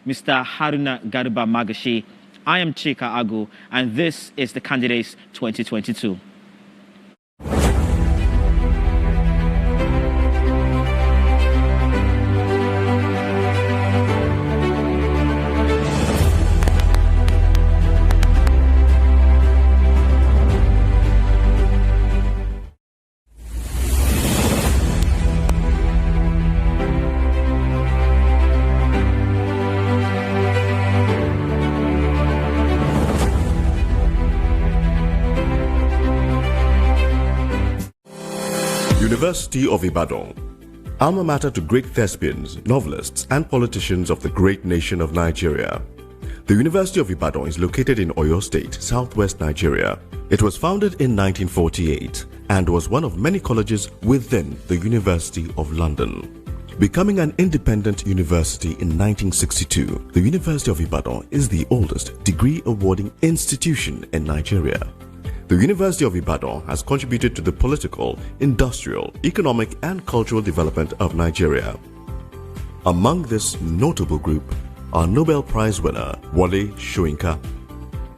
Mr. Haruna Garba Magashi. I am Chika Agu, and this is the Candidates 2022. University of Ibadan, alma mater to great thespians, novelists, and politicians of the great nation of Nigeria. The University of Ibadan is located in Oyo State, southwest Nigeria. It was founded in 1948 and was one of many colleges within the University of London. Becoming an independent university in 1962, the University of Ibadan is the oldest degree-awarding institution in Nigeria. The University of Ibadan has contributed to the political, industrial, economic, and cultural development of Nigeria. Among this notable group are Nobel Prize winner Wole Soyinka,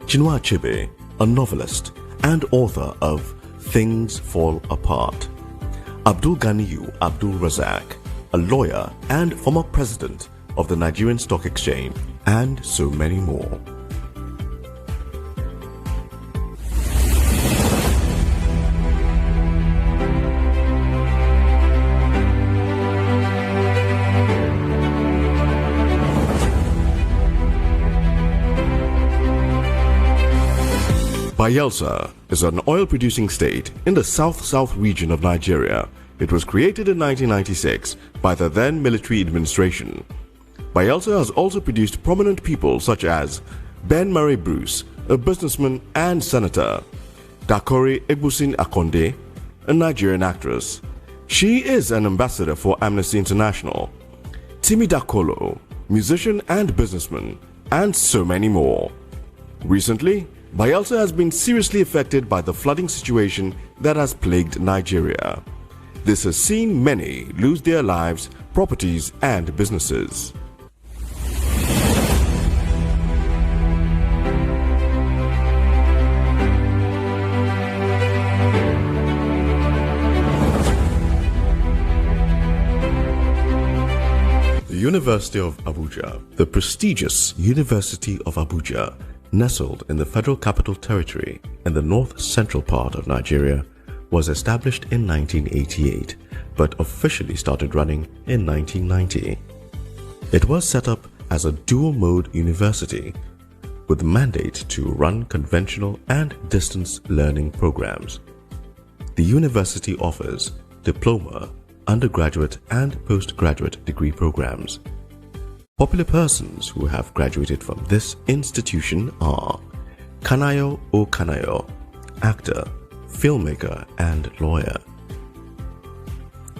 Chinua Achebe, a novelist and author of Things Fall Apart, Abdul Ganiyu Abdul Razak, a lawyer and former president of the Nigerian Stock Exchange, and so many more. Bayelsa is an oil-producing state in the south-south region of Nigeria. It was created in 1996 by the then military administration. Bayelsa has also produced prominent people such as Ben Murray Bruce, a businessman and senator, Dakore Egbusin Akonde, a Nigerian actress. She is an ambassador for Amnesty International, Timi Dakolo, musician and businessman, and so many more. Recently, Bayelsa has been seriously affected by the flooding situation that has plagued Nigeria. This has seen many lose their lives, properties, and businesses. The University of Abuja, the prestigious University of Abuja, nestled in the Federal Capital Territory in the north-central part of Nigeria, was established in 1988 but officially started running in 1990. It was set up as a dual-mode university with the mandate to run conventional and distance learning programs. The university offers diploma, undergraduate and postgraduate degree programs. Popular persons who have graduated from this institution are Kanayo O. Kanayo, actor, filmmaker and lawyer;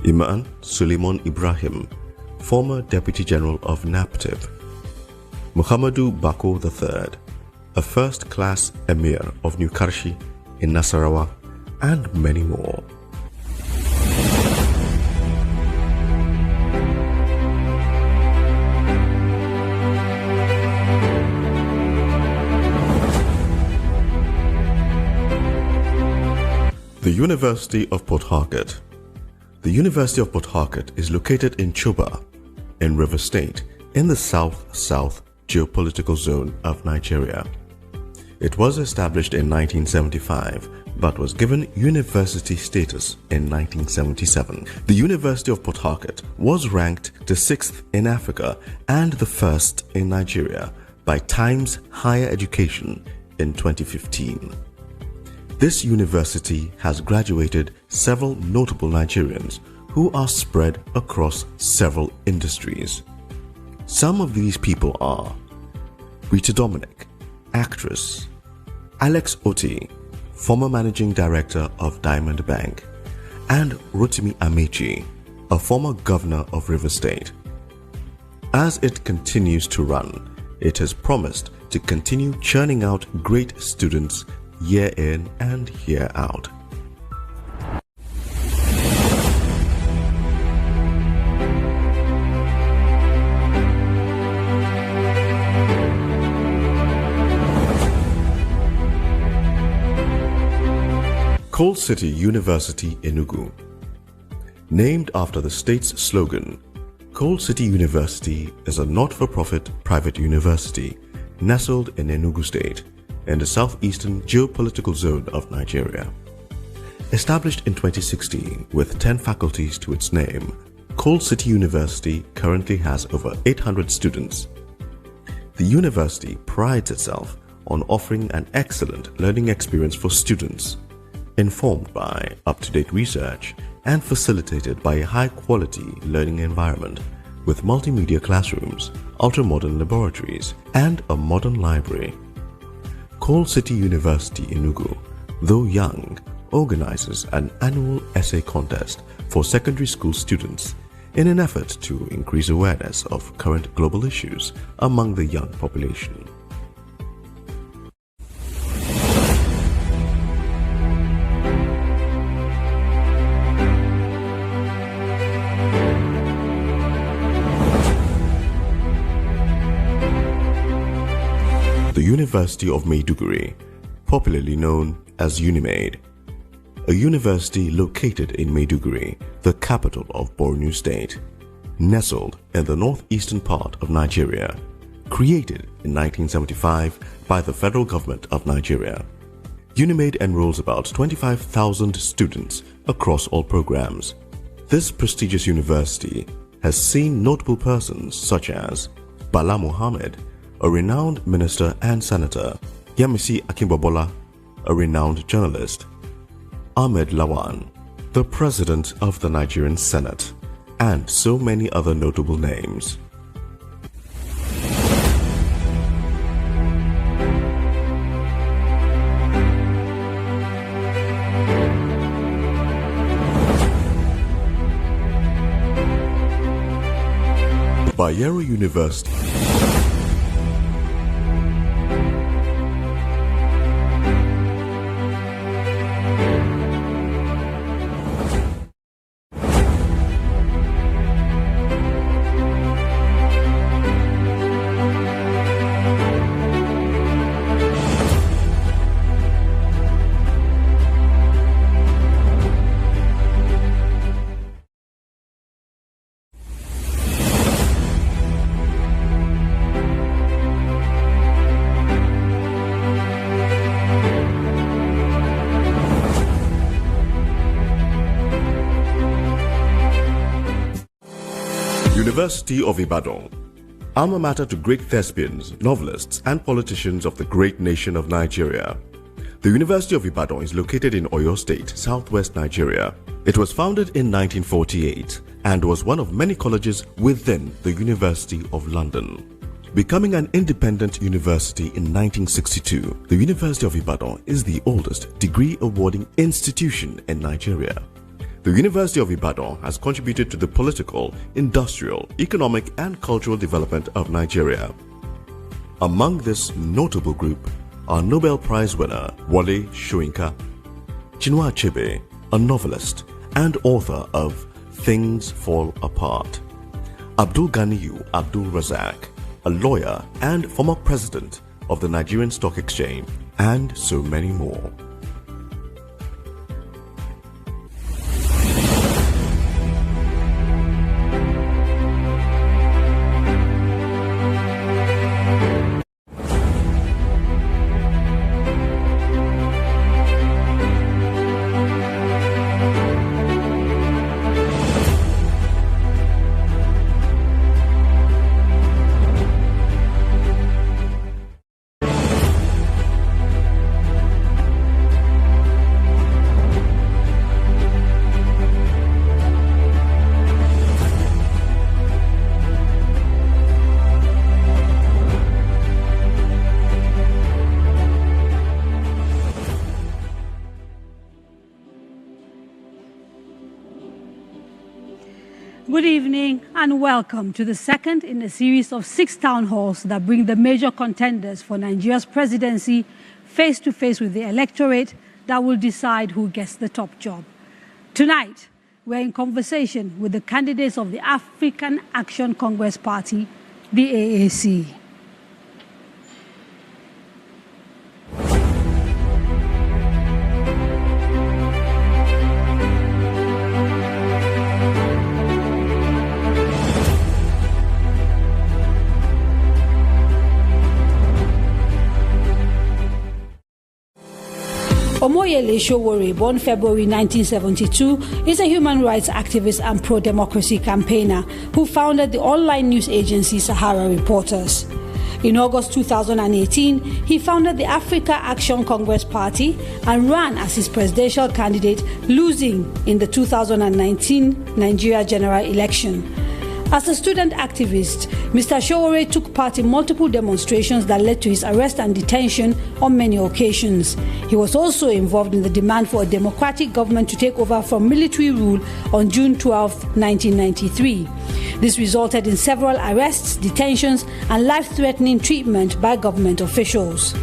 Iman Suleiman Ibrahim, former Deputy General of NAPTIP; Muhammadu Bako III, a first-class Emir of New Karshi in Nasarawa, and many more. The University of Port Harcourt. The University of Port Harcourt is located in Choba, in Rivers State, in the south-south geopolitical zone of Nigeria. It was established in 1975 but was given university status in 1977. The University of Port Harcourt was ranked the 6th in Africa and the 1st in Nigeria by Times Higher Education in 2015. This university has graduated several notable Nigerians who are spread across several industries. Some of these people are Rita Dominic, actress; Alex Oti, former managing director of Diamond Bank; and Rotimi Amechi, a former governor of Rivers State. As it continues to run, it has promised to continue churning out great students year in and year out. Coal City University Enugu. Named after the state's slogan, Coal City University is a not-for-profit private university nestled in Enugu State in the southeastern geopolitical zone of Nigeria. Established in 2016 with 10 faculties to its name, Coal City University currently has over 800 students. The university prides itself on offering an excellent learning experience for students, informed by up-to-date research and facilitated by a high-quality learning environment with multimedia classrooms, ultra-modern laboratories, and a modern library. Coal City University Enugu, though young, organizes an annual essay contest for secondary school students in an effort to increase awareness of current global issues among the young population. The University of Maiduguri, popularly known as UNIMAID, a university located in Maiduguri, the capital of Borno State, nestled in the northeastern part of Nigeria, created in 1975 by the federal government of Nigeria. UNIMAID enrolls about 25,000 students across all programs. This prestigious university has seen notable persons such as Bala Mohammed, a renowned minister and senator, Yemisi Akinbobola, a renowned journalist, Ahmed Lawan, the president of the Nigerian Senate, and so many other notable names. Bayero University. University of Ibadan, alma mater to great thespians, novelists, and politicians of the great nation of Nigeria. The University of Ibadan is located in Oyo State, southwest Nigeria. It was founded in 1948 and was one of many colleges within the University of London. Becoming an independent university in 1962, the University of Ibadan is the oldest degree-awarding institution in Nigeria. The University of Ibadan has contributed to the political, industrial, economic, and cultural development of Nigeria. Among this notable group are Nobel Prize winner Wole Soyinka, Chinua Achebe, a novelist and author of Things Fall Apart, Abdul Ganiyu Abdul Razak, a lawyer and former president of the Nigerian Stock Exchange, and so many more. Good evening and welcome to the second in a series of 6 town halls that bring the major contenders for Nigeria's presidency face to face with the electorate that will decide who gets the top job. Tonight, we're in conversation with the candidates of the African Action Congress Party, the AAC. Omoyele Sowore, born February 1972, is a human rights activist and pro-democracy campaigner who founded the online news agency Sahara Reporters. In August 2018, he founded the Africa Action Congress Party and ran as his presidential candidate, losing in the 2019 Nigeria general election. As a student activist, Mr. Sowore took part in multiple demonstrations that led to his arrest and detention on many occasions. He was also involved in the demand for a democratic government to take over from military rule on June 12, 1993. This resulted in several arrests, detentions, and life-threatening treatment by government officials.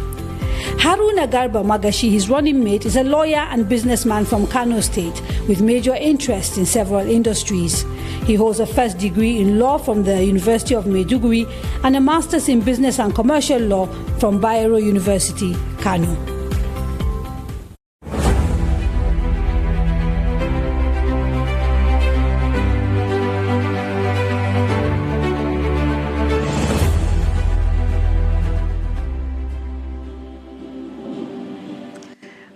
Haruna Garba Magashi, his running mate, is a lawyer and businessman from Kano State with major interests in several industries. He holds a first degree in law from the University of Maiduguri and a master's in business and commercial law from Bayero University, Kano.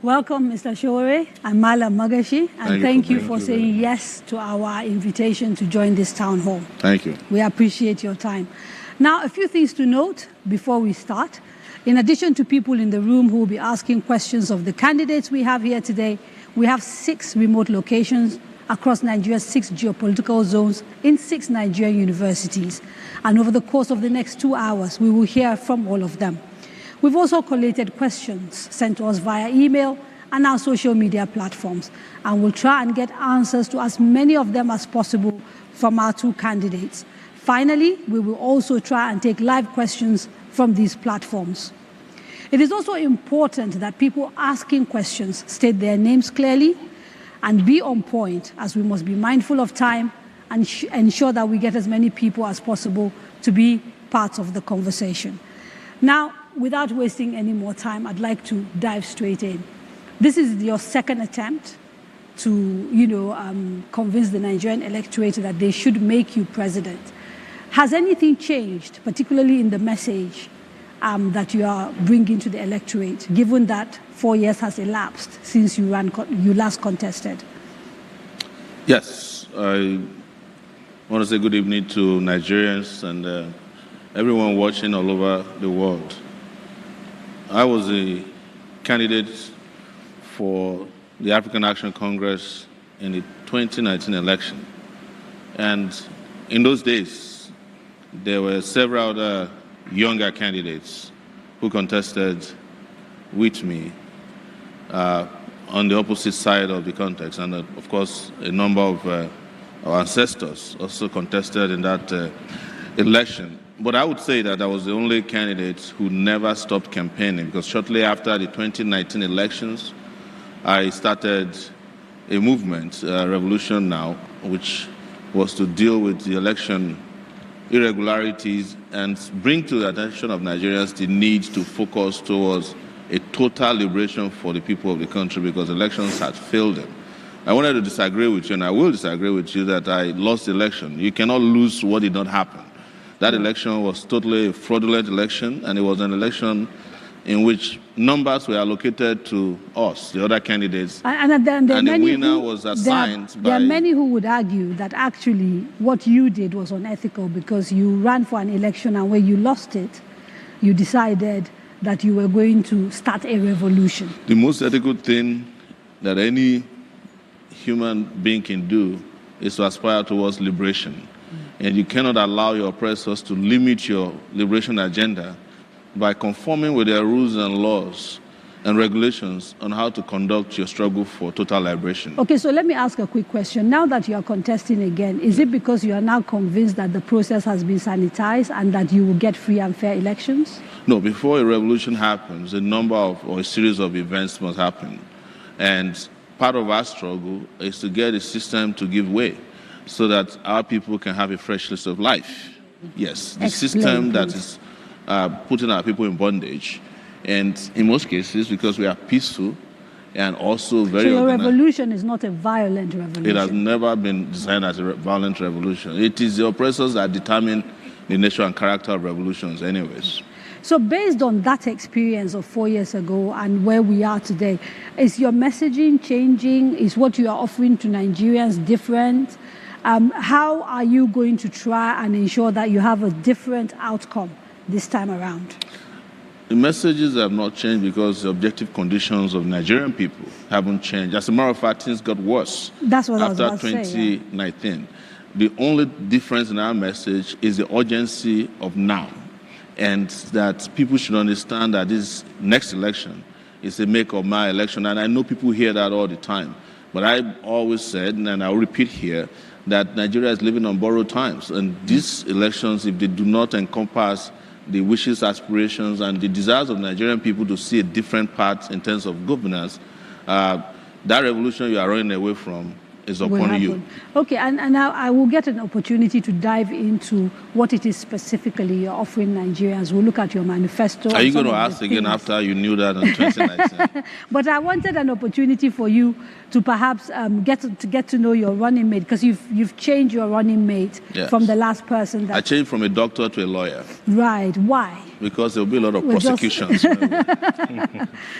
Welcome, Mr. Sowore and Malam Magashi, and thank you for saying yes to our invitation to join this town hall. Thank you. We appreciate your time. Now, a few things to note before we start. In addition to people in the room who will be asking questions of the candidates we have here today, we have 6 remote locations across Nigeria's 6 geopolitical zones in 6 Nigerian universities. And over the course of the next 2 hours, we will hear from all of them. We've also collated questions sent to us via email and our social media platforms, and we'll try and get answers to as many of them as possible from our 2 candidates. Finally, we will also try and take live questions from these platforms. It is also important that people asking questions state their names clearly and be on point, as we must be mindful of time and ensure that we get as many people as possible to be part of the conversation. Now, without wasting any more time, I'd like to dive straight in. This is your second attempt to, convince the Nigerian electorate that they should make you president. Has anything changed, particularly in the message that you are bringing to the electorate, given that 4 years has elapsed since you last contested? Yes, I want to say good evening to Nigerians and everyone watching all over the world. I was a candidate for the African Action Congress in the 2019 election. And in those days, there were several other younger candidates who contested with me on the opposite side of the context. And of course, a number of our ancestors also contested in that election. But I would say that I was the only candidate who never stopped campaigning, because shortly after the 2019 elections, I started a movement, Revolution Now, which was to deal with the election irregularities and bring to the attention of Nigerians the need to focus towards a total liberation for the people of the country, because elections had failed them. I wanted to disagree with you, and I will disagree with you, that I lost the election. You cannot lose what did not happen. That election was totally a fraudulent election, and it was an election in which numbers were allocated to us, the other candidates, and the winner was assigned There are many who would argue that actually what you did was unethical, because you ran for an election, and when you lost it, you decided that you were going to start a revolution. The most ethical thing that any human being can do is to aspire towards liberation. And you cannot allow your oppressors to limit your liberation agenda by conforming with their rules and laws and regulations on how to conduct your struggle for total liberation. Okay, so let me ask a quick question. Now that you are contesting again, is it because you are now convinced that the process has been sanitized and that you will get free and fair elections? No, before a revolution happens, a number of or a series of events must happen. And part of our struggle is to get the system to give way, so that our people can have a fresh lease of life. Yes, the system that is putting our people in bondage. And in most cases, because we are peaceful and also very So your organized. revolution is not a violent revolution? It has never been designed as a violent revolution. It is the oppressors that determine the nature and character of revolutions anyways. So based on that experience of 4 years ago and where we are today, is your messaging changing? Is what you are offering to Nigerians different? How are you going to try and ensure that you have a different outcome this time around? The messages have not changed because the objective conditions of Nigerian people haven't changed. As a matter of fact, things got worse. That's what after I was about to say, 2019. The only difference in our message is the urgency of now, and that people should understand that this next election is a make or my election. And I know people hear that all the time, but I've always said, and I'll repeat here, that Nigeria is living on borrowed times. And these elections, if they do not encompass the wishes, aspirations, and the desires of Nigerian people to see a different path in terms of governance, that revolution you are running away from is upon you. Okay, and now I will get an opportunity to dive into what it is specifically you're offering Nigerians. We'll look at your manifesto. Are you going to ask again after you knew that in 2019? But I wanted an opportunity for you to perhaps get to know your running mate, because you've changed your running mate from the last person. That I changed from a doctor to a lawyer. Right. Why? Because there will be a lot of prosecutions.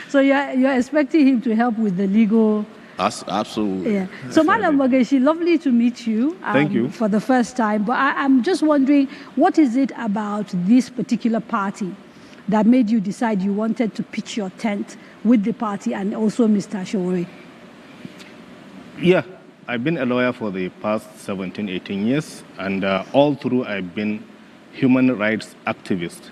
So you're expecting him to help with the legal. Absolutely. Yeah. So, Madam Mageshi, lovely to meet you. Thank you. For the first time. But I'm just wondering, what is it about this particular party that made you decide you wanted to pitch your tent with the party and also Mr. Sowore? Yeah, I've been a lawyer for the past 17, 18 years, and all through I've been human rights activist,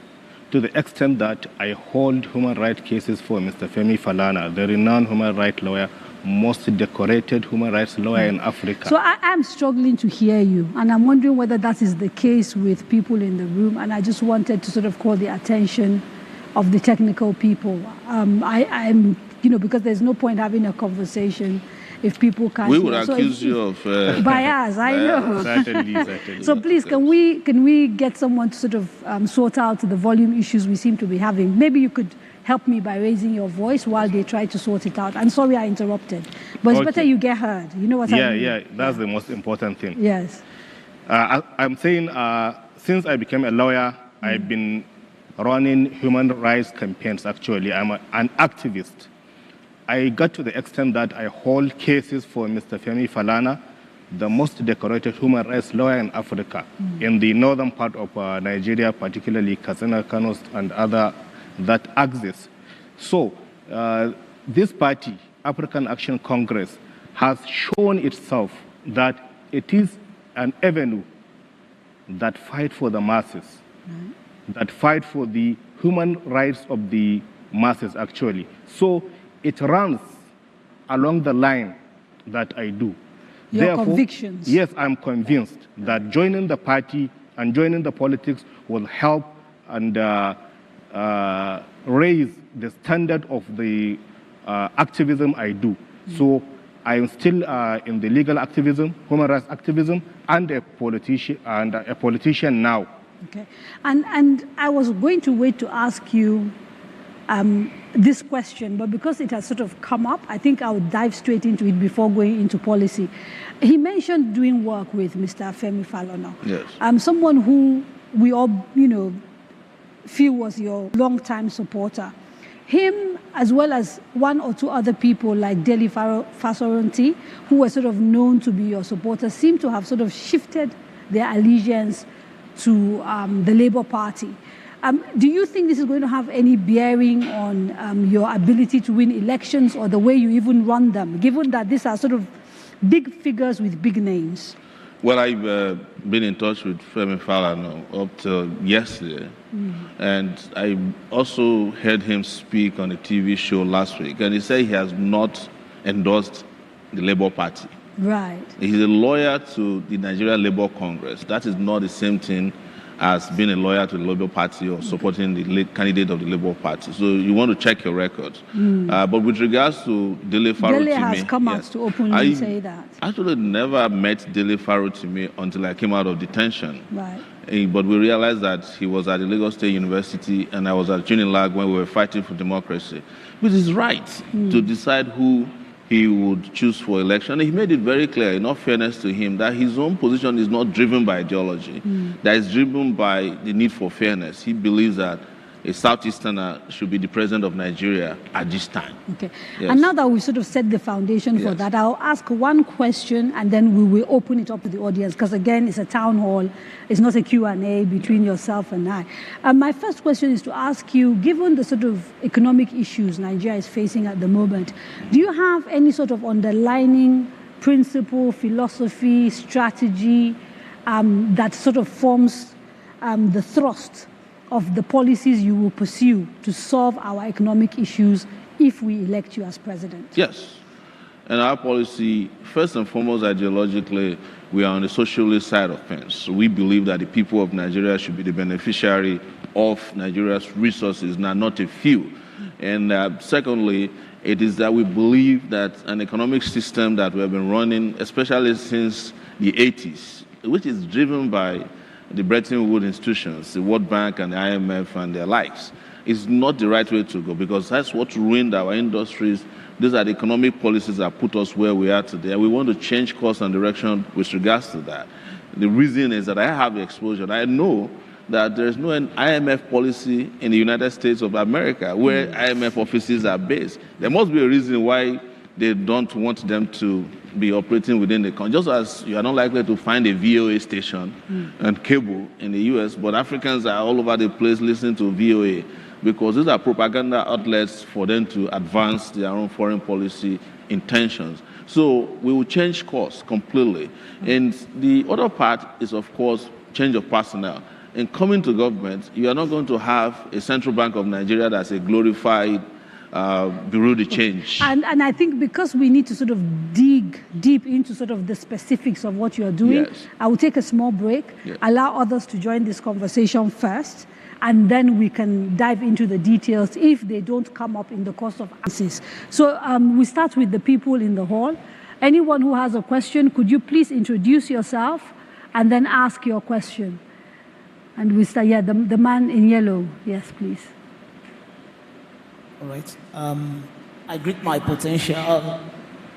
to the extent that I hold human rights cases for Mr. Femi Falana, the renowned human rights lawyer, most decorated human rights lawyer in Africa. So I'm struggling to hear you, and I'm wondering whether that is the case with people in the room, and I just wanted to sort of call the attention of the technical people. I'm, because there's no point having a conversation if people can't. We would accuse you of bias. I know. Certainly. So please, can we get someone to sort of sort out the volume issues we seem to be having? Maybe you could help me by raising your voice while they try to sort it out. I'm sorry I interrupted, but it's better you get heard. You know what I mean? Yeah, that's the most important thing. Yes. I'm saying since I became a lawyer, I've been running human rights campaigns, actually. I'm an activist. I got to the extent that I hold cases for Mr. Femi Falana, the most decorated human rights lawyer in Africa, in the northern part of Nigeria, particularly Katsina, Kano, and other that axis. So this party, African Action Congress, has shown itself that it is an avenue that fight for the masses, that fight for the human rights of the masses, actually. So it runs along the line that I do. Your convictions. Yes, I'm convinced that joining the party and joining the politics will help and raise the standard of the activism I do. So I am still in the legal activism, human rights activism, and a politician now. Okay, and I was going to wait to ask you this question, but because it has sort of come up, I think I would dive straight into it before going into policy. He mentioned doing work with Mr. Femi Falana. Yes. Someone who we all, feel was your long-time supporter. Him, as well as one or two other people like Dele Fasoranti, who were sort of known to be your supporters, seem to have sort of shifted their allegiance to the Labour Party. Do you think this is going to have any bearing on your ability to win elections or the way you even run them, given that these are sort of big figures with big names? Well, I've been in touch with Femi Falana up till yesterday, and I also heard him speak on a TV show last week, and he said he has not endorsed the Labour Party. Right. He's a lawyer to the Nigerian Labour Congress. That is not the same thing as being a lawyer to the Labour Party or supporting the candidate of the Labour Party. So you want to check your record. But with regards to Dele Farotimi... Dele has come out to openly say that. I actually never met Dele Farotimi until I came out of detention. Right. But we realized that he was at the Lagos State University and I was at Unilag when we were fighting for democracy. Which is right to decide who he would choose for election. He made it very clear, in all fairness to him, that his own position is not driven by ideology, that is driven by the need for fairness. He believes that a Southeasterner should be the president of Nigeria at this time. Okay. Yes. And now that we've sort of set the foundation for that, I'll ask one question and then we will open it up to the audience because, again, it's a town hall. It's not a Q&A between yourself and I. My first question is to ask you, given the sort of economic issues Nigeria is facing at the moment, do you have any sort of underlining principle, philosophy, strategy that sort of forms the thrust of the policies you will pursue to solve our economic issues if we elect you as president? Yes. And our policy, first and foremost, ideologically, we are on the socialist side of things. We believe that the people of Nigeria should be the beneficiary of Nigeria's resources, not a few. And secondly, it is that we believe that an economic system that we have been running, especially since the 80s, which is driven by the Bretton Woods institutions, the World Bank and the IMF and their likes, is not the right way to go because that's what ruined our industries. These are the economic policies that put us where we are today. And we want to change course and direction with regards to that. The reason is that I have the exposure. I know that there is no IMF policy in the United States of America where IMF offices are based. There must be a reason why they don't want them to be operating within the country. Just as you are not likely to find a VOA station and cable in the US, but Africans are all over the place listening to VOA because these are propaganda outlets for them to advance their own foreign policy intentions. So we will change course completely. And the other part is, of course, change of personnel. In coming to government, you are not going to have a Central Bank of Nigeria that's a glorified bureau de change. And I think because we need to sort of dig deep into sort of the specifics of what you are doing, I will take a small break, allow others to join this conversation first, and then we can dive into the details if they don't come up in the course of answers. So we start with the people in the hall. Anyone who has a question, could you please introduce yourself and then ask your question? And we start, the man in yellow. Yes, please. All right. I greet my potential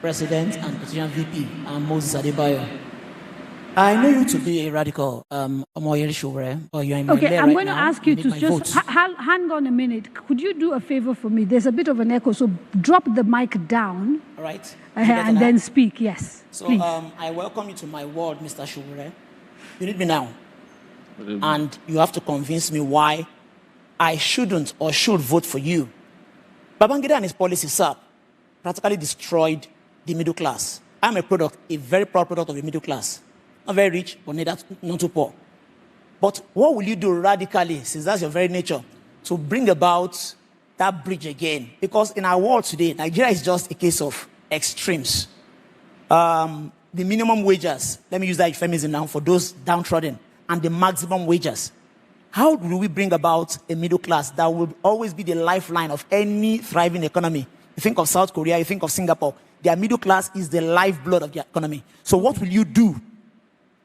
president and potential VP, Moses Adebayo. I know you to be a radical, Omoyele Sowore, or you're in my Okay, I'm right going to now. ask you to just hang on a minute. Could you do a favor for me? There's a bit of an echo, so drop the mic down. All right. And then speak, yes. So please. I welcome you to my world, Mr. Sowore. You need me now. And you have to convince me why I shouldn't or should vote for you. Babangida and his policies, sir, practically destroyed the middle class. I'm a very proud product of the middle class. Not very rich, but not too poor. But what will you do radically, since that's your very nature, to bring about that bridge again? Because in our world today, Nigeria is just a case of extremes. The minimum wages, let me use that euphemism now, for those downtrodden, and the maximum wages. How do we bring about a middle class that will always be the lifeline of any thriving economy? You think of South Korea, you think of Singapore. Their middle class is the lifeblood of the economy. So what will you do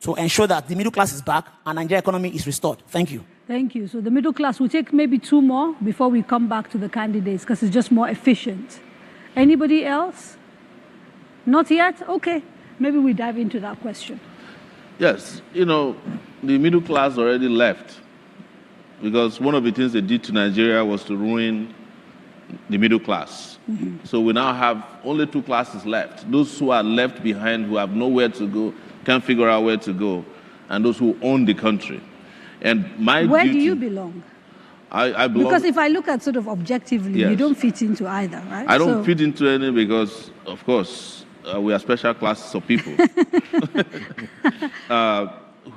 to ensure that the middle class is back and Nigerian economy is restored? Thank you. Thank you. So the middle class, will take maybe 2 more before we come back to the candidates because it's just more efficient. Anybody else? Not yet? Okay. Maybe we dive into that question. Yes. You know, the middle class already left because one of the things they did to Nigeria was to ruin the middle class. So we now have only 2 classes left. Those who are left behind, who have nowhere to go, can't figure out where to go, and those who own the country. And where do you belong? I belong. Because if I look at sort of objectively, you don't fit into either, right? I don't fit into any because, of course, we are special classes of people.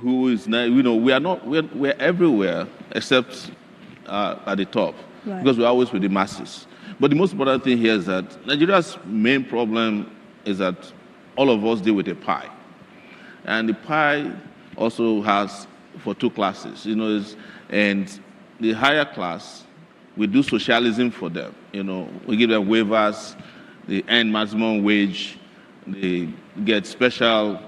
Who is, you know, we're everywhere except at the top, because we're always with the masses. But the most important thing here is that Nigeria's main problem is that all of us deal with a pie. And the pie also has for 2 classes, you know, and the higher class, we do socialism for them. You know, we give them waivers, they earn maximum wage, they get special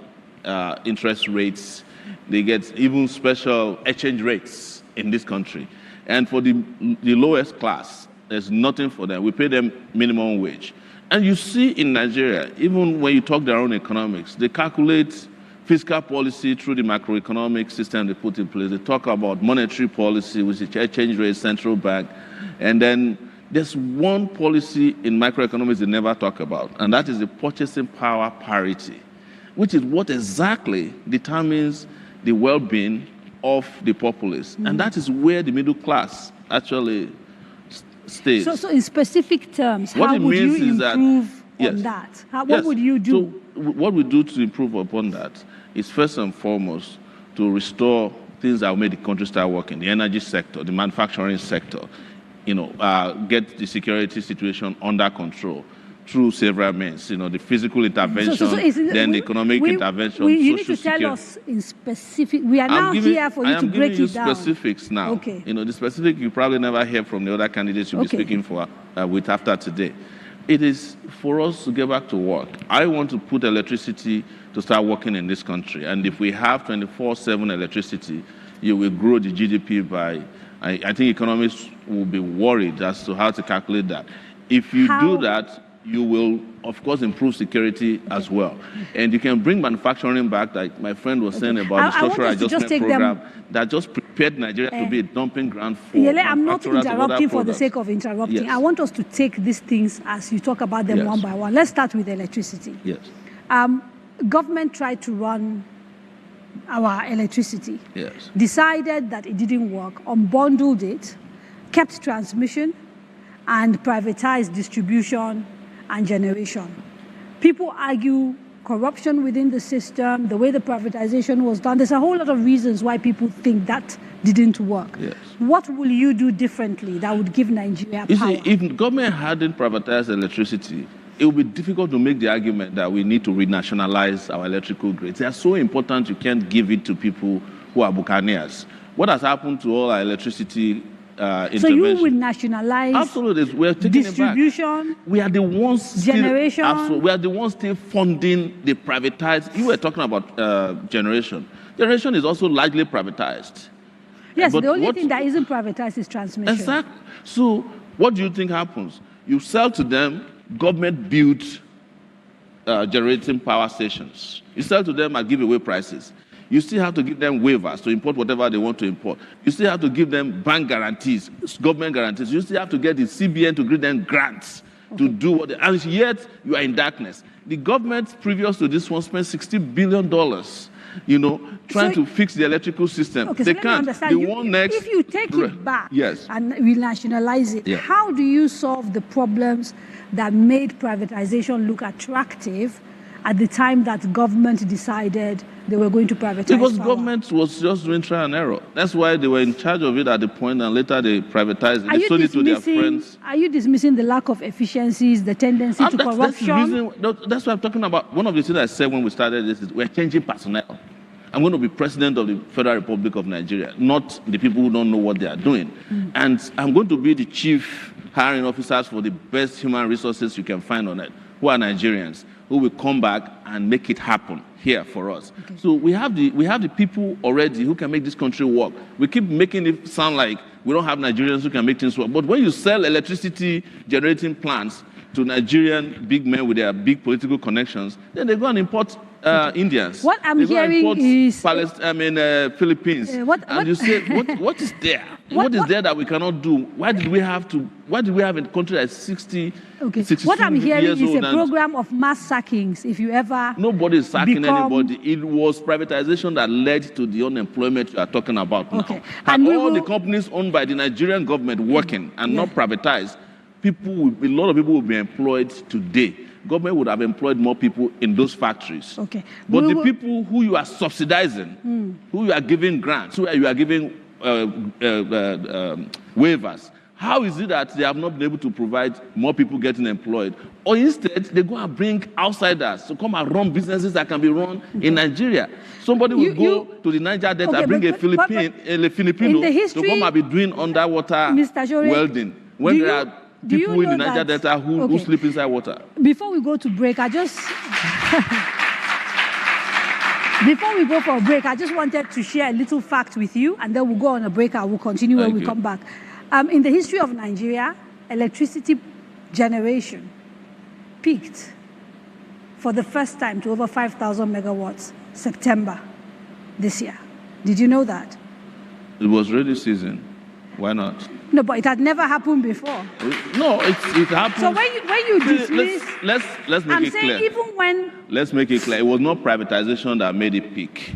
interest rates, they get even special exchange rates in this country. And for the lowest class, there's nothing for them. We pay them minimum wage. And you see in Nigeria, even when you talk their own economics, they calculate fiscal policy through the macroeconomic system they put in place. They talk about monetary policy, which is exchange rate, central bank. And then there's one policy in macroeconomics they never talk about, and that is the purchasing power parity, which is what exactly determines the well-being of the populace. And that is where the middle class actually stays. So in specific terms, how would you improve on that? What would you do? So what we do to improve upon that is first and foremost to restore things that will make the country start working, the energy sector, the manufacturing sector, get the security situation under control through several means, the physical intervention, then the economic intervention, you need social to tell security. us in specific. We are now here for you to break it down. I'm giving you specifics now. Okay. The specific you probably never hear from the other candidates you'll be speaking with after today. It is for us to get back to work. I want to put electricity to start working in this country. And if we have 24/7 electricity, you will grow the GDP by, I think economists will be worried as to how to calculate that. If you do that, you will, of course, improve security as well. And you can bring manufacturing back, like my friend was saying about the structural adjustment program that just prepared Nigeria to be a dumping ground for I'm not interrupting for the sake of interrupting. Yes. I want us to take these things as you talk about them one by one. Let's start with electricity. Yes. Government tried to run our electricity, decided that it didn't work, unbundled it, kept transmission, and privatized distribution and generation. People argue corruption within the system, the way the privatization was done. There's a whole lot of reasons why people think that didn't work. Yes. What will you do differently that would give Nigeria power? You see, if government hadn't privatized electricity, it would be difficult to make the argument that we need to renationalize our electrical grids. They are so important you can't give it to people who are buccaneers. What has happened to all our electricity intervention? So you will nationalize absolutely. We're taking distribution, it back. We are the ones generation. We are the ones still funding the privatized. You were talking about generation. Generation is also largely privatized. Yes, but the only thing that isn't privatized is transmission. Exactly. So what do you think happens? You sell to them, government builds generating power stations. You sell to them at giveaway prices. You still have to give them waivers to import whatever they want to import. You still have to give them bank guarantees, government guarantees. You still have to get the CBN to give them grants to do what and yet you are in darkness. The government previous to this one spent $60 billion, trying to fix the electrical system. Okay, they so can't. If you take it back and renationalize it, how do you solve the problems that made privatization look attractive at the time that government decided they were going to privatize Because power? government was just doing trial and error. That's why they were in charge of it at the point, and later they privatized it. They sold it to their friends. Are you dismissing the lack of efficiencies, the tendency to corruption? That's what I'm talking about. One of the things I said when we started this is we're changing personnel. I'm going to be president of the Federal Republic of Nigeria, not the people who don't know what they are doing. And I'm going to be the chief hiring officers for the best human resources you can find on it, who are Nigerians, who will come back and make it happen here for us. Okay. So we have the people already who can make this country work. We keep making it sound like we don't have Nigerians who can make things work. But when you sell electricity generating plants to Nigerian big men with their big political connections, then they go and import Indians. What I'm hearing is Philippines. And you say, what is there? What is there that we cannot do? Why did we have a country that's 60? Okay. 62 what I'm hearing years is old a program of mass sackings. If you ever nobody is sacking anybody. It was privatization that led to the unemployment you are talking about now. Okay. And all the companies owned by the Nigerian government working and not privatized, a lot of people will be employed today. Government would have employed more people in those factories. Okay. But the people who you are subsidizing, who you are giving grants, who you are giving waivers, how is it that they have not been able to provide more people getting employed? Or instead, they go and bring outsiders to come and run businesses that can be run in Nigeria. Somebody will go to the Niger Delta, bring a Filipino to come and be doing underwater welding. When there are people in the Niger Delta who sleep inside water. Before we go to break, Before we go for a break, I just wanted to share a little fact with you, and then we'll go on a break and we'll continue when we come back. In the history of Nigeria, electricity generation peaked for the first time to over 5,000 megawatts September this year. Did you know that? It was rainy season. Why not? No, but it had never happened before. No, it happened. So when you dismiss... Let's make I'm it saying clear. even when... Let's make it clear. It was not privatization that made it peak.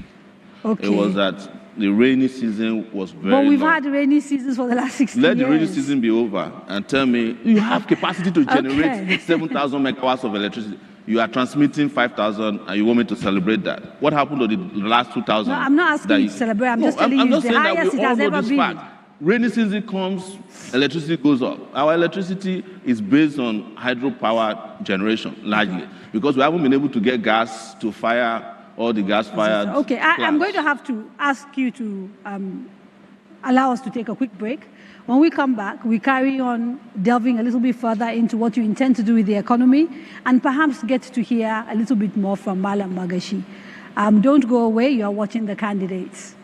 Okay. It was that the rainy season was very But we've long. had rainy seasons for the last 60 years. Let the rainy season be over and tell me you have capacity to generate 7,000 megawatts of electricity. You are transmitting 5,000 and you want me to celebrate that. What happened to the last 2,000? No, I'm not asking you to celebrate. I'm just telling you it's the highest it has ever been. Fact. Rainy season comes, electricity goes up. Our electricity is based on hydropower generation, largely, because we haven't been able to get gas to fire all the gas-fired Okay, I'm going to have to ask you to allow us to take a quick break. When we come back, we carry on delving a little bit further into what you intend to do with the economy and perhaps get to hear a little bit more from Malam Magashi. Don't go away. You are watching The Candidates.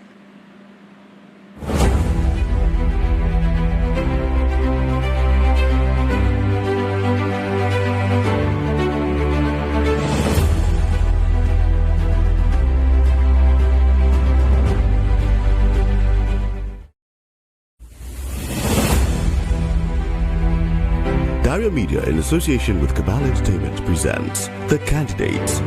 Daria Media, in association with Cabal Entertainment, presents The Candidates,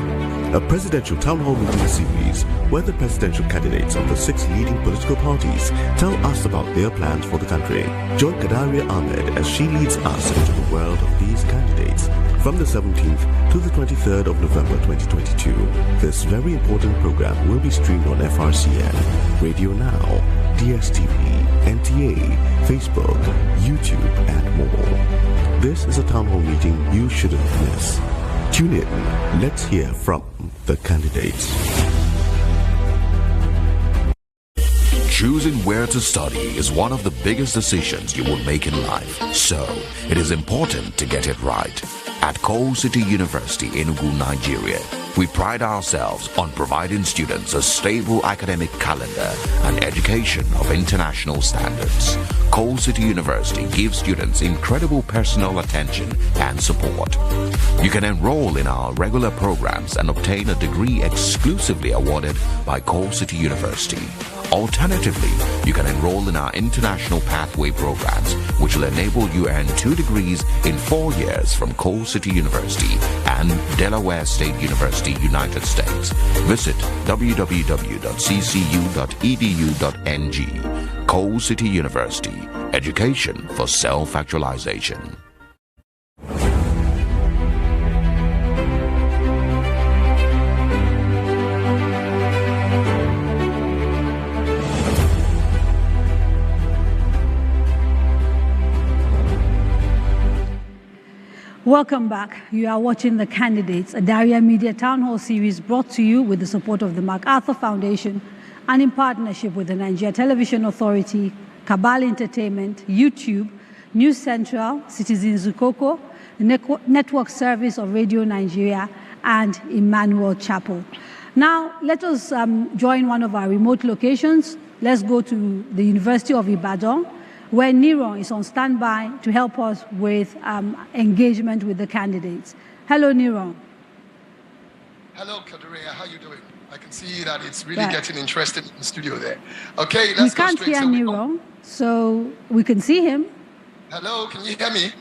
a presidential town hall meeting series where the presidential candidates of the 6 leading political parties tell us about their plans for the country. Join Daria Ahmed as she leads us into the world of these candidates from the 17th to the 23rd of November 2022. This very important program will be streamed on FRCN, Radio Now, DSTV, NTA, Facebook, YouTube, and more. This is a town hall meeting you shouldn't miss. Tune in. Let's hear from the candidates. Choosing where to study is one of the biggest decisions you will make in life. So, it is important to get it right. At Coal City University in Enugu, Nigeria, we pride ourselves on providing students a stable academic calendar and education of international standards. Coal City University gives students incredible personal attention and support. You can enroll in our regular programs and obtain a degree exclusively awarded by Coal City University. Alternatively, you can enroll in our international pathway programs, which will enable you earn 2 degrees in 4 years from Coal City University and Delaware State University, United States. Visit www.ccu.edu.ng. Coal City University, education for self-actualization. Welcome back. You are watching The Candidates, a Daria Media Town Hall series brought to you with the support of the MacArthur Foundation and in partnership with the Nigeria Television Authority, Cabal Entertainment, YouTube, News Central, Citizen Zukoko, the Network Service of Radio Nigeria, and Emmanuel Chapel. Now, let us join one of our remote locations. Let's go to the University of Ibadan, where Niron is on standby to help us with engagement with the candidates. Hello, Niron. Hello, Kadurea. How are you doing? I can see that it's really getting interesting in the studio there. Okay, let's we go can't straight. hear Niron, so we can see him. Hello, can you hear me?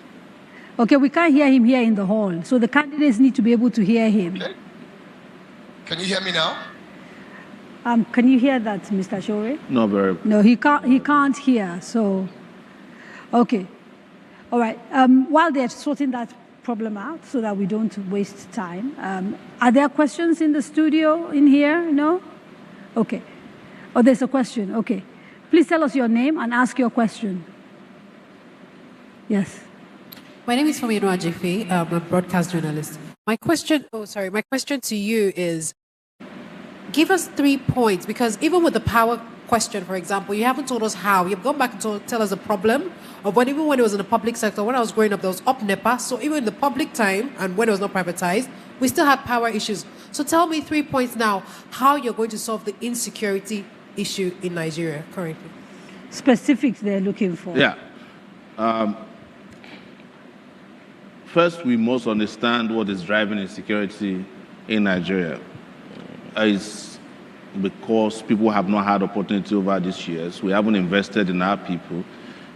Okay, we can't hear him here in the hall, so the candidates need to be able to hear him. Okay. Can you hear me now? Can you hear that, Mr. Sowore? No, very. No, he can't hear, so... Okay. All right. While they're sorting that problem out so that we don't waste time, are there questions in the studio in here? No? Okay. Oh, there's a question. Okay. Please tell us your name and ask your question. Yes. My name is Fomino Ajifi. I'm a broadcast journalist. My question to you is, give us 3 points, because even with the power question, for example, you haven't told us how. You've gone back and tell us the problem of even when it was in the public sector, when I was growing up, there was UPNEPA. So even in the public time and when it was not privatized, we still had power issues. So tell me 3 points now, how you're going to solve the insecurity issue in Nigeria currently. Specifics they're looking for. Yeah. first we must understand what is driving insecurity in Nigeria. It's because people have not had opportunity over these years. We haven't invested in our people.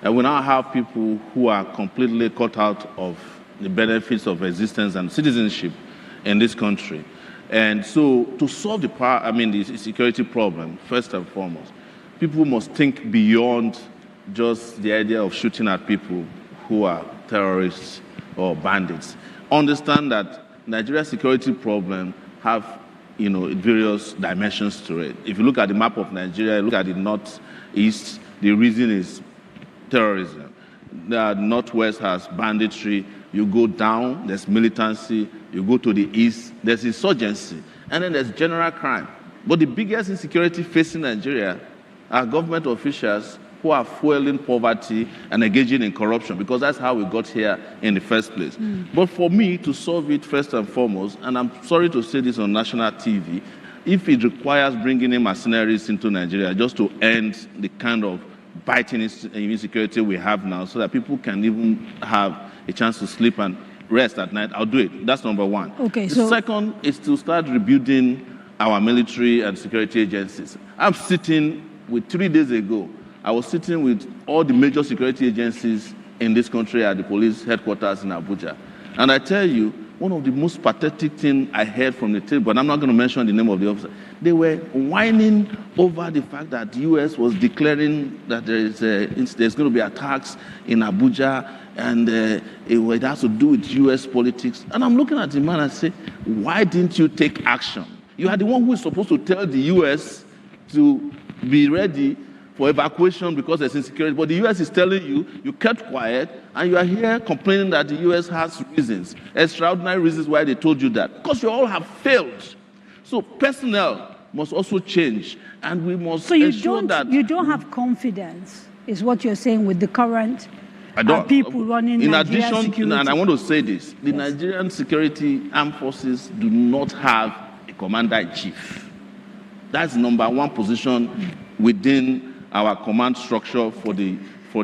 And we now have people who are completely cut out of the benefits of existence and citizenship in this country. And so to solve the security problem, first and foremost, people must think beyond just the idea of shooting at people who are terrorists or bandits. Understand that Nigeria's security problem have various dimensions to it. If you look at the map of Nigeria, look at the northeast, the reason is terrorism. The northwest has banditry. You go down, there's militancy. You go to the east, there's insurgency. And then there's general crime. But the biggest insecurity facing Nigeria are government officials who are fueling poverty and engaging in corruption, because that's how we got here in the first place. But for me to solve it first and foremost, and I'm sorry to say this on national TV, if it requires bringing in mercenaries into Nigeria just to end the kind of biting insecurity we have now so that people can even have a chance to sleep and rest at night, I'll do it. That's number one. Okay, the second is to start rebuilding our military and security agencies. I'm sitting with 3 days ago, I was sitting with all the major security agencies in this country at the police headquarters in Abuja. And I tell you, one of the most pathetic things I heard from the table, but I'm not going to mention the name of the officer, they were whining over the fact that the U.S. was declaring that there's going to be attacks in Abuja, and it has to do with U.S. politics. And I'm looking at the man and say, why didn't you take action? You are the one who is supposed to tell the U.S. to be ready for evacuation because there's insecurity. But the U.S. is telling you, you kept quiet, and you are here complaining that the U.S. has reasons, extraordinary reasons why they told you that. Because you all have failed. So personnel must also change, and we must ensure that... So you don't have confidence, is what you're saying, with the current people running Nigerian security. And I want to say this, the Nigerian security armed forces do not have a commander-in-chief. That's number one position within our command structure for the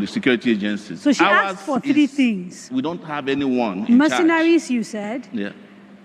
security agencies. So she asked for 3 things. We don't have anyone in mercenaries, you said. Yeah.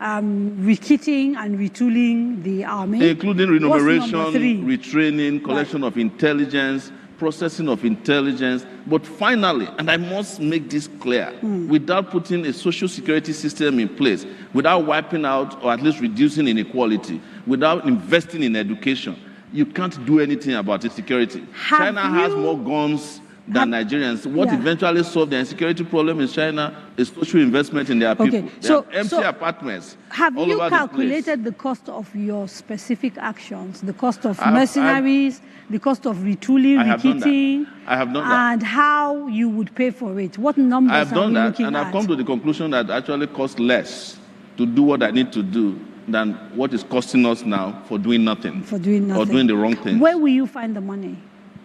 Rekitting and retooling the army. Including remuneration, retraining, collection of intelligence, processing of intelligence. But finally, and I must make this clear, without putting a social security system in place, without wiping out or at least reducing inequality, without investing in education, you can't do anything about insecurity. China has more guns than Nigerians. What eventually solved the insecurity problem in China is social investment in their people. They have empty apartments have all you over calculated the cost of your specific actions, the cost of mercenaries, the cost of retooling, rekitting? I have done that. And how you would pay for it? What numbers I have done are you that, looking and at? I've come to the conclusion that it actually costs less to do what I need to do than what is costing us now for doing nothing. For doing nothing. Or doing the wrong things. Where will you find the money?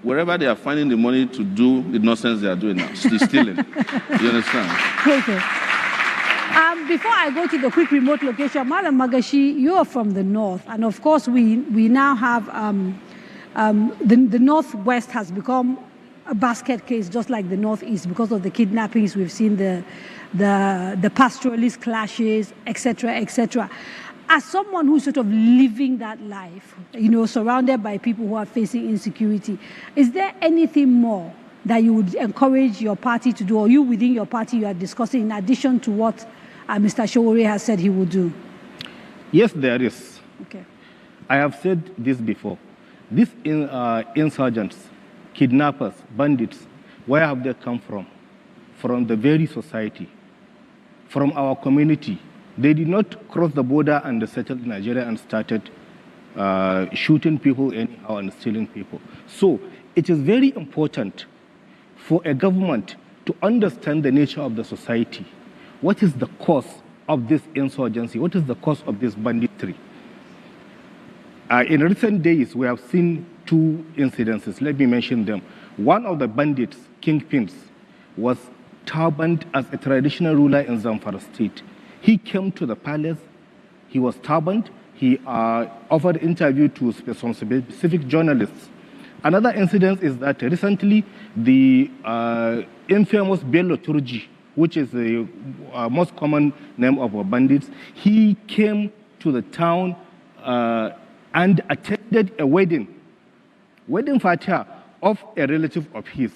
Wherever they are finding the money to do the nonsense they are doing now, stealing. You understand? Okay. Before I go to the quick remote location, Madam Magashi, you are from the north, and of course we now have the northwest has become a basket case, just like the northeast, because of the kidnappings. We've seen the pastoralist clashes, etc., etc. As someone who's sort of living that life, surrounded by people who are facing insecurity, is there anything more that you would encourage your party to do, or you within your party you are discussing, in addition to what Mr. Sowore has said he will do? Yes, there is. Okay. I have said this before. These insurgents, kidnappers, bandits, where have they come from? From the very society, from our community. They did not cross the border and settle in Nigeria and started shooting people anyhow and stealing people. So it is very important for a government to understand the nature of the society. What is the cause of this insurgency? What is the cause of this banditry? In recent days, we have seen 2 incidences. Let me mention them. One of the bandits, kingpins, was turbaned as a traditional ruler in Zamfara State. He came to the palace, he was turbaned, he offered interview to some specific journalists. Another incident is that recently the infamous Bello Turji which is the most common name of bandits, he came to the town and attended a wedding party of a relative of his.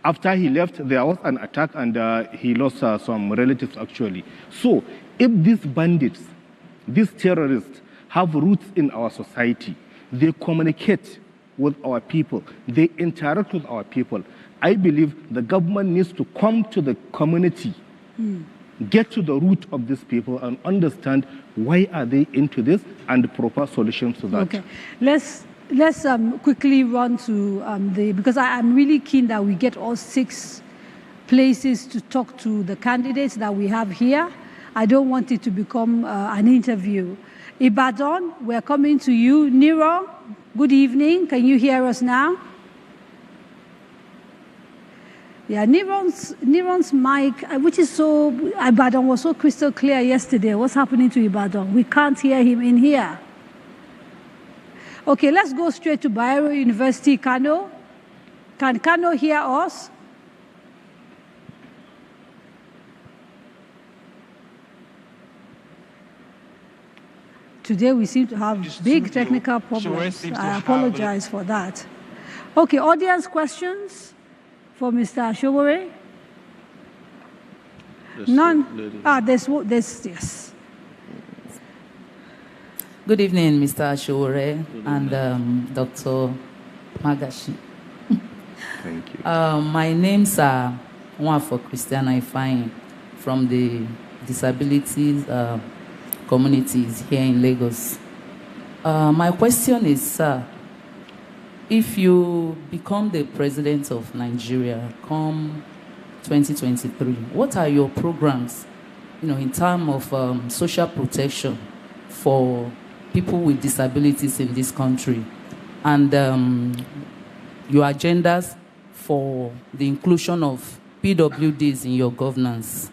After he left, there was an attack and he lost some relatives actually. So if these bandits, these terrorists have roots in our society, they communicate with our people, they interact with our people, I believe the government needs to come to the community, get to the root of these people and understand why are they into this and propose solutions to that. Okay, let's quickly run to because I'm really keen that we get all 6 places to talk to the candidates that we have here. I don't want it to become an interview. Ibadan, we're coming to you. Nero, good evening. Can you hear us now? Yeah, Neron's mic, which is so, Ibadan was so crystal clear yesterday. What's happening to Ibadan? We can't hear him in here. Okay, let's go straight to Bayero University, Kano. Can Kano hear us? Today we seem to have big technical problems. I apologize for that. Okay, audience questions for Mr. Sowore? None? There's, yes. Good evening, Mr. Sowore and Dr. Magashi. Thank you. My name's Umar for Christiana Ifeanyi from the disabilities communities here in Lagos. My question is, sir, if you become the president of Nigeria come 2023, what are your programs, in terms of social protection for people with disabilities in this country, and your agendas for the inclusion of PWDs in your governance?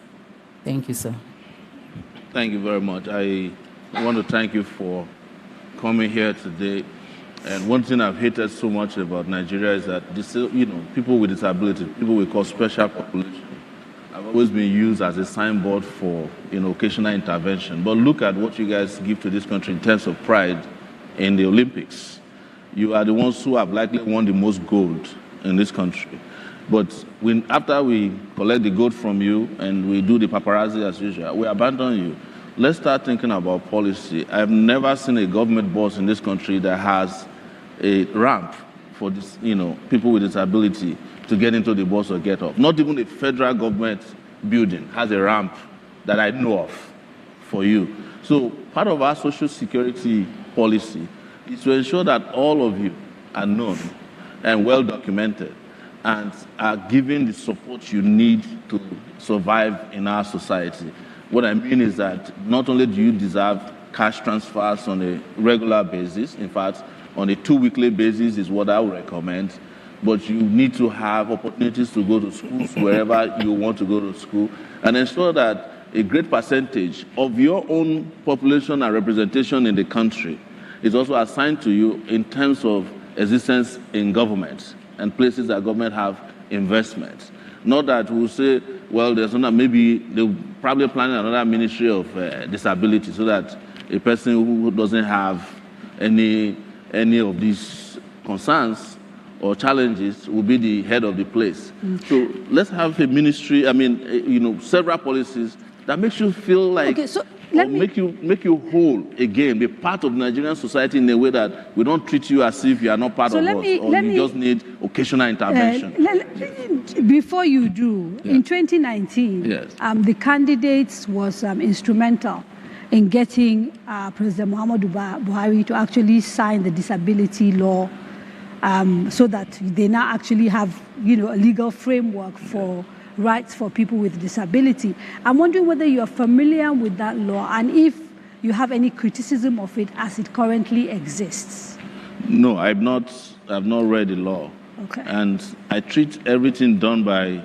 Thank you, sir. Thank you very much. I want to thank you for coming here today. And one thing I've hated so much about Nigeria is that people with disability, people we call special population, have always been used as a signboard for occasional intervention. But look at what you guys give to this country in terms of pride in the Olympics. You are the ones who have likely won the most gold in this country. But after we collect the gold from you and we do the paparazzi as usual, we abandon you. Let's start thinking about policy. I've never seen a government boss in this country that has a ramp for this, people with disability to get into the bus or get off. Not even the federal government building has a ramp that I know of for you. So part of our social security policy is to ensure that all of you are known and well documented and are given the support you need to survive in our society. What I mean is that not only do you deserve cash transfers on a regular basis, in fact, on a 2-weekly basis is what I would recommend, but you need to have opportunities to go to schools wherever you want to go to school and ensure that a great percentage of your own population and representation in the country is also assigned to you in terms of existence in government and places that government have investments. Not that we'll say, well, there's not, maybe they'll probably plan another ministry of disability so that a person who doesn't have any of these concerns or challenges will be the head of the place. So let's have a ministry, several policies that makes you feel like, make you whole again, be part of Nigerian society in a way that we don't treat you as if you are not part of us, or you just need occasional intervention. Before you do, in 2019, the candidates was instrumental in getting President Muhammadu Buhari to actually sign the disability law so that they now actually have, a legal framework for rights for people with disability. I'm wondering whether you are familiar with that law and if you have any criticism of it as it currently exists. No, I've not read the law. Okay. And I treat everything done by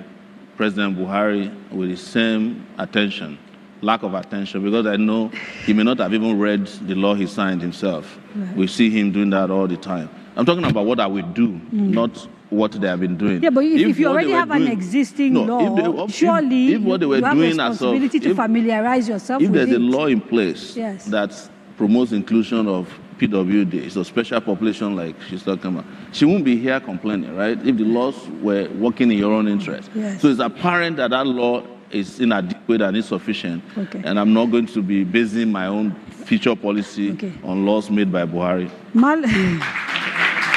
President Buhari with the same attention, lack of attention, because I know he may not have even read the law he signed himself. Right. We see him doing that all the time. I'm talking about what I would do, not what they have been doing. Yeah, but if you what already they were have an doing- existing No, law, surely if what they were you have doing a as of- responsibility to if- familiarize yourself If with there's it. a law in place Yes. that promotes inclusion of PWD, so special population like she's talking about, she won't be here complaining, right? If the laws were working in your own interest. Yes. So it's apparent that that law is inadequate and insufficient. Okay. And I'm not going to be basing my own future policy Okay. on laws made by Buhari.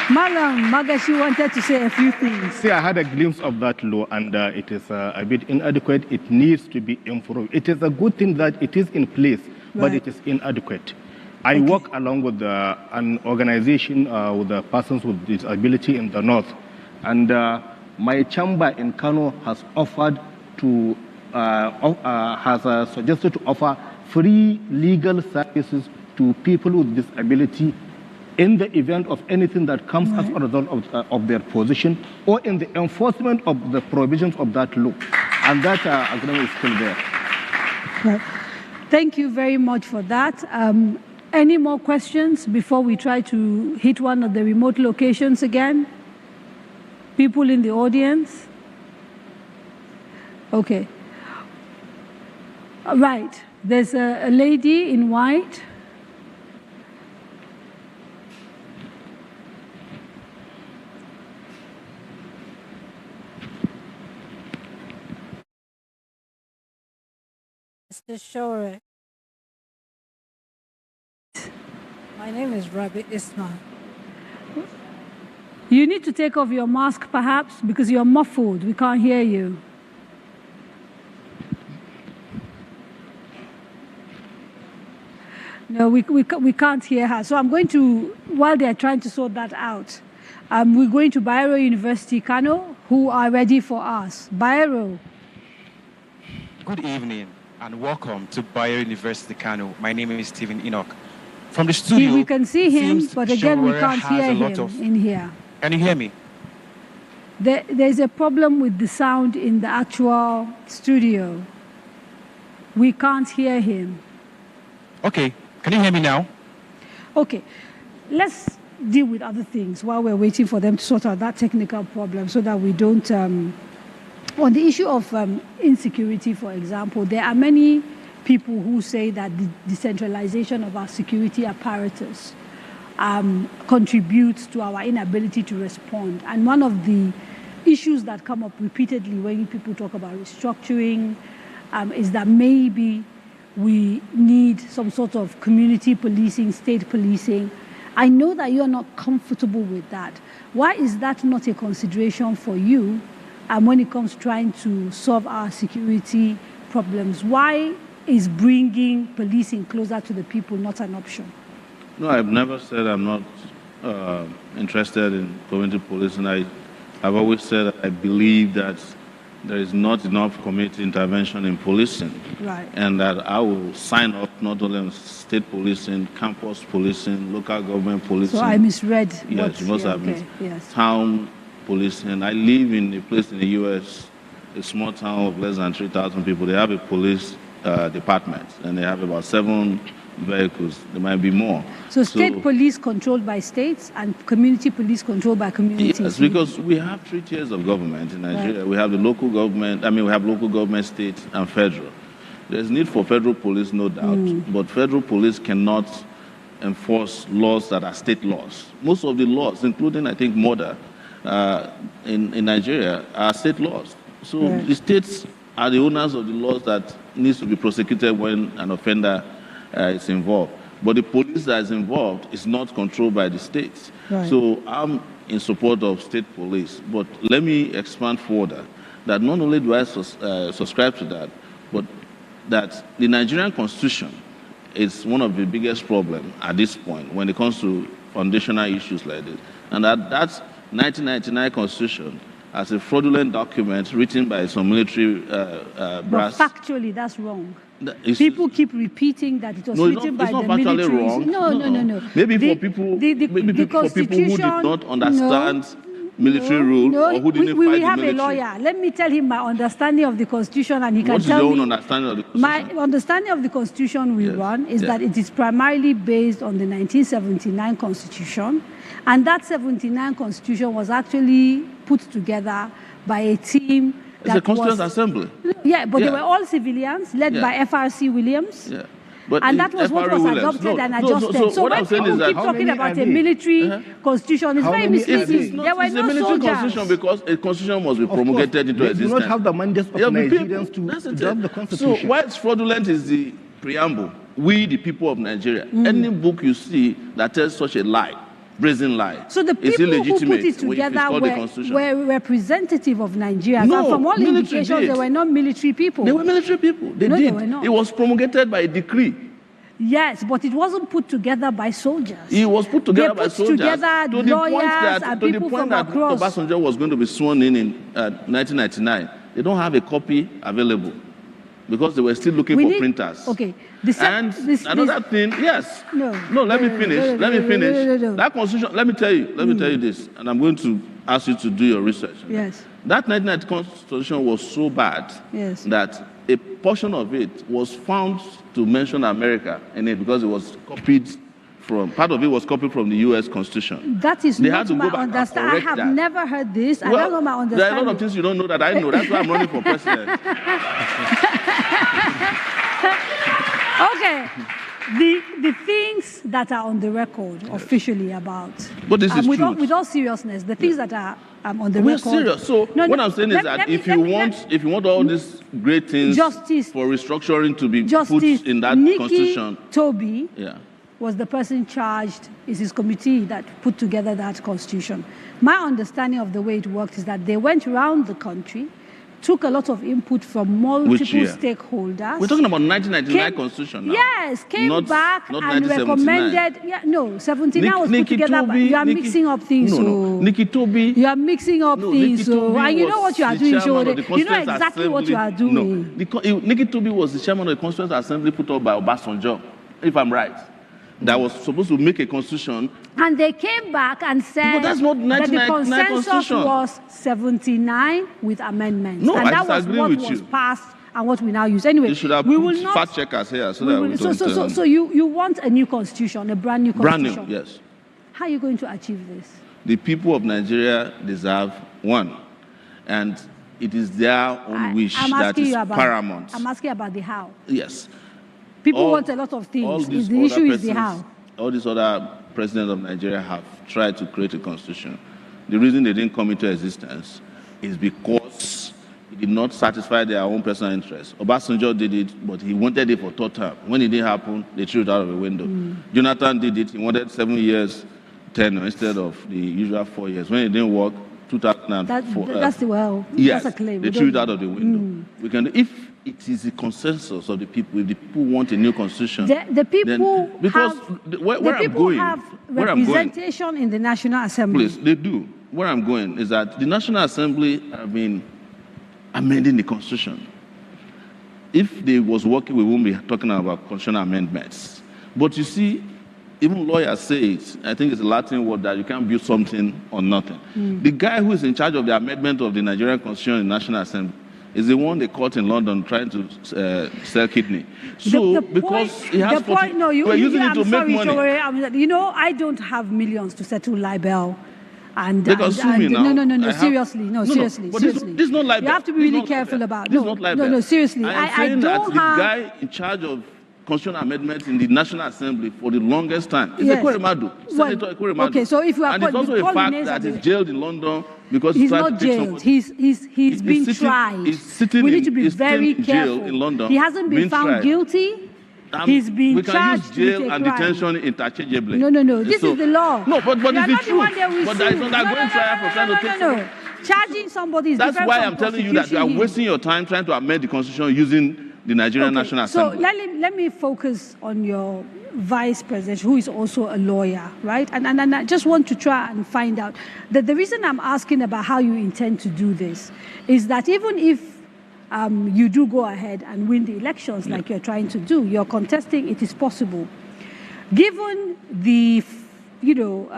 Malam Magashi wanted to say a few things. See, I had a glimpse of that law, and it is a bit inadequate. It needs to be improved. It is a good thing that it is in place, but Right. it is inadequate. I work along with an organization with the persons with disability in the north, and my chamber in Kano has offered to suggested to offer free legal services to people with disability in the event of anything that comes as a result of their position or in the enforcement of the provisions of that law. And that agreement is still there. Right. Thank you very much for that. Any more questions before we try to hit one of the remote locations again? People in the audience? Okay. Right. There's a lady in white. Mr. Sowore. My name is Rabi Ismail. You need to take off your mask, perhaps, because you're muffled. We can't hear you. No, we can't hear her. So I'm going to, while they're trying to sort that out, we're going to Bayero University, Kano, who are ready for us. Bayero. Good evening and welcome to Bayero University, Kano. My name is Stephen Enoch. From the studio, We can see him, seems but again, we Sowore can't has hear a lot him of- in here. Can you hear me? There's a problem with the sound in the actual studio. We can't hear him. Okay, can you hear me now? Okay, let's deal with other things while we're waiting for them to sort out that technical problem so that we don't... on the issue of insecurity, for example, there are many people who say that the decentralization of our security apparatus contributes to our inability to respond. And one of the issues that come up repeatedly when people talk about restructuring is that maybe we need some sort of community policing, state policing. I know that you are not comfortable with that. Why is that not a consideration for you when it comes to trying to solve our security problems? Why is bringing policing closer to the people not an option? No, I've never said I'm not interested in community policing. I've always said that I believe that there is not enough community intervention in policing. Right. And that I will sign up not only on state policing, campus policing, local government policing. So I misread. Yes, you must have okay. missed. Yes. Town policing. I live in a place in the U.S., a small town of less than 3,000 people. They have a police department, and they have about 7 vehicles. There might be more. So state police controlled by states and community police controlled by communities. Yes, because we have 3 tiers of government in Nigeria. Right. We have the local government, we have local government, state, and federal. There's need for federal police, no doubt, but federal police cannot enforce laws that are state laws. Most of the laws, including, I think, murder in Nigeria, are state laws. So Right. the states are the owners of the laws that needs to be prosecuted when an offender is involved. But the police that is involved is not controlled by the states. Right. So I'm in support of state police. But let me expand further that not only do I subscribe to that, but that the Nigerian Constitution is one of the biggest problems at this point when it comes to foundational issues like this. And that 1999 Constitution as a fraudulent document written by some military But brass. factually, that's wrong. It's- People keep repeating that it was No, it's written not- by it's the not factually military. wrong. No. Maybe The- for people, the maybe for people who did Constitution- not understand military rule, or who didn't we fight the have military? a lawyer. Let me tell him my understanding of the Constitution, and he can tell me. What is your own understanding of the Constitution? My understanding of the Constitution we run is that it is primarily based on the 1979 Constitution, and that 79 Constitution was actually put together by a team. It's a Constituent Assembly. Yeah, but they were all civilians, led by FRC Williams. Yeah. But and that was what was adopted and adjusted. So what I'm saying is that keep talking about a military constitution, it's very misleading. There were no military soldiers. Constitution because a constitution must be promulgated into existence. They do not have the mandate of Nigerians to adopt the constitution. So why it's fraudulent is the preamble. We, the people of Nigeria. Any book you see that tells such a lie, brazen lie, so the people who put it together were representative of Nigerians. No, and from all indications, they were not military people. They were military people. They did. They were not. It was promulgated by a decree. Yes, but it wasn't put together by soldiers. It was put together by soldiers. Together to the lawyers point that, and to the people point from that across. Obasanjo was going to be sworn in 1999. They don't have a copy available because they were still looking for printers. Okay. Another thing, yes. No, let me finish. That constitution, let me tell you this, and I'm going to ask you to do your research. Yes. That 1990 constitution was so bad that a portion of it was found to mention America in it because it was copied from, part of it was copied from the U.S. Constitution. That is they not my understanding. I have never heard this. Well, I don't know my understanding. There are a lot of things you don't know that I know. That's why I'm running for president. Okay. The things that are on the record officially about, but this is with all seriousness, the things that are on the record. We're serious. So what I'm saying is that if you want all these great things for restructuring to be put in that constitution, Toby was the person charged. Is his committee that put together that constitution. My understanding of the way it worked is that they went around the country, took a lot of input from multiple stakeholders. We're talking about 1999 constitution now. Yes, came back and recommended. Yeah, no, 79 was put together. But you are mixing up things. Nikki Toby. You are mixing up things. And you know what you are doing, Sowore. You know exactly what you are doing. No, Nikki Toby was the chairman of the Constituent Assembly put up by Obasanjo, if I'm right. That was supposed to make a constitution. And they came back and said that the consensus was 79 with amendments. No, and that was what was passed and what we now use. Anyway, you should have put fact checkers here so that we don't... So you want a new constitution, a brand new constitution? Brand new, yes. How are you going to achieve this? The people of Nigeria deserve one. And it is their own wish that is paramount. I'm asking about the how. Yes. People want a lot of things. The issue is the how. All these other presidents of Nigeria have tried to create a constitution. The reason they didn't come into existence is because it did not satisfy their own personal interests. Obasanjo did it, but he wanted it for third term. When it didn't happen, they threw it out of the window. Jonathan did it. He wanted 7 years tenure instead of the usual 4 years. When it didn't work, 2004. That's a claim. They threw it out of the window. We can, if it is the consensus of the people, if the people want a new constitution, the people have representation in the National Assembly. Please, they do. Where I'm going is that the National Assembly have been amending the constitution. If they was working, we wouldn't be talking about constitutional amendments. But you see, even lawyers say it. I think it's a Latin word that you can't build something on nothing. The guy who is in charge of the amendment of the Nigerian Constitution in the National Assembly is the one they caught in London trying to sell kidney. So because he has we're using it to make money. Sowore, I don't have millions to settle libel. And they can sue me now. No, seriously. This is not libel. You have to be really careful about it. No, seriously. I don't have... the guy in charge of constitutional amendments in the National Assembly for the longest time. It's Ekweremadu, Senator Ekweremadu. Okay, so if you are... And it's also a fact that he's jailed in London because he's not jailed. He's been tried. He's sitting we need to be very careful. In London. He hasn't been found guilty. He's been charged with a crime. We can use jail and detention interchangeably. No. This is the law. No, but it's the truth. But there is not that going trial for trying to take... No. Charging somebody is different. That's why I'm telling you that you are wasting your time trying to amend the Constitution using the Nigerian National Assembly. So let me focus on your vice president, who is also a lawyer, right? And I just want to try and find out that the reason I'm asking about how you intend to do this is that even if you do go ahead and win the elections like you're trying to do, you're contesting, it is possible. Given the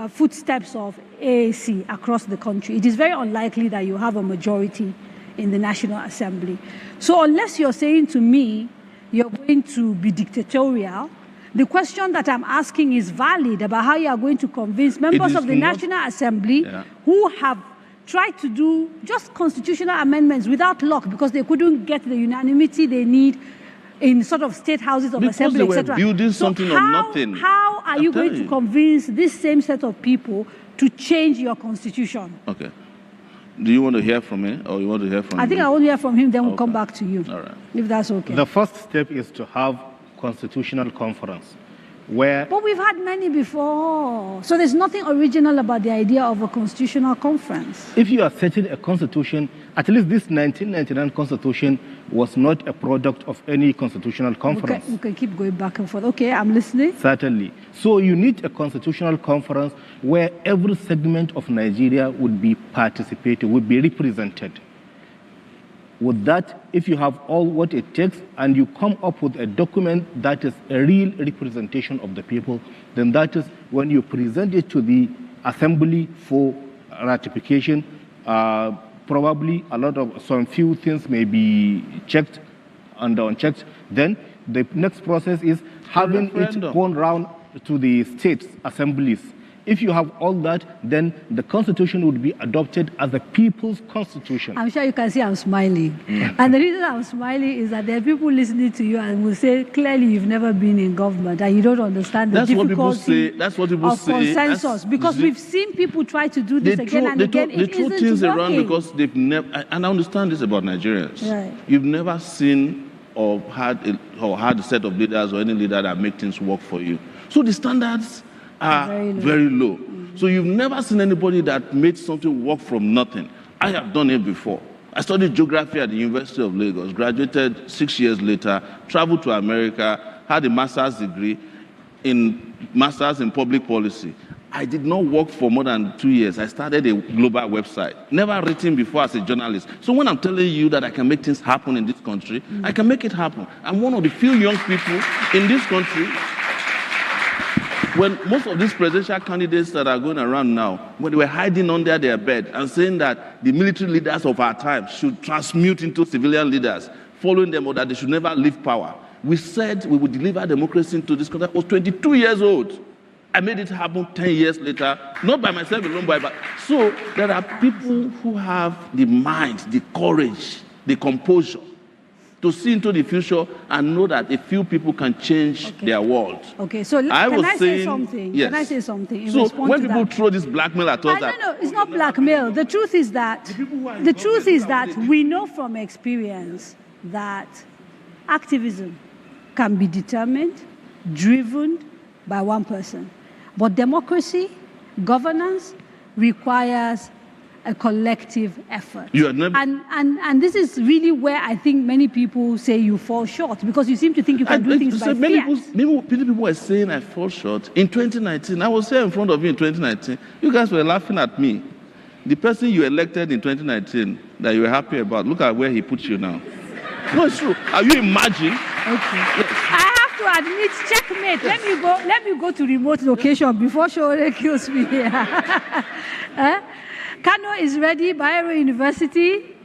footsteps of AAC across the country, it is very unlikely that you have a majority in the National Assembly. So unless you're saying to me you're going to be dictatorial, the question that I'm asking is valid about how you are going to convince members of the National Assembly who have tried to do just constitutional amendments without luck because they couldn't get the unanimity they need in sort of state houses of assembly, etc. Because they were building something on nothing. How are you going to convince this same set of people to change your constitution? Okay. Do you want to hear from me, or you want to hear from I think I want to hear from him, then we'll come back to you. All right. If that's okay. The first step is to have constitutional conference, where... But we've had many before. So there's nothing original about the idea of a constitutional conference. If you are setting a constitution, at least this 1999 constitution was not a product of any constitutional conference. We can keep going back and forth. Okay, I'm listening. Certainly. So you need a constitutional conference where every segment of Nigeria would be participating, would be represented. With that, if you have all what it takes and you come up with a document that is a real representation of the people, then that is when you present it to the assembly for ratification. Probably some few things may be checked and unchecked. Then the next process is having it gone round to the state assemblies. If you have all that, then the constitution would be adopted as a people's constitution. I'm sure you can see I'm smiling. And the reason I'm smiling is that there are people listening to you and will say, clearly you've never been in government and you don't understand the difficulty of consensus. Because we've seen people try to do this again and again. They throw things around because they've never, and I understand this about Nigerians. Right. You've never seen or had a set of leaders or any leader that make things work for you. So the standards are very low. So you've never seen anybody that made something work from nothing. I have done it before. I studied geography at the University of Lagos, graduated 6 years later, traveled to America, had a master's degree in public policy. I did not work for more than 2 years. I started a global website, never written before as a journalist. So when I'm telling you that I can make things happen in this country, I can make it happen. I'm one of the few young people in this country. When most of these presidential candidates that are going around now, when they were hiding under their bed and saying that the military leaders of our time should transmute into civilian leaders, following them, or that they should never leave power, we said we would deliver democracy into this country. I was 22 years old. I made it happen 10 years later, not by myself alone, but so there are people who have the mind, the courage, the composure to see into the future and know that a few people can change their world. Okay, so can I say something? Yes. Can I say something? So when people throw this blackmail at us, no, it's not blackmail. The truth is that we know from experience that activism can be determined, driven by one person. But democracy, governance, requires a collective effort. And this is really where I think many people say you fall short, because you seem to think you can do things by many people were saying I fall short. In 2019, I was here in front of you in 2019. You guys were laughing at me. The person you elected in 2019 that you were happy about, look at where he put you now. No, it's true. Are you imagining? Okay. Yes. I have to admit, checkmate. Let me go to remote location before Sowore kills me here. Kano is ready. Bayero University.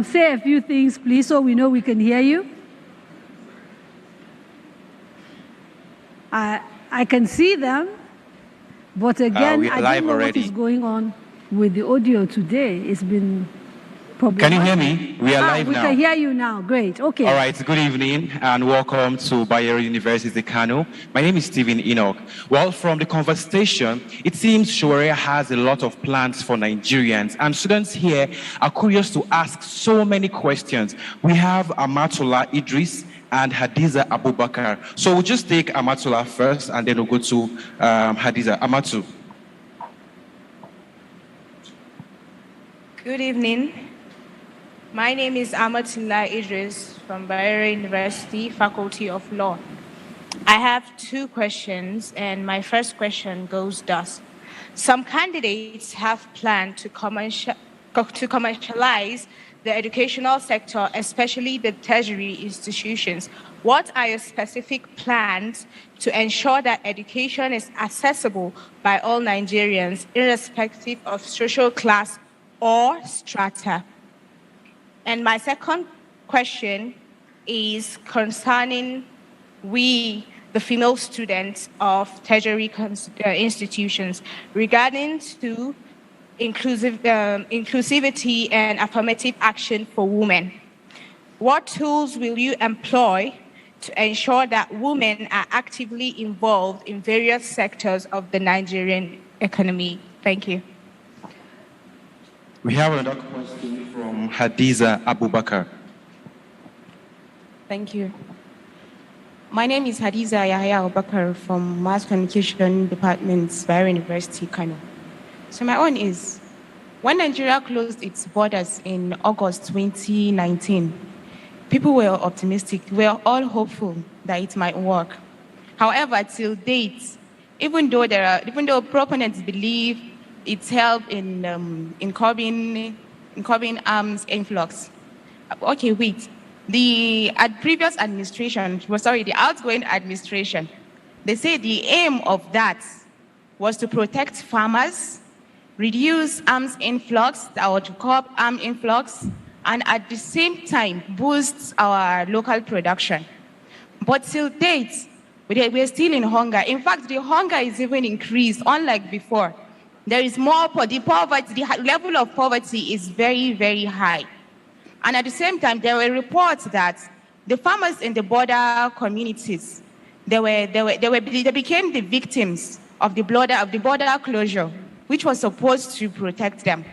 Say a few things, please, so we know we can hear you. I can see them, but again, I don't know what is going on with the audio today. It's been problematic. Can you hear me? We are live now. We can hear you now. Great. Okay. All right. Good evening and welcome to Bayero University, Kano. My name is Stephen Enoch. Well, from the conversation, it seems Sowore has a lot of plans for Nigerians, and students here are curious to ask so many questions. We have Amatola Idris and Hadiza Abubakar. So we'll just take Amatola first, and then we'll go to Hadiza. Amatu. Good evening. My name is Amatola Idris from Bayero University, Faculty of Law. I have two questions, and my first question goes thus. Some candidates have planned to commercialize the educational sector, especially the tertiary institutions, what are your specific plans to ensure that education is accessible by all Nigerians, irrespective of social class or strata? And my second question is concerning the female students of tertiary institutions regarding to inclusivity and affirmative action for women. What tools will you employ to ensure that women are actively involved in various sectors of the Nigerian economy? Thank you. We have another question from Hadiza Abubakar. Thank you. My name is Hadiza Yahya Abubakar from Mass Communication Department, Bayelsa University, Kano. So my own is, when Nigeria closed its borders in August 2019, people were optimistic. We were all hopeful that it might work. However, till date, even though proponents believe it's helped in curbing arms influx. Okay, wait. The previous administration, the outgoing administration, they say the aim of that was to protect farmers, reduce arms influx, or to curb arms influx, and at the same time boost our local production. But till date, we're still in hunger. In fact, the hunger is even increased, unlike before. There is more, the level of poverty is very, very high. And at the same time, there were reports that the farmers in the border communities, they became the victims of the border closure, which was supposed to protect them.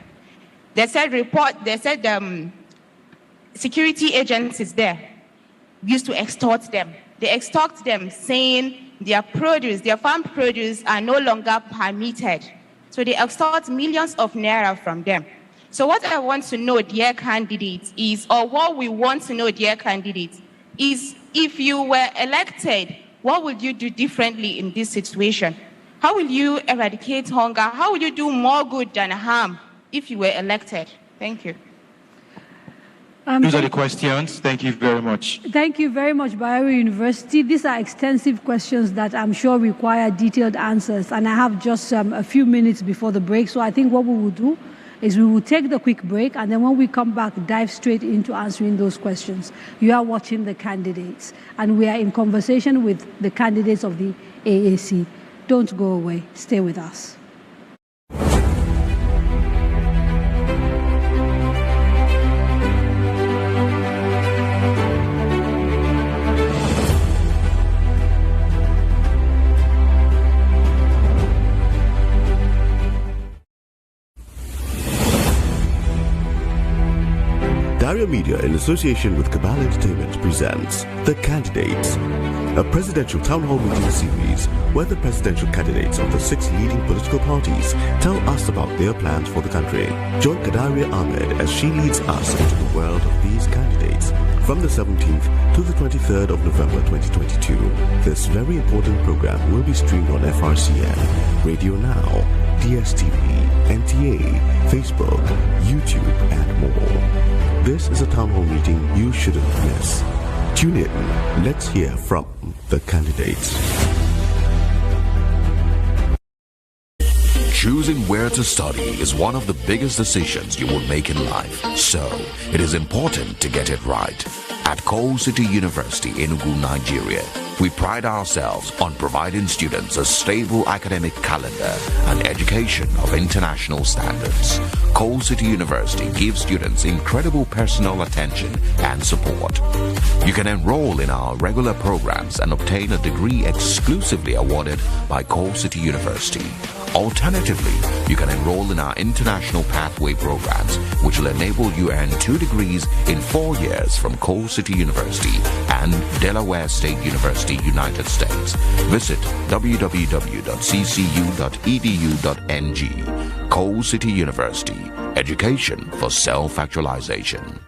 They said security agencies there used to extort them. They extort them, saying their farm produce are no longer permitted. So they extort millions of naira from them. So what I want to know, dear candidates, what we want to know, dear candidates, is if you were elected, what would you do differently in this situation? How will you eradicate hunger? How will you do more good than harm if you were elected? Thank you. Those are the questions. Thank you very much. Thank you very much, Bayero University. These are extensive questions that I'm sure require detailed answers. And I have just a few minutes before the break. So I think what we will do is we will take the quick break. And then when we come back, dive straight into answering those questions. You are watching the candidates. And we are in conversation with the candidates of the AAC. Don't go away. Stay with us. Daria Media, in association with Cabal Entertainment, presents The Candidates, a presidential town hall meeting series where the presidential candidates of the 6 leading political parties tell us about their plans for the country. Join Daria Ahmed as she leads us into the world of these candidates from the 17th to the 23rd of November 2022. This very important program will be streamed on FRCN, Radio Now, DSTV, NTA, Facebook, YouTube, and more. This is a town hall meeting you shouldn't miss. Tune in. Let's hear from the candidates. Choosing where to study is one of the biggest decisions you will make in life. So, it is important to get it right. At Coal City University in Enugu, Nigeria, we pride ourselves on providing students a stable academic calendar and education of international standards. Coal City University gives students incredible personal attention and support. You can enroll in our regular programs and obtain a degree exclusively awarded by Coal City University. Alternatively, you can enroll in our international pathway programs, which will enable you earn 2 degrees in 4 years from Coal City University and Delaware State University, United States. Visit www.ccu.edu.ng. Coal City University, education for self-actualization.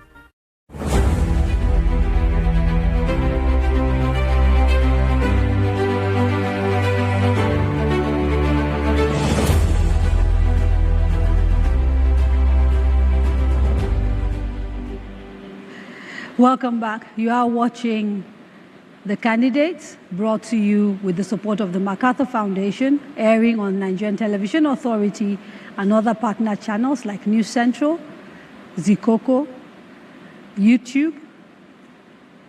Welcome back. You are watching The Candidates, brought to you with the support of the MacArthur Foundation, airing on Nigerian Television Authority and other partner channels like News Central, Zikoko, YouTube,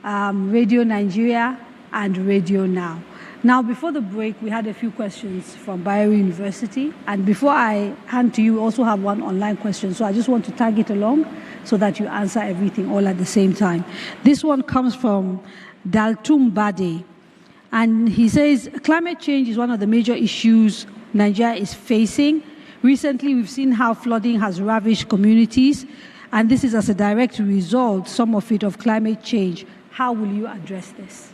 Radio Nigeria, and Radio Now. Now, before the break, we had a few questions from Bayero University. And before I hand to you, we also have one online question. So I just want to tag it along so that you answer everything all at the same time. This one comes from Daltum Bade. And he says, climate change is one of the major issues Nigeria is facing. Recently, we've seen how flooding has ravished communities. And this is as a direct result, some of it, of climate change. How will you address this?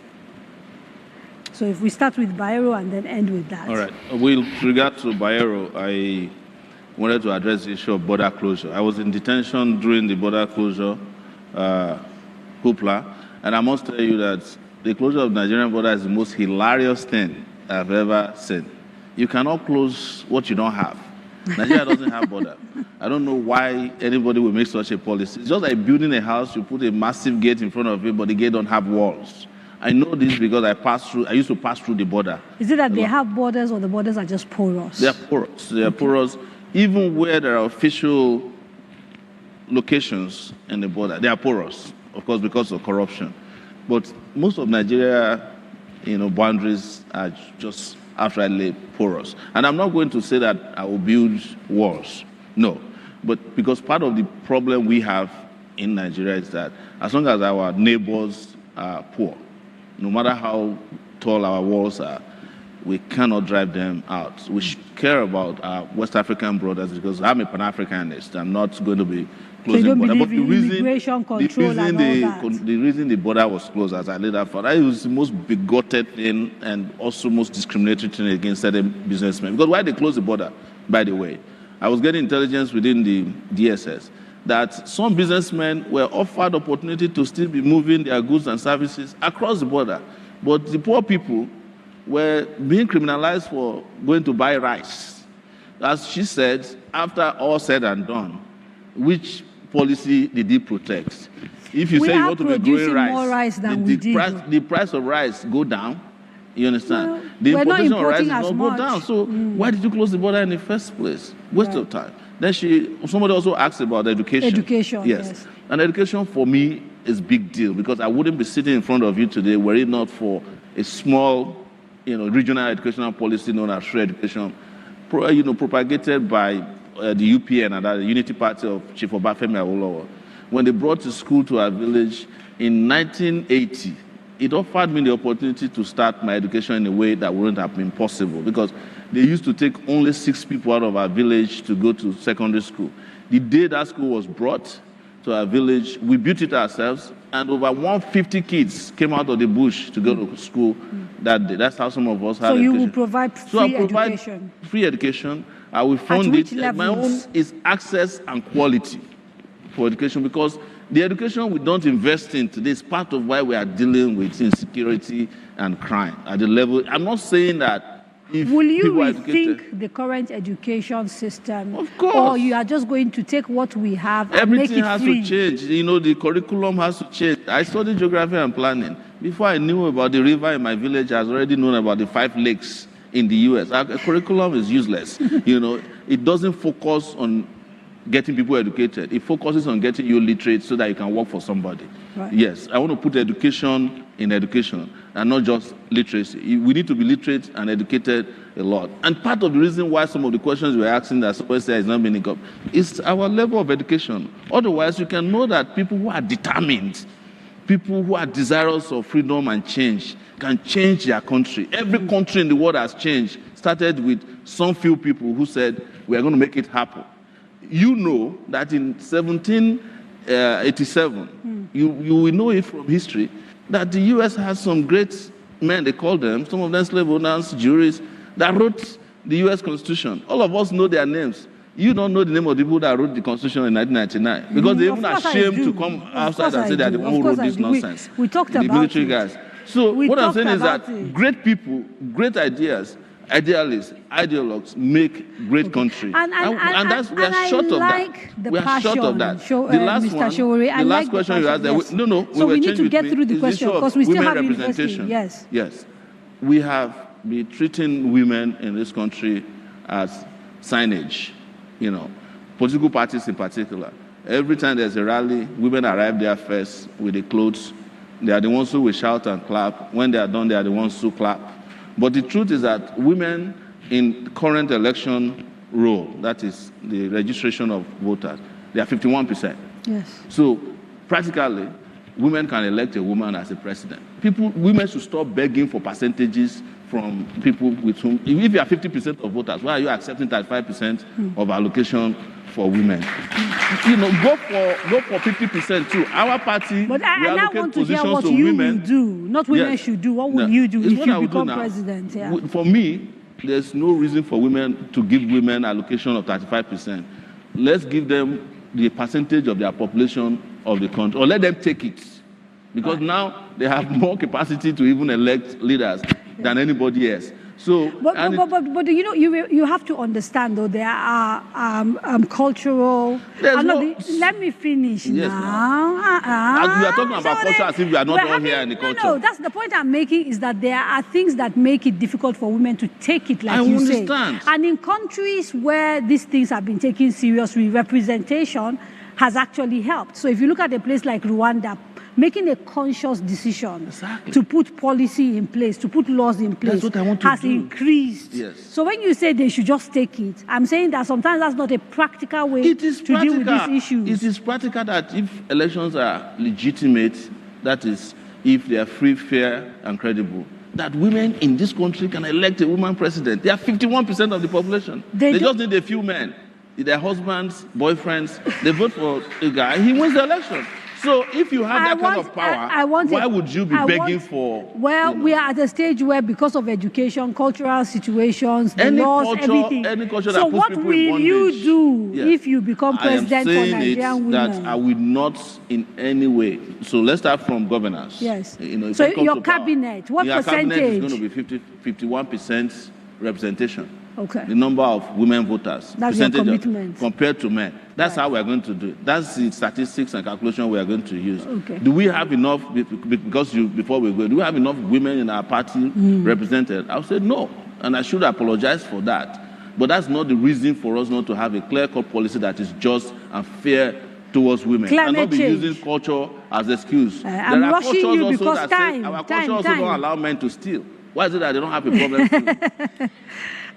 So if we start with Bayero and then end with that. All right. With regard to Bayero, I wanted to address the issue of border closure. I was in detention during the border closure hoopla, and I must tell you that the closure of the Nigerian border is the most hilarious thing I've ever seen. You cannot close what you don't have. Nigeria doesn't have border. I don't know why anybody will make such a policy. It's just like building a house, you put a massive gate in front of it, but the gate don't have walls. I know this because I used to pass through the border. Is it that they have borders or the borders are just porous? They are porous. They are porous. Even where there are official locations in the border, they are porous, of course, because of corruption. But most of Nigeria, boundaries are just outrightly porous. And I'm not going to say that I will build walls. No. But because part of the problem we have in Nigeria is that as long as our neighbors are poor, no matter how tall our walls are, we cannot drive them out. We should care about our West African brothers because I'm a Pan-Africanist. I'm not going to be closing border. But the reason the border was closed, as I laid out for that, it was the most bigoted thing and also most discriminatory thing against certain businessmen. Because why they closed the border, by the way? I was getting intelligence within the DSS that some businessmen were offered opportunity to still be moving their goods and services across the border. But the poor people were being criminalized for going to buy rice. As she said, after all said and done, which policy did he protect? If you say you want to be growing rice, the price of rice go down. You understand? Well, the importation of rice will not go down. So why did you close the border in the first place? Waste of time. Then somebody also asked about education. Education, yes. And education for me is a big deal because I wouldn't be sitting in front of you today were it not for a small, regional educational policy known as free education, propagated by the UPN and the Unity Party of Chief Obafemi Awolowo. When they brought the school to our village in 1980, it offered me the opportunity to start my education in a way that wouldn't have been possible because they used to take only 6 people out of our village to go to secondary school. The day that school was brought to our village, we built it ourselves, and over 150 kids came out of the bush to go to school that day. That's how some of us had education. So you will provide free education? Free education. I will fund it. My own is access and quality for education because the education we don't invest in today is part of why we are dealing with insecurity and crime at the level. I'm not saying that will you rethink the current education system? Of course. Or you are just going to take what we have and everything make it free? Has to change. The curriculum has to change. I studied geography and planning. Before I knew about the river in my village, I was already known about the 5 lakes in the U.S. Our curriculum is useless. It doesn't focus on getting people educated. It focuses on getting you literate so that you can work for somebody. Right. Yes, I want to put education in education and not just literacy. We need to be literate and educated a lot. And part of the reason why some of the questions we're asking that somebody says is not being up is our level of education. Otherwise, you can know that people who are determined, people who are desirous of freedom and change can change their country. Every country in the world has changed. Started with some few people who said, we are going to make it happen. You know that in 1787, you will know it from history, that the U.S. has some great men, they call them, some of them slave owners, jurists, that wrote the U.S. Constitution. All of us know their names. You don't know the name of the people that wrote the Constitution in 1999 because they're even ashamed to come outside and say they're the one who wrote this nonsense. We talked about the military guys. So what I'm saying is that it. great people, great ideas, idealists, ideologues make great country. And we are short of that. We are short of that. The last Mr. one, Sowore, the last question you asked, yes. no. So we need to get through the question because we still have representation. Yes. Yes. We have been treating women in this country as signage, political parties in particular. Every time there's a rally, women arrive there first with the clothes. They are the ones who will shout and clap. When they are done, they are the ones who clap. But the truth is that women in current election roll, that is the registration of voters, they are 51%. Yes. So practically, women can elect a woman as a president. Women should stop begging for percentages from people with whom, if you are 50% of voters, why are you accepting 35% of allocation for women? Go for 50% too. Our party, but I now want to hear what you will do, not women should do. What will you do if you become president? Yeah. For me, there's no reason for women to give women allocation of 35%. Let's give them the percentage of their population of the country, or let them take it. Because now they have more capacity to even elect leaders than anybody else. So, but you have to understand though there are cultural. Let me finish now. As we are talking about culture, as if we are not all here in the culture. No, that's the point I'm making. Is that there are things that make it difficult for women to take it, like you say. And in countries where these things have been taken seriously, representation has actually helped. So if you look at a place like Rwanda, making a conscious decision to put policy in place, to put laws in place, has increased. Yes. So when you say they should just take it, I'm saying that sometimes that's not a practical way to deal with these issues. It is practical that if elections are legitimate, that is, if they are free, fair, and credible, that women in this country can elect a woman president. They are 51% of the population. They just need a few men. Their husbands, boyfriends, they vote for a guy, he wins the election. So if you have that kind of power, why would you be begging for? Well, we are at a stage where, because of education, cultural situations, the laws, everything. Any culture so that puts what people will in bondage, you do if you become president for Nigerian women? That I will not in any way. So let's start from governance. Yes. So your cabinet, what percentage? Your cabinet is going to be 51% representation. Okay. The number of women voters. That's your commitment. Compared to men. That's how we are going to do it. That's the statistics and calculation we are going to use. Okay. Do we have enough, before we go, do we have enough women in our party represented? I would say no, and I should apologize for that. But that's not the reason for us not to have a clear-cut policy that is just and fair towards women. Climate and not be change. using culture as an excuse. I'm rushing you because our culture also don't allow men to steal. Why is it that they don't have a problem too?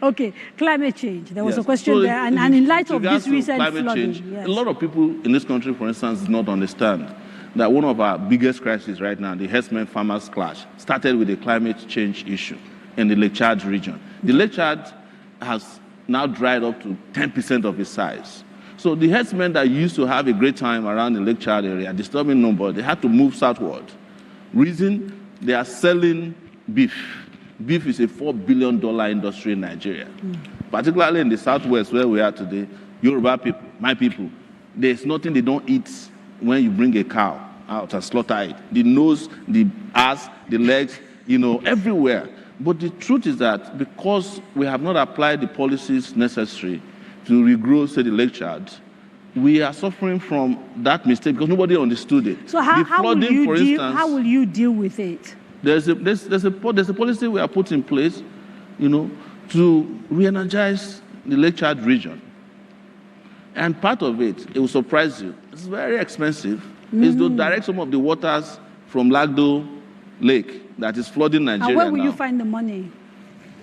Okay, climate change. There was a question there, and in light of this recent flooding, a lot of people in this country, for instance, do not understand that one of our biggest crises right now, the herdsmen-farmers clash, started with the climate change issue in the Lake Chad region. The Lake Chad has now dried up to 10% of its size. So the herdsmen that used to have a great time around the Lake Chad area, disturbing nobody, they had to move southward. Reason, they are selling beef. Beef is a $4 billion industry in Nigeria, particularly in the southwest where we are today. Yoruba people, my people, there's nothing they don't eat when you bring a cow out and slaughter it. The nose, the ass, the legs, everywhere. But the truth is that because we have not applied the policies necessary to regrow, say, the Lake Chad, we are suffering from that mistake because nobody understood it. So how will you deal with it? There's a policy we have put in place, to re-energize the Lake Chad region. And part of it will surprise you. It's very expensive. It's to direct some of the waters from Lagdo Lake that is flooding Nigeria and where will now. you find the money?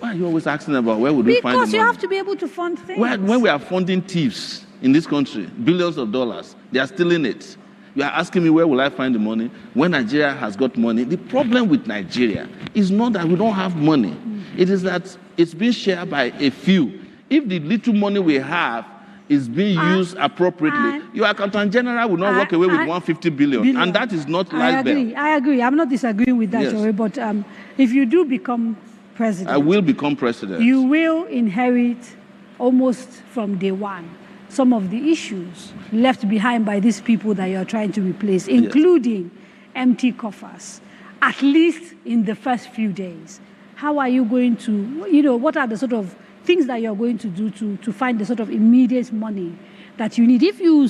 Why are you always asking about where would we find the money? Because you have to be able to fund things. When we are funding thieves in this country, billions of dollars, they are stealing it. You are asking me where will I find the money when Nigeria has got money. The problem with Nigeria is not that we don't have money. It is that it's being shared by a few. If the little money we have is being used appropriately, your accountant general will not walk away with 150 billion. And that is not like that. I agree. I'm not disagreeing with that, Sowore, but if you do become president, I will become president. You will inherit almost from day one some of the issues left behind by these people that you're trying to replace, including empty coffers, at least in the first few days. how are you going to, what are the sort of things that you're going to do to find the sort of immediate money that you need? If you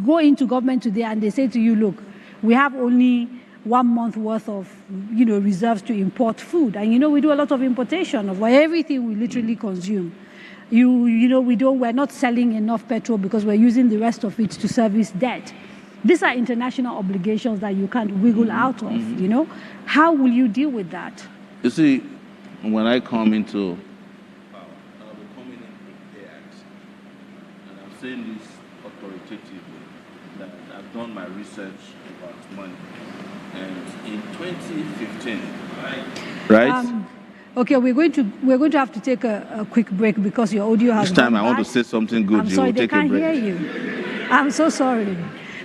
go into government today and they say to you, look, we have only 1 month worth of, reserves to import food. And, we do a lot of importation of everything we literally consume. We're not selling enough petrol because we're using the rest of it to service debt. These are international obligations that you can't wiggle out of, How will you deal with that? You see, when I come into power, I'll be coming in prepared. And I'm saying this authoritatively, that I've done my research about money. And in 2015, right? Okay, we're going to have to take a quick break because your audio has This time gone I want back. to say something good. I'm You sorry, will they take a can't break. hear you. I'm so sorry.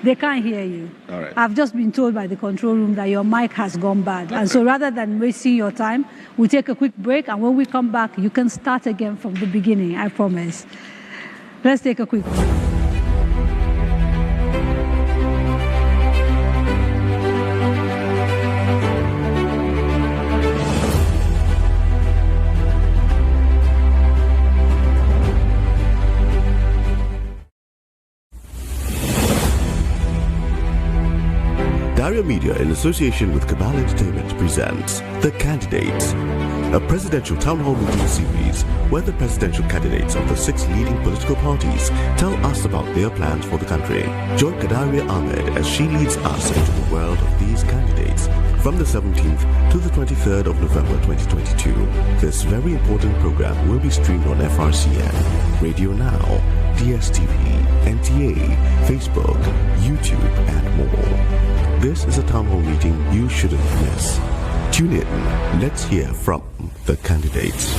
They can't hear you. All right. I've just been told by the control room that your mic has gone bad. And so rather than wasting your time, we'll take a quick break. And when we come back, you can start again from the beginning, I promise. Let's take a quick break. Daria Media, in association with Cabal Entertainment, presents The Candidates, a presidential town hall meeting series where the presidential candidates of the 6 leading political parties tell us about their plans for the country. Join Daria Ahmed as she leads us into the world of these candidates from the 17th to the 23rd of November 2022. This very important program will be streamed on FRCN, Radio Now, DSTV, NTA, Facebook, YouTube, and more. This is a town hall meeting you shouldn't miss. Tune in. Let's hear from the candidates.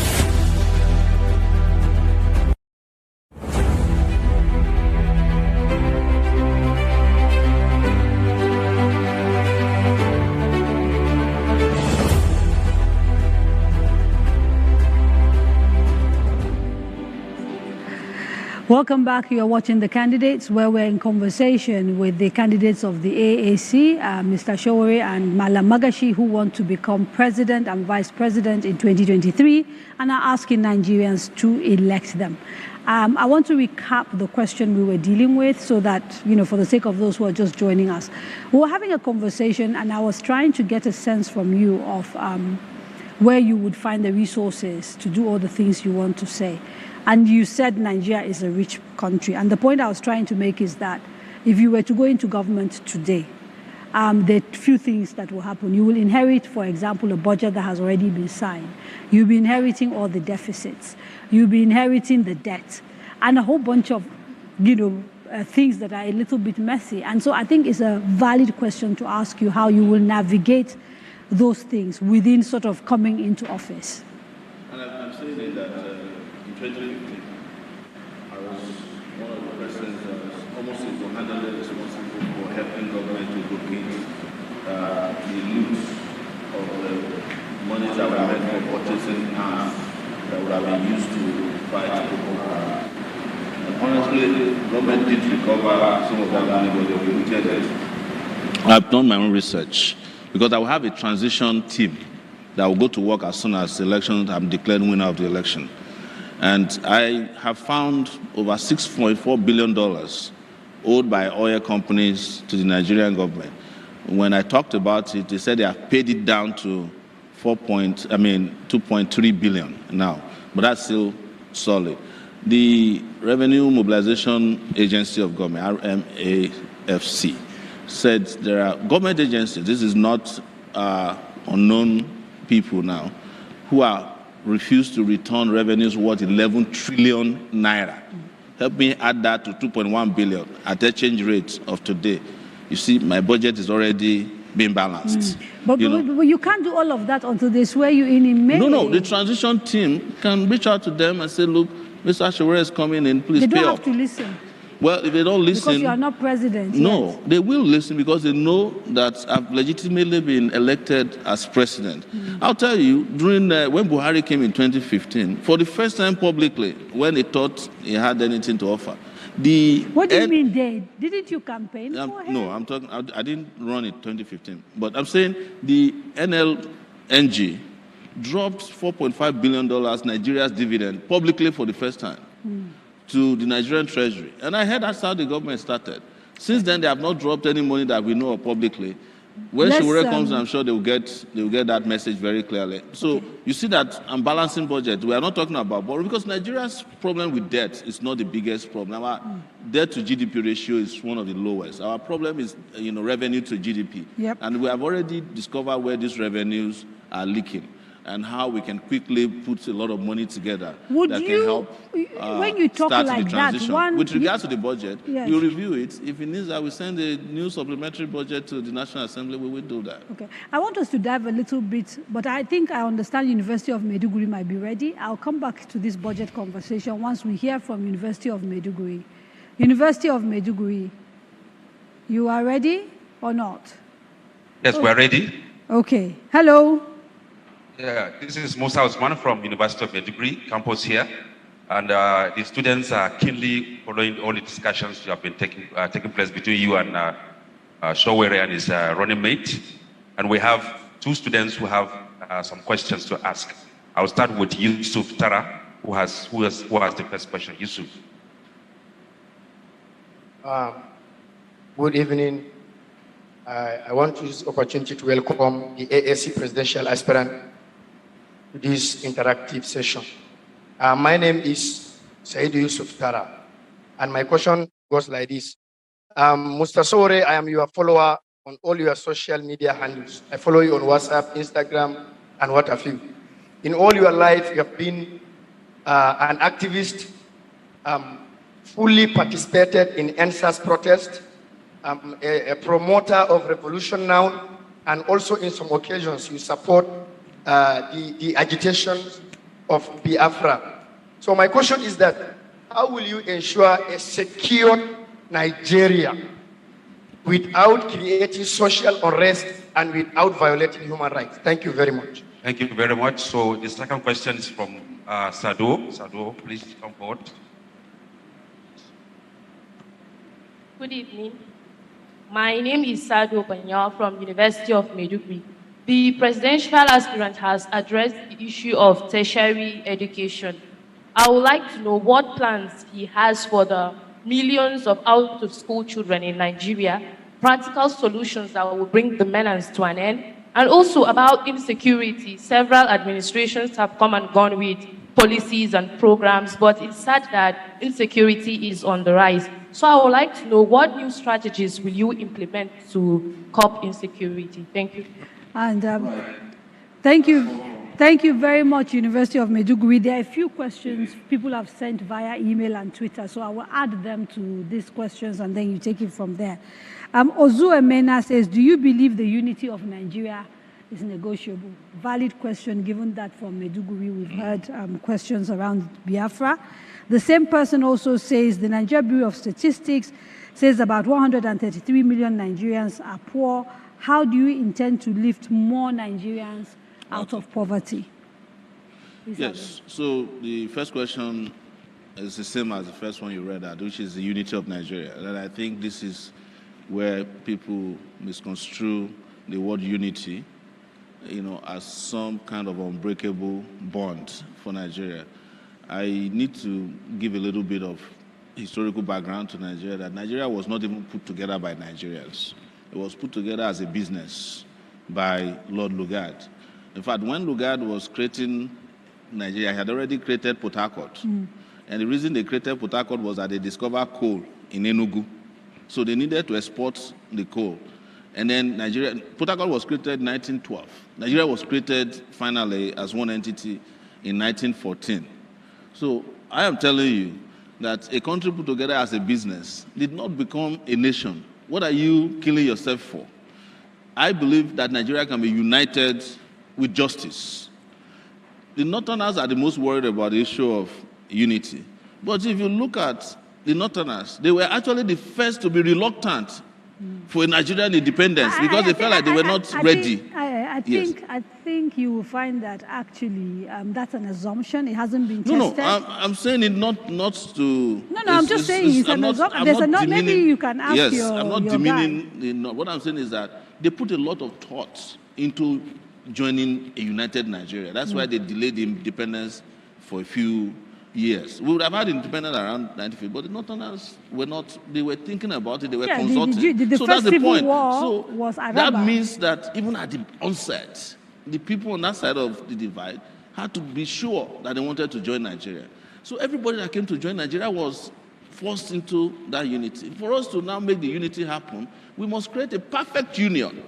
Welcome back. You're watching The Candidates, where we're in conversation with the candidates of the AAC, Mr. Sowore and Malam Magashi, who want to become president and vice president in 2023 and are asking Nigerians to elect them. I want to recap the question we were dealing with so that, for the sake of those who are just joining us. We were having a conversation and I was trying to get a sense from you of where you would find the resources to do all the things you want to say. And you said Nigeria is a rich country. And the point I was trying to make is that if you were to go into government today, there are few things that will happen. You will inherit, for example, a budget that has already been signed. You'll be inheriting all the deficits. You'll be inheriting the debt and a whole bunch of, things that are a little bit messy. And so I think it's a valid question to ask you how you will navigate those things within sort of coming into office. And I'm saying that in 2015, I was one of the presidents that was almost single-handedly responsible for helping government to locate the loot of the monies that were meant for purchasing arms that would have been used to fight Okonkwo. And honestly, government did recover some of that money, but they looted it. I've done my own research because I will have a transition team that will go to work as soon as the election, I'm declared winner of the election. And I have found over $6.4 billion owed by oil companies to the Nigerian government. When I talked about it, they said they have paid it down to 2.3 billion now, but that's still solid. The Revenue Mobilization Agency of Government, RMAFC, said there are government agencies, this is not unknown people now, who are refused to return revenues worth 11 trillion naira. Help me add that to 2.1 billion at the exchange rate of today. You see, my budget is already being balanced. But you can't do all of that until they swear you in May. No, the transition team can reach out to them and say, look, Mr. Sowore is coming in, please pay up. They don't have to listen. Well, if they don't listen... Because you are not president. No, yes. They will listen because they know that I've legitimately been elected as president. I'll tell you, during when Buhari came in 2015, for the first time publicly, when he thought he had anything to offer, What do you mean they? Didn't you campaign for him? No, I didn't run in 2015. But I'm saying the NLNG dropped $4.5 billion Nigeria's dividend publicly for the first time to the Nigerian Treasury. And I heard that's how the government started. Since then, they have not dropped any money that we know of publicly. When Sowore comes, I'm sure they will get that message very clearly. So you see that I'm balancing budget. We are not talking about borrowing because Nigeria's problem with debt is not the biggest problem. Our debt to GDP ratio is one of the lowest. Our problem is, revenue to GDP. And we have already discovered where these revenues are leaking and how we can quickly put a lot of money together that can help when you talk start like the transition. That, with regards to the budget, Yes. you review it. If it needs that we send a new supplementary budget to the National Assembly, we will do that. Okay. I want us to dive a little bit, but I think I understand University of Maiduguri might be ready. I'll come back to this budget conversation once we hear from University of Maiduguri. University of Maiduguri, you are ready or not? Yes, we're ready. Okay. Hello. Yeah, this is Musa Usman from University of Maiduguri campus here. And the students are keenly following all the discussions that have been taking place between you and Sowore and his running mate. And we have two students who have some questions to ask. I'll start with Yusuf Tara, who has the first question. Yusuf. Good evening. I want to use this opportunity to welcome the AAC presidential aspirant to this interactive session. My name is Said Yusuf Tara, and my question goes like this. Mr. Sowore, I am your follower on all your social media handles. I follow you on WhatsApp, Instagram, and what have you. In all your life, you have been an activist, fully participated in NSAS protest, a promoter of Revolution Now, and also in some occasions you support the agitation of Biafra. So my question is that, how will you ensure a secure Nigeria without creating social unrest and without violating human rights? Thank you very much. Thank you very much. So the second question is from Sado. Sado, please come forward. Good evening. My name is Sado Banya from University of Maiduguri. The presidential aspirant has addressed the issue of tertiary education. I would like to know what plans he has for the millions of out-of-school children in Nigeria, practical solutions that will bring the menace to an end, and also about insecurity. Several administrations have come and gone with policies and programs, but it's sad that insecurity is on the rise. So I would like to know what new strategies will you implement to curb insecurity? Thank you. And thank you very much, University of Maiduguri. There are a few questions people have sent via email and Twitter, so I will add them to these questions and then you take it from there. Ozu Emena says, do you believe the unity of Nigeria is negotiable? Valid question, given that from Maiduguri we've heard questions around Biafra. The same person also says the Nigeria Bureau of Statistics says about 133 million Nigerians are poor. How do you intend to lift more Nigerians out of poverty? Yes, so the first question is the same as the first one you read out, which is the unity of Nigeria. And I think this is where people misconstrue the word unity, as some kind of unbreakable bond for Nigeria. I need to give a little bit of historical background to Nigeria, that Nigeria was not even put together by Nigerians. It was put together as a business by Lord Lugard. In fact, when Lugard was creating Nigeria, he had already created Port Harcourt. And the reason they created Port Harcourt was that they discovered coal in Enugu. So they needed to export the coal. And then Port Harcourt was created in 1912. Nigeria was created finally as one entity in 1914. So I am telling you that a country put together as a business did not become a nation. What are you killing yourself for? I believe that Nigeria can be united with justice. The Northerners are the most worried about the issue of unity. But if you look at the Northerners, they were actually the first to be reluctant for Nigerian independence because they felt like they were not ready. I think you will find that actually that's an assumption. It hasn't been tested. No, I'm saying it not to. No, I'm just saying it's an assumption. There's not. Maybe you can ask I'm not demeaning. What I'm saying is that they put a lot of thought into joining a united Nigeria. That's why they delayed the independence for a few years. We would have had independence around 95, but the Northerners were not, they were thinking about it, they were consulting. The so first that's the point. War was that means that even at the onset, the people on that side of the divide had to be sure that they wanted to join Nigeria. So everybody that came to join Nigeria was forced into that unity. For us to now make the unity happen, we must create a perfect union.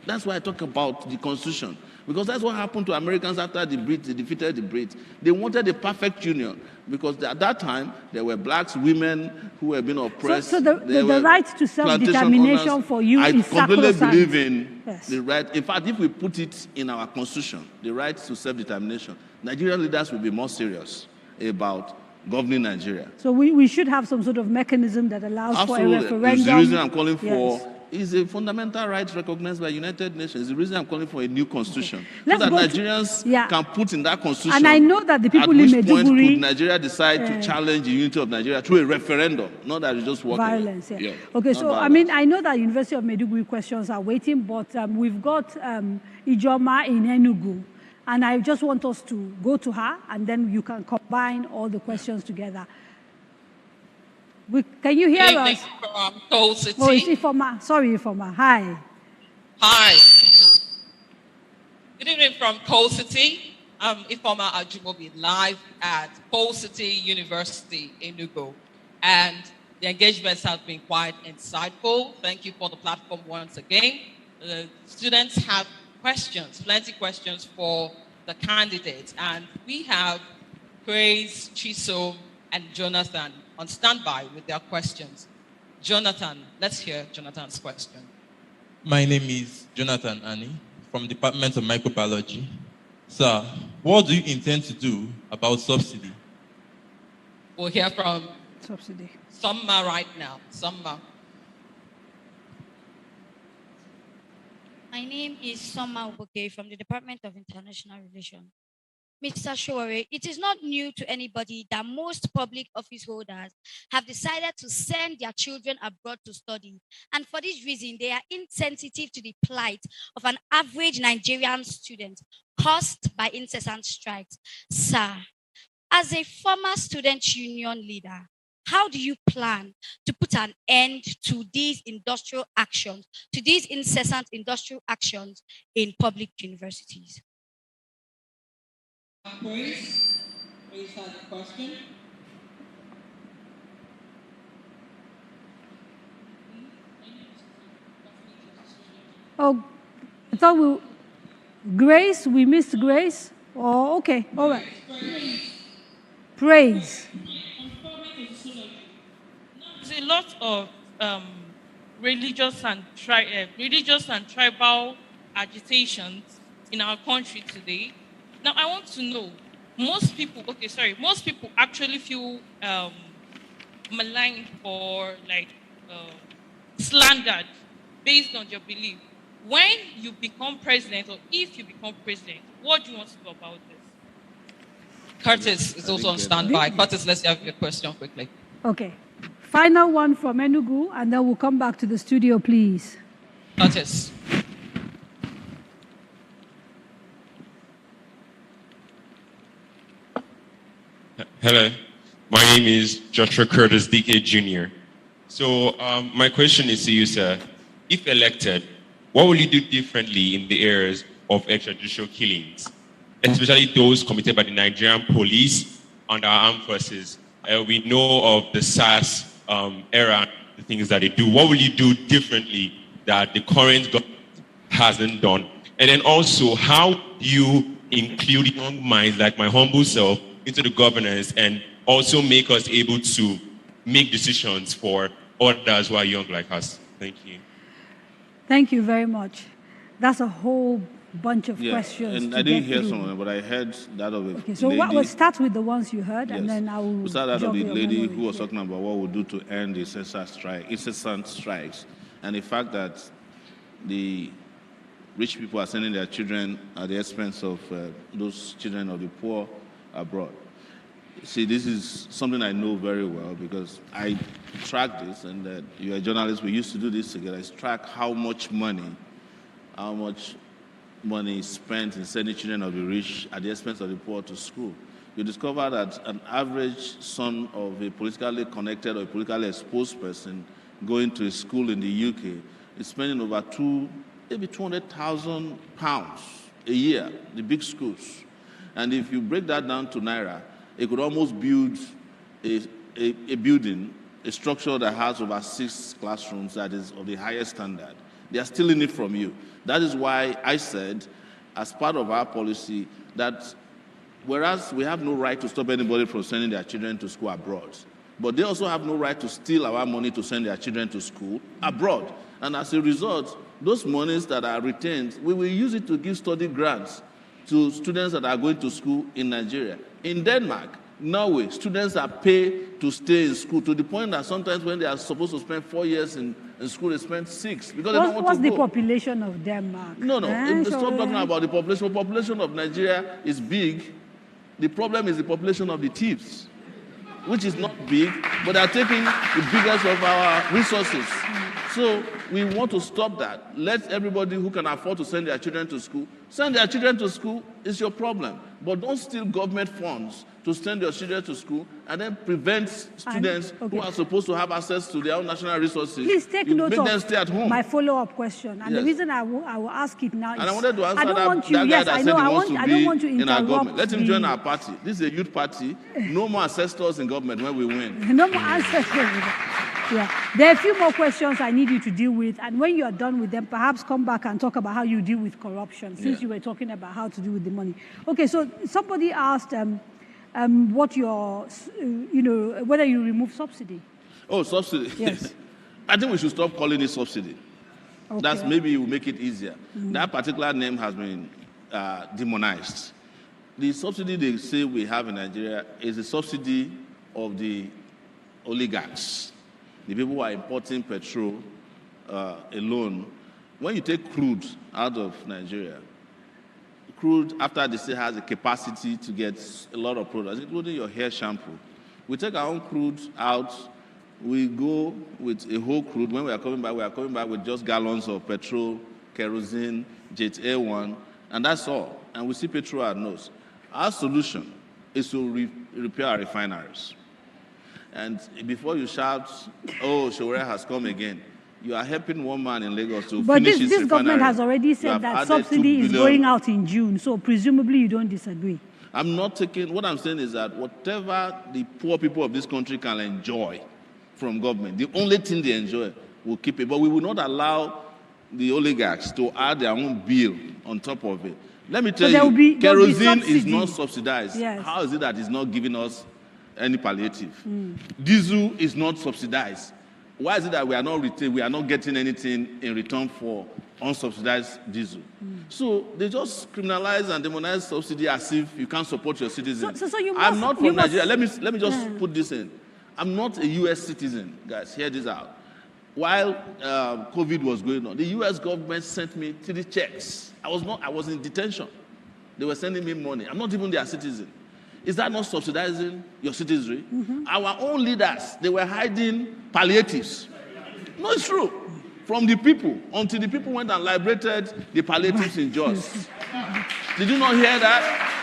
That's why I talk about the Constitution. Because that's what happened to Americans after the Brits, they defeated the Brits. They wanted a perfect union. Because at that time, there were blacks, women who were being oppressed. So the right to self-determination for you is sacrosanct. I completely believe in the right. In fact, if we put it in our Constitution, the right to self-determination, Nigerian leaders will be more serious about governing Nigeria. So we should have some sort of mechanism that allows for a referendum. It's the reason I'm calling for is a fundamental right recognized by United Nations. It's the reason I'm calling for a new constitution. So that Nigerians can put in that constitution. And I know that the people in Maiduguri, could Nigeria decide to challenge the unity of Nigeria through a referendum, not that it's just walking. Violence, Okay, so violence. I mean, I know that University of Maiduguri questions are waiting, but we've got Ijoma in Enugu. And I just want us to go to her, and then you can combine all the questions together. Can you hear us? From Coal City. Oh, it's Ifoma. Sorry, Ifoma. Hi. Hi. Good evening from Coal City. I'm Ifoma Ajumobi, live at Coal City University in Enugu. And the engagements have been quite insightful. Thank you for the platform once again. The students have questions, plenty questions for the candidates. And we have Praise, Chisom, and Jonathan on standby with their questions. Jonathan, let's hear Jonathan's question. My name is Jonathan Ani from Department of Microbiology. Sir, what do you intend to do about subsidy? We'll hear from subsidy. Summa right now. Summa. My name is Summa Okoye from the Department of International Relations. Mr. Sowore, it is not new to anybody that most public office holders have decided to send their children abroad to study. And for this reason, they are insensitive to the plight of an average Nigerian student caused by incessant strikes. Sir, as a former student union leader, how do you plan to put an end to these industrial actions, to these incessant industrial actions in public universities? Praise had a question. Oh, I thought Grace, we missed Grace. Oh, okay, all right. Praise. There's a lot of religious and tribal agitations in our country today. Now, I want to know, most people actually feel maligned or slandered based on your belief. When you become president, or if you become president, what do you want to do about this? Curtis is also on standby. Curtis, let's have your question quickly. Okay. Final one from Enugu, and then we'll come back to the studio, please. Curtis. Hello, my name is Joshua Curtis, DK Jr. So my question is to you, sir. If elected, what will you do differently in the areas of extrajudicial killings, especially those committed by the Nigerian police and our armed forces? We know of the SARS era, the things that they do. What will you do differently that the current government hasn't done? And then also, how do you include young minds like my humble self into the governance and also make us able to make decisions for others who are young like us? Thank you. Thank you very much. That's a whole bunch of questions. And I didn't hear some of them, but I heard that of it. Okay, so we'll start with the ones you heard, and then I will. We'll start out of the lady who was talking about what we'll do to end the incessant strikes, and the fact that the rich people are sending their children at the expense of those children of the poor abroad. See, this is something I know very well because I track this, and you're a journalist, we used to do this together. I track how much money, how much money spent in sending children of the rich at the expense of the poor to school. You discover that an average son of a politically connected or a politically exposed person going to a school in the UK is spending over maybe £200,000 a year, the big schools. And if you break that down to Naira, it could almost build a building, a structure that has over 6 classrooms that is of the highest standard. They are stealing it from you. That is why I said, as part of our policy, that whereas we have no right to stop anybody from sending their children to school abroad, but they also have no right to steal our money to send their children to school abroad. And as a result, those monies that are retained, we will use it to give study grants to students that are going to school in Nigeria. In Denmark, Norway, students are paid to stay in school to the point that sometimes when they are supposed to spend 4 years in school, they spend 6 because they don't want to go. What's the population of Denmark? No. Stop talking about the population. The population of Nigeria is big. The problem is the population of the thieves, which is not big, but they are taking the biggest of our resources. So we want to stop that. Let everybody who can afford to send their children to school, send their children to school. Is your problem. But don't steal government funds to send your children to school and then prevent students who are supposed to have access to their own national resources. Please take note make of them stay at home. My follow-up question. And Yes. the reason I will ask it now is... And I wanted to answer that guy yes, that I said know, he I wants want, to I be don't want to in our interrupt government. Let him join the- our party. This is a youth party. No more ancestors in government when we win. No more answers. Yeah. There are a few more questions I need you to deal with, and when you are done with them, perhaps come back and talk about how you deal with corruption, since you were talking about how to deal with the money. Okay, so somebody asked what your, whether you remove subsidy. Oh, subsidy. Yes. I think we should stop calling it subsidy. Okay. That's maybe it will make it easier. That particular name has been demonized. The subsidy they say we have in Nigeria is a subsidy of the oligarchs, the people who are importing petrol alone. When you take crude out of Nigeria, crude, after the state has a capacity to get a lot of products, including your hair shampoo, we take our own crude out, we go with a whole crude. When we are coming back with just gallons of petrol, kerosene, jet A1, and that's all. And we see petrol at nose. Our solution is to repair our refineries. And before you shout, oh, Sowore has come again, you are helping one man in Lagos to finish his refinery. But this government has already said that subsidy is going out in June, so presumably you don't disagree. I'm not taking, what I'm saying is that whatever the poor people of this country can enjoy from government, the only thing they enjoy, we'll keep it. But we will not allow the oligarchs to add their own bill on top of it. Let me tell you, kerosene is not subsidized. Yes. How is it that it's not giving us any palliative? Diesel is not subsidized. Why is it that we are not getting anything in return for unsubsidized diesel? So they just criminalize and demonize subsidy as if you can't support your citizens. So you I'm not from Nigeria. Let me just Yeah. put this in. I'm not a U.S. citizen, guys. Hear this out. While COVID was going on, the U.S. government sent me 3 checks. I was in detention. They were sending me money. I'm not even their citizen. Is that not subsidizing your citizenry? Our own leaders, they were hiding palliatives. No, it's true. From the people, until the people went and liberated the palliatives in Jos. Did you not hear that?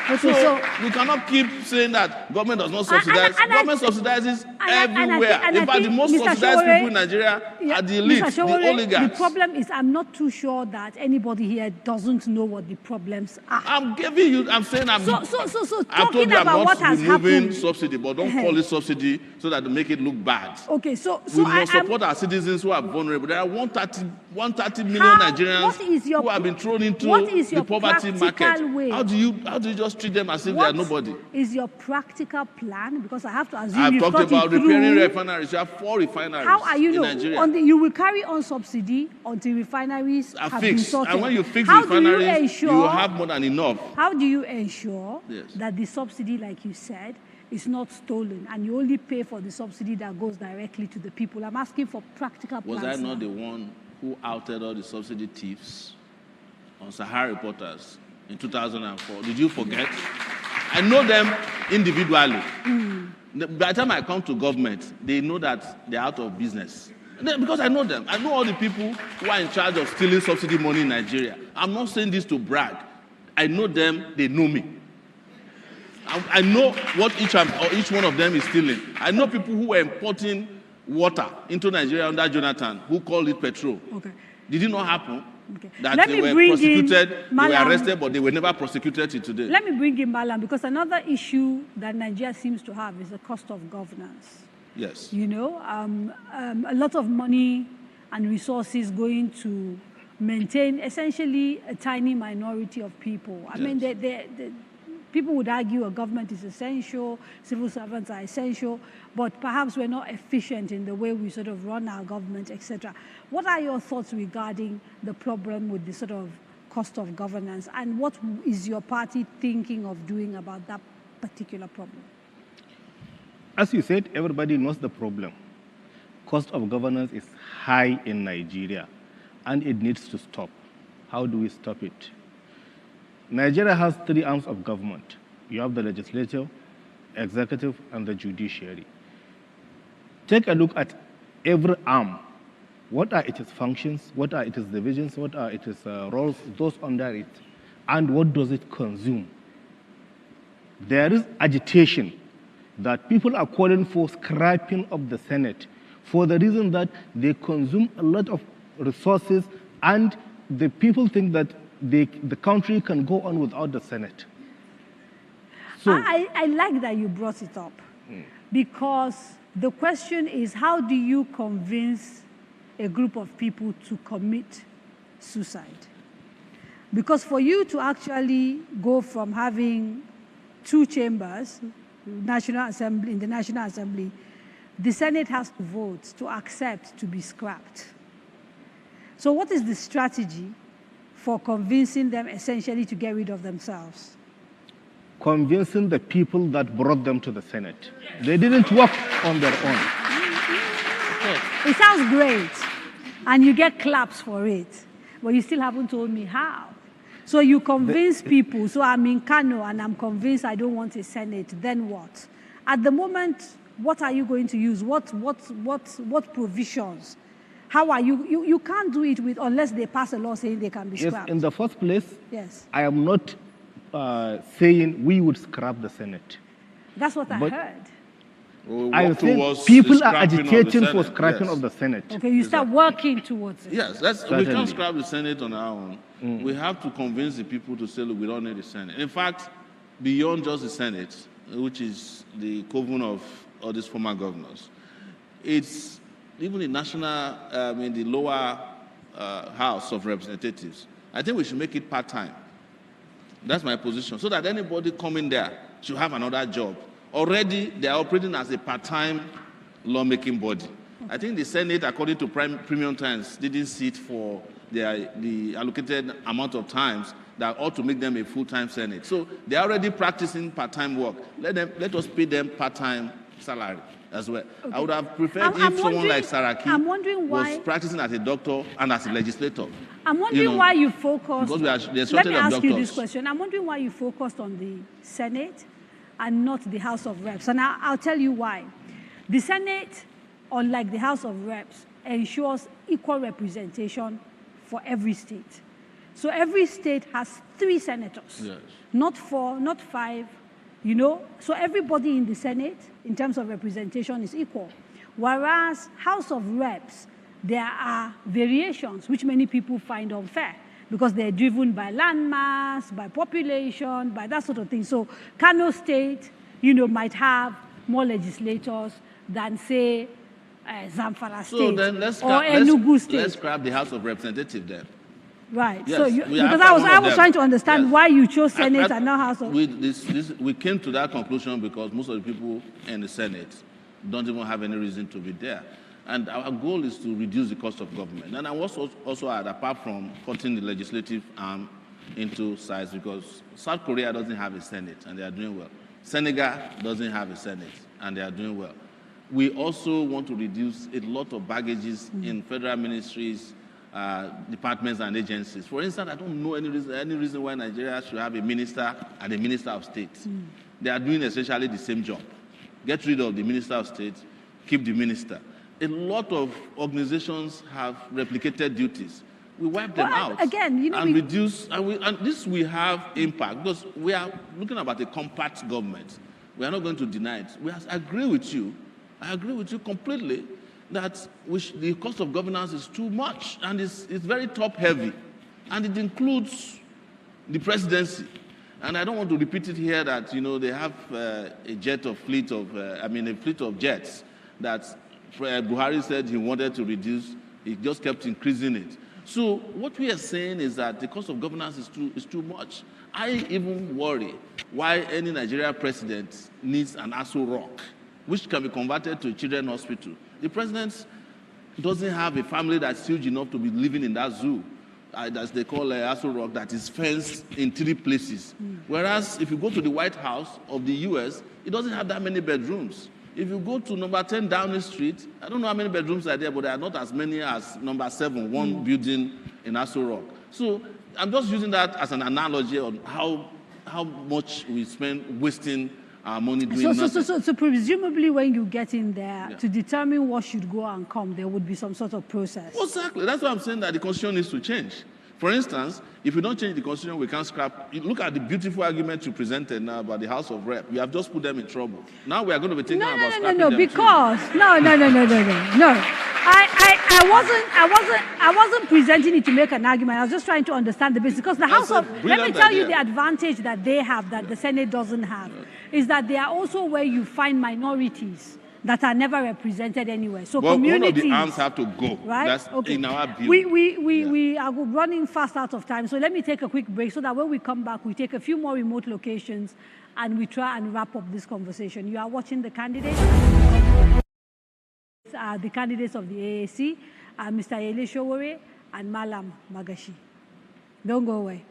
Okay, So we cannot keep saying that government does not subsidize. Government subsidizes everywhere. In fact, the most subsidized people in Nigeria are the elite, the oligarchs. The problem is I'm not too sure that anybody here doesn't know what the problems are. I'm giving you, I'm saying I'm... So I've told talking you I'm about what not has removing happened. subsidy, but don't call it subsidy so that to make it look bad. Okay, so We must support our citizens who are vulnerable. There are 130 million Nigerians who have been thrown into the poverty market. way? How do you just treat them as if they are nobody? Is your practical plan? Because I have to assume I've you've talked thought about it through. repairing refineries. You have 4 refineries How are you in Nigeria. you will carry on subsidy until refineries have been Fixed. sorted. And when you fix How refineries, do you will have more than enough. How do you ensure Yes. that the subsidy, like you said, is not stolen and you only pay for the subsidy that goes directly to the people? I'm asking for practical plans. Was I not now. the one who outed all the subsidy thieves on Sahara Reporters in 2004? Did you forget? I know them individually. By the time I come to government, they know that they're out of business. Because I know them. I know all the people who are in charge of stealing subsidy money in Nigeria. I'm not saying this to brag. I know them, they know me. I know what each one of them is stealing. I know people who were importing water into Nigeria under Jonathan, who called it petrol. Okay. Did it not happen? Okay. That Let they me were bring prosecuted, in they were arrested, but they were never prosecuted till today. Let me bring in Malam, because another issue that Nigeria seems to have is the cost of governance. Yes. You know, a lot of money and resources going to maintain essentially a tiny minority of people. I mean, people would argue a government is essential, civil servants are essential, but perhaps we're not efficient in the way we sort of run our government, etc. What are your thoughts regarding the problem with the sort of cost of governance, and what is your party thinking of doing about that particular problem? As you said, everybody knows the problem. Cost of governance is high in Nigeria, and it needs to stop. How do we stop it? Nigeria has 3 arms of government. You have the legislature, executive, and the judiciary. Take a look at every arm. What are its functions? What are its divisions? What are its roles, those under it? And what does it consume? There is agitation that people are calling for scrapping of the Senate for the reason that they consume a lot of resources, and the people think that the country can go on without the Senate. So, I like that you brought it up, because the question is, how do you convince a group of people to commit suicide? Because for you to actually go from having 2 chambers, National Assembly, in the National Assembly, the Senate has to vote to accept to be scrapped. So what is the strategy for convincing them essentially to get rid of themselves? Convincing the people that brought them to the Senate. They didn't work on their own. It sounds great, and you get claps for it, but you still haven't told me how. So you convince people, so I'm in Kano and I'm convinced I don't want a Senate, then what? At the moment, what are you going to use? What provisions? How are you can't do it with, unless they pass a law saying they can be scrapped. Yes, in the first place, yes. I am not saying we would scrap the Senate. That's what I heard. I think people are agitating for scrapping of the Senate. Okay, you start working towards it. Yes, we can't scrap the Senate on our own. We have to convince the people to say, look, we don't need the Senate. In fact, beyond just the Senate, which is the coven of all these former governors, it's even the the lower House of Representatives. I think we should make it part-time. That's my position, so that anybody coming there should have another job. Already, they are operating as a part-time lawmaking body. I think the Senate, according to Premium Times, didn't sit for the allocated amount of times that ought to make them a full-time Senate. So they're already practicing part-time work. Let us pay them part-time salary as well. Okay. I would have preferred if someone like Saraki was practicing as a doctor and as a legislator. I'm wondering why you focused. Because let me ask you this question. I'm wondering why you focused on the Senate and not the House of Reps. And I'll tell you why. The Senate, unlike the House of Reps, ensures equal representation for every state. So every state has 3 senators, yes. Not 4, not 5, you know. So everybody in the Senate, in terms of representation, is equal. Whereas House of Reps, there are variations, which many people find unfair, because they're driven by landmass, by population, by that sort of thing. So Kano State, you know, might have more legislators than, say, Zamfara State, so then let's Enugu State. Let's grab the House of Representatives then. Right. Yes, so because I was trying to understand why you chose Senate and not House of... We came to that conclusion because most of the people in the Senate don't even have any reason to be there. And our goal is to reduce the cost of government. And I was also apart from cutting the legislative arm into size, because South Korea doesn't have a Senate and they are doing well. Senegal doesn't have a Senate and they are doing well. We also want to reduce a lot of baggages in federal ministries, departments and agencies. For instance, I don't know any reason why Nigeria should have a minister and a minister of state. They are doing essentially the same job. Get rid of the minister of state, keep the minister. A lot of organizations have replicated duties. We wipe them out. Again, you know, and reduce, and this will have impact because we are looking about a compact government. We are not going to deny it. I agree with you. I agree with you completely that the cost of governance is too much and it's very top-heavy, and it includes the presidency. And I don't want to repeat it here that, you know, they have a fleet of jets that Buhari said he wanted to reduce. He just kept increasing it. So what we are saying is that the cost of governance is too much. I even worry why any Nigerian president needs an Aso Rock, which can be converted to a children's hospital. The president doesn't have a family that's huge enough to be living in that zoo, as they call Aso Rock, that is fenced in 3 places. Whereas if you go to the White House of the US, it doesn't have that many bedrooms. If you go to number 10 Downing Street, I don't know how many bedrooms are there, but there are not as many as number 7, one building in Aso Rock. So I'm just using that as an analogy on how much we spend wasting our money doing nothing. So presumably when you get in there, to determine what should go and come, there would be some sort of process. Exactly. That's why I'm saying that the constitution needs to change. For instance, if we don't change the constitution, we can't scrap. You look at the beautiful argument you presented now about the House of Rep. You have just put them in trouble. Now we are going to be thinking about scrapping them because too. No. I wasn't presenting it to make an argument. I was just trying to understand the business. Because the House of, let me tell you the advantage that they have that the Senate doesn't have, is that they are also where you find minorities that are never represented anywhere. So communities, one of the arms have to go. Right? That's in our view. We are running fast out of time. So let me take a quick break so that when we come back, we take a few more remote locations and we try and wrap up this conversation. You are watching The Candidates. The candidates of the AAC are Mr. Yele Sowore and Malam Magashi. Don't go away.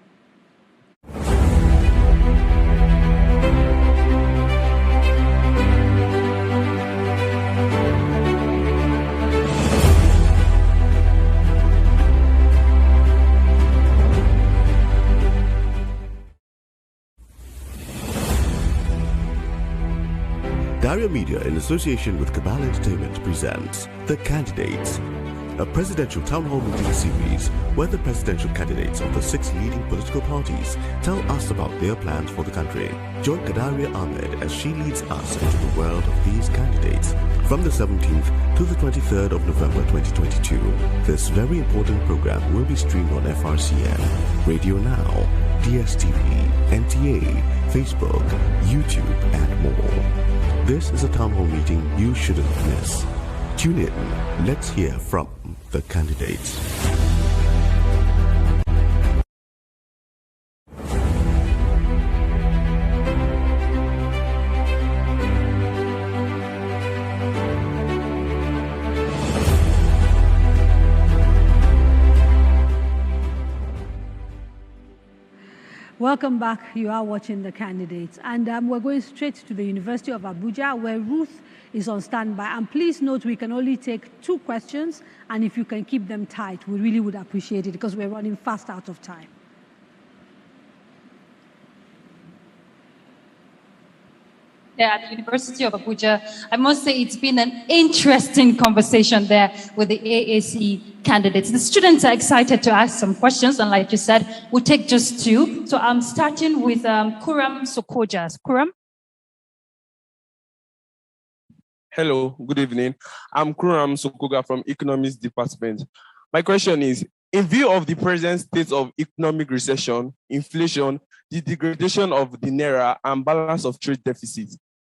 Daria Media, in association with Cabal Entertainment, presents The Candidates, a presidential town hall meeting series where the presidential candidates of the 6 leading political parties tell us about their plans for the country. Join Daria Ahmed as she leads us into the world of these candidates from the 17th to the 23rd of November 2022. This very important program will be streamed on FRCN, Radio Now, DSTV, NTA, Facebook, YouTube, and more. This is a town hall meeting you shouldn't miss. Tune in. Let's hear from the candidates. Welcome back. You are watching The Candidates. And we're going straight to the University of Abuja, where Ruth is on standby. And please note, we can only take 2 questions. And if you can keep them tight, we really would appreciate it because we're running fast out of time. At the University of Abuja, I must say it's been an interesting conversation there with the AAC candidates. The students are excited to ask some questions, and like you said, we'll take just 2. So I'm starting with Kuram Sokoja. Kuram? Hello, good evening. I'm Kuram Sokoga from Economics Department. My question is, in view of the present state of economic recession, inflation, the degradation of the Naira, and balance of trade deficit,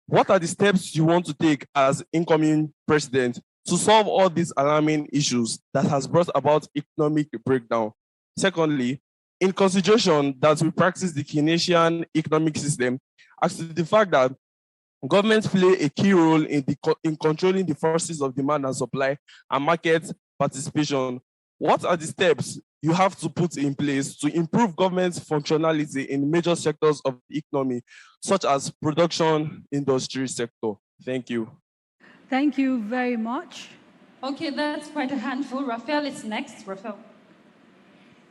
what are the steps you want to take as incoming president to solve all these alarming issues that has brought about economic breakdown? Secondly, in consideration that we practice the Keynesian economic system, as to the fact that governments play a key role in controlling the forces of demand and supply and market participation, what are the steps you have to put in place to improve government's functionality in major sectors of the economy, such as production industry sector? Thank you. Thank you very much. Okay, that's quite a handful. Raphael is next. Raphael.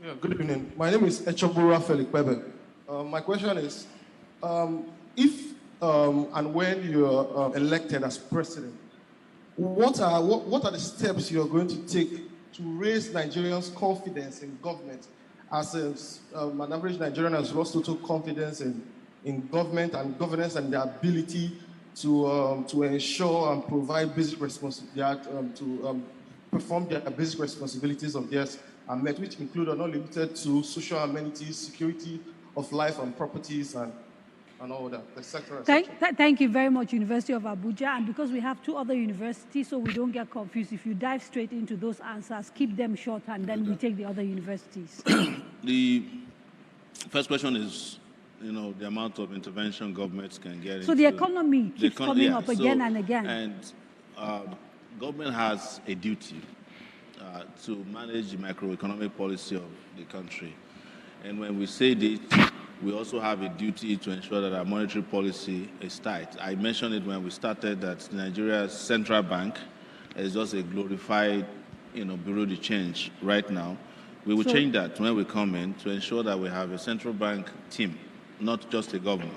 Yeah, good evening. My name is Echobu Raphael Ikpebe. My question is, if and when you are elected as president, what are the steps you are going to take to raise Nigerians' confidence in government, as an average Nigerian has lost total confidence in government and governance and their ability to ensure and provide basic responsibilities, to perform their basic responsibilities of theirs are met, which include are not limited to social amenities, security of life and properties, and all that, the sector. Thank you very much, University of Abuja. And because we have two other universities, so we don't get confused, if you dive straight into those answers, keep them short, and then we take the other universities. The first question is, the amount of intervention governments can get. So the economy keeps coming up again and again. And government has a duty to manage the macroeconomic policy of the country. And when we say this, we also have a duty to ensure that our monetary policy is tight. I mentioned it when we started that Nigeria's central bank is just a glorified, bureau de change right now. We will change that when we come in to ensure that we have a central bank team, not just a governor,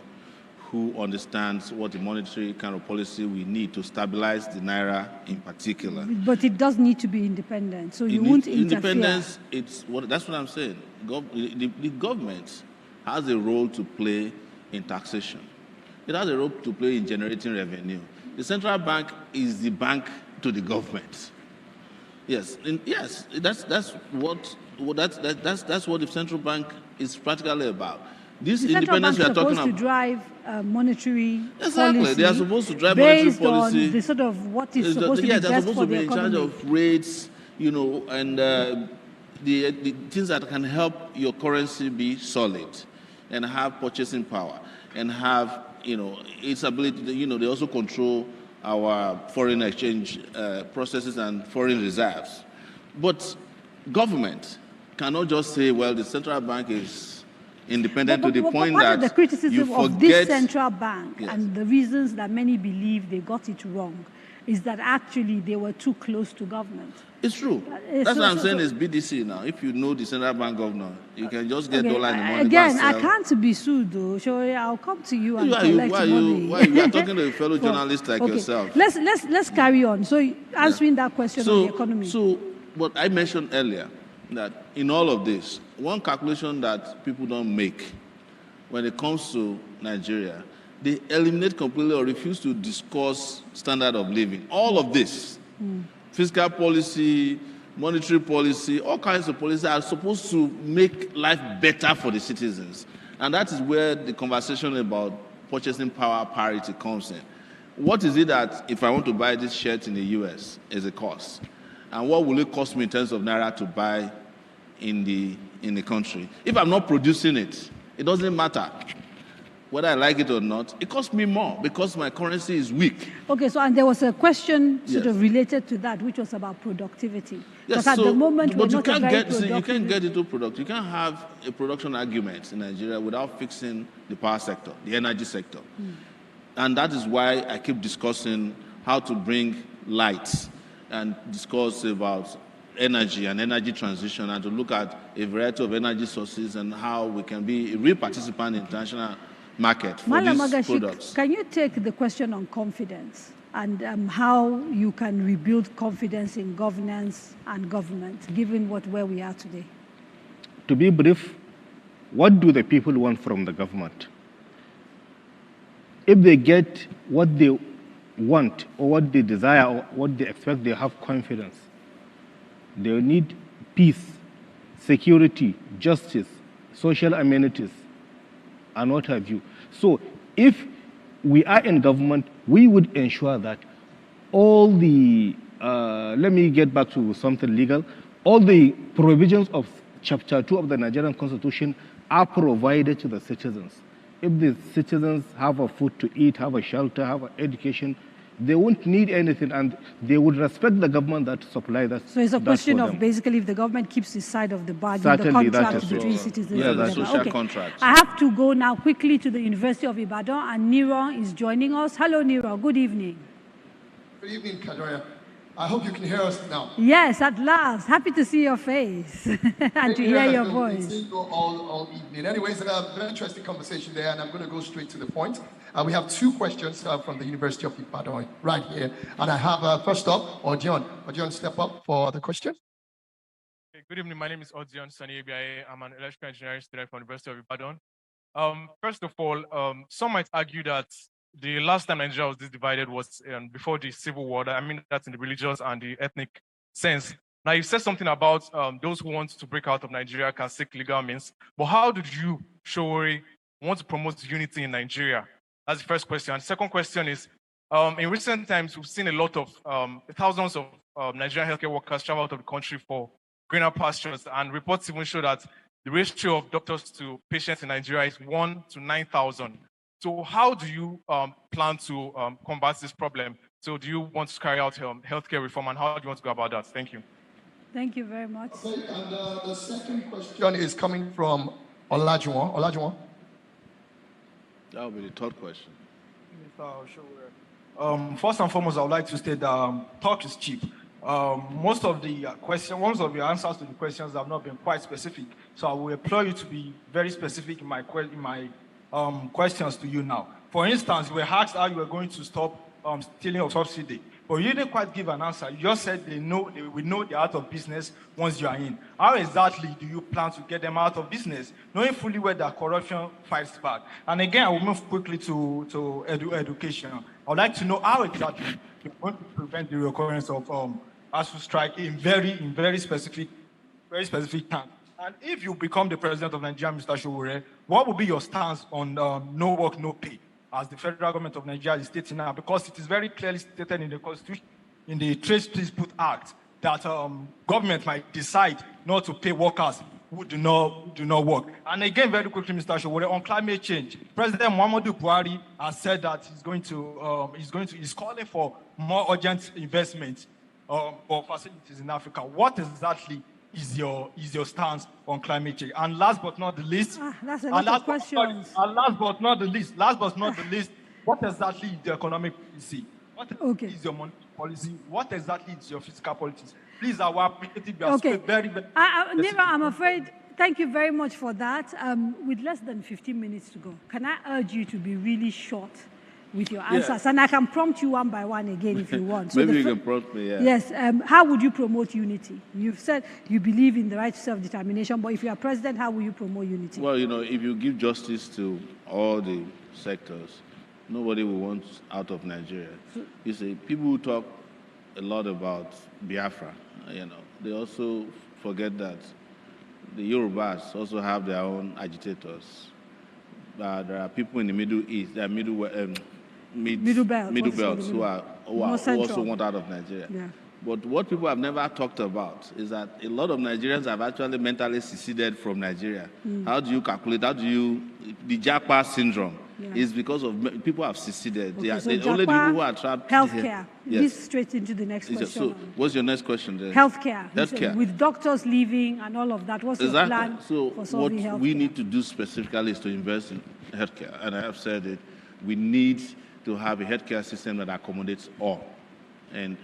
who understands what the monetary kind of policy we need to stabilize the naira in particular. But it does need to be independent, so you won't interfere. Independence, that's what I'm saying. The government has a role to play in taxation. It has a role to play in generating revenue. The central bank is the bank to the government. Yes, that's what the central bank is practically about. This independence we are talking about. The central bank is supposed to drive monetary policy. They are supposed to drive monetary policy based on the sort of what is supposed to be best for the economy. They're supposed to be in charge of rates, and the things that can help your currency be solid and have purchasing power and have, its ability to, they also control our foreign exchange processes and foreign reserves. But government cannot just say, well, the central bank is independent to the point that the criticism you forget of this central bank and the reasons that many believe they got it wrong is that actually they were too close to government. It's true. That's what I'm saying is BDC now. If you know the central bank governor, you can just get dollar in the morning. Again, I can't be sued though. Sure, I'll come to you and collect money. Why you are talking to a fellow journalist like yourself? Let's carry on. So answering that question on the economy. So what I mentioned earlier, that in all of this, one calculation that people don't make when it comes to Nigeria, they eliminate completely or refuse to discuss standard of living. All of this. Fiscal policy, monetary policy, all kinds of policies are supposed to make life better for the citizens. And that is where the conversation about purchasing power parity comes in. What is it that if I want to buy this shirt in the US is a cost? And what will it cost me in terms of naira to buy in the country? If I'm not producing it, it doesn't matter. Whether I like it or not, it costs me more because my currency is weak. Okay, so and there was a question sort of related to that, which was about productivity. Yes, at the moment, we're not you can't get into product. You can't have a production argument in Nigeria without fixing the power sector, the energy sector. And that is why I keep discussing how to bring light and discuss about energy and energy transition and to look at a variety of energy sources and how we can be a real participant in international market for these products. Can you take the question on confidence and how you can rebuild confidence in governance and government, given where we are today? To be brief, what do the people want from the government? If they get what they want or what they desire or what they expect, they have confidence. They need peace, security, justice, social amenities, and what have you. So if we are in government, we would ensure that all the, let me get back to something legal, all the provisions of Chapter 2 of the Nigerian Constitution are provided to the citizens. If the citizens have a food to eat, have a shelter, have an education, they won't need anything, and they would respect the government that supply that. So it's a question of basically if the government keeps the side of the bargain, the contract between citizens. Yeah, that's social contract. I have to go now quickly to the University of Ibadan, and Niro is joining us. Hello, Niro. Good evening. Good evening, Kadoya. I hope you can hear us now. Yes, at last. Happy to see your face and to hear your voice. Been seeing you all evening. Anyways, a very interesting conversation there, and I'm going to go straight to the point. We have two questions from the University of Ibadan right here. And I have, first up, Ojon. Ojon, step up for the question. Good evening. My name is Odion Sani. I'm an electrical engineering student from the University of Ibadan. First of all, some might argue that the last time Nigeria was this divided was before the civil war. I mean, that's in the religious and the ethnic sense. Now, you said something about those who want to break out of Nigeria can seek legal means. But how did you, Sowore, want to promote unity in Nigeria? That's the first question. And the second question is, in recent times, we've seen a lot of thousands of Nigerian healthcare workers travel out of the country for greener pastures, and reports even show that the ratio of doctors to patients in Nigeria is 1 to 9,000. So how do you plan to combat this problem? So do you want to carry out healthcare reform, and how do you want to go about that? Thank you. Thank you very much. Okay, and the second question is coming from Olajuwon. Olajuwon. That will be the third question. First and foremost, I would like to state that talk is cheap. Most of the your answers to the questions have not been quite specific. So I will implore you to be very specific in my questions to you now. For instance, you were asked how you were going to stop stealing of subsidy, but you didn't quite give an answer. You just said they will know they're out of business once you are in. How exactly do you plan to get them out of business, knowing fully well that corruption fights back? And again, I will move quickly to education. I would like to know how exactly you're going to prevent the recurrence of ASU strike in very specific terms. And if you become the president of Nigeria, Mr. Sowore, what will be your stance on no work, no pay, as the federal government of Nigeria is stating now? Because it is very clearly stated in the Constitution, in the Trade Dispute Act, that government might decide not to pay workers who do not work. And again, very quickly, Mr. Sowore, on climate change, President Muhammadu Buhari has said that he's calling for more urgent investment for facilities in Africa. What exactly is your stance on climate change? And last but not the least, that's a lot of questions. And last but not the least, what exactly is the economic policy? What is your monetary policy? What exactly is your fiscal policy? Please, our appreciative, very, very. Nira, I'm afraid, thank you very much for that. With less than 15 minutes to go, can I urge you to be really short with your answers? And I can prompt you one by one again if you want. Maybe you can prompt me, yeah. Yes. How would you promote unity? You've said you believe in the right to self-determination, but if you are president, how will you promote unity? Well, if you give justice to all the sectors, nobody will want out of Nigeria. You see, people who talk a lot about Biafra, they also forget that the Yorubas also have their own agitators. There are people in the Middle East, Middle Belt who also want out of Nigeria. Yeah. But what people have never talked about is that a lot of Nigerians have actually mentally seceded from Nigeria. How do you calculate? The Japa syndrome is because of people have seceded. Okay, The only people who are trapped healthcare. Yes. This straight into the next question. So, what's your next question then? Healthcare. With doctors leaving and all of that, what's your plan for solving healthcare? What we need to do specifically is to invest in healthcare. And I have said it, we need to have a healthcare system that accommodates all. And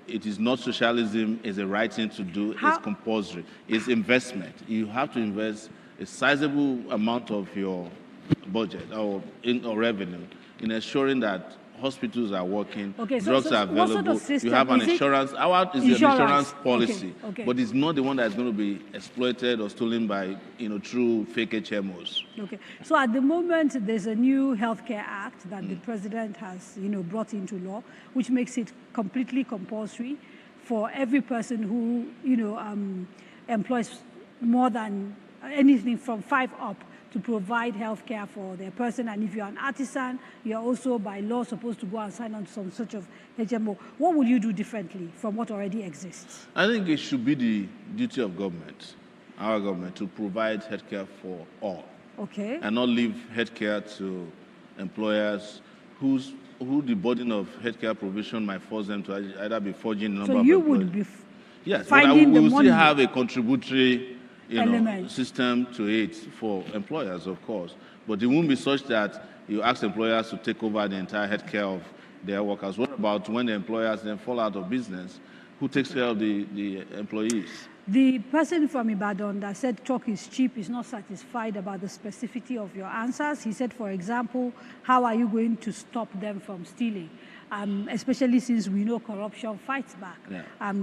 it is not socialism, it's the right thing to do, it's compulsory. It's investment. You have to invest a sizable amount of your budget or revenue in ensuring that hospitals are working, drugs are available, you have an insurance. Our is an insurance policy, but it's not the one that's going to be exploited or stolen by, through fake HMOs. Okay, so at the moment, there's a new healthcare act that the president has, brought into law, which makes it completely compulsory for every person who, employs more than anything from 5 up to provide health care for their person. And if you're an artisan, you're also by law supposed to go and sign on to some sort of HMO. What would you do differently from what already exists? I think it should be the duty of government, our government, to provide health care for all. Okay. And not leave health care to employers who the burden of healthcare provision might force them to either be forging the number of employees. So you would be yes, finding but we will the money. still have a contributory system to it for employers, of course. But it won't be such that you ask employers to take over the entire healthcare of their workers. What about when the employers then fall out of business? Who takes care of the employees? The person from Ibadan that said talk is cheap is not satisfied about the specificity of your answers. He said, for example, how are you going to stop them from stealing? Especially since we know corruption fights back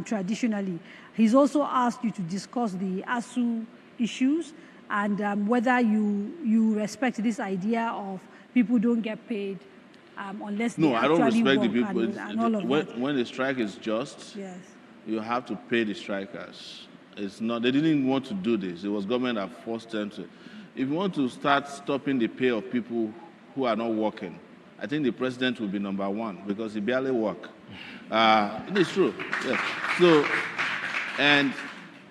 traditionally. He's also asked you to discuss the ASU issues and whether you respect this idea of people don't get paid unless they I don't respect the people. And all of that. When the strike is just, yes, you have to pay the strikers. It's not, they didn't want to do this. It was government that forced them to. If you want to start stopping the pay of people who are not working, I think the president will be number one because he barely work. It is true. Yes. So, and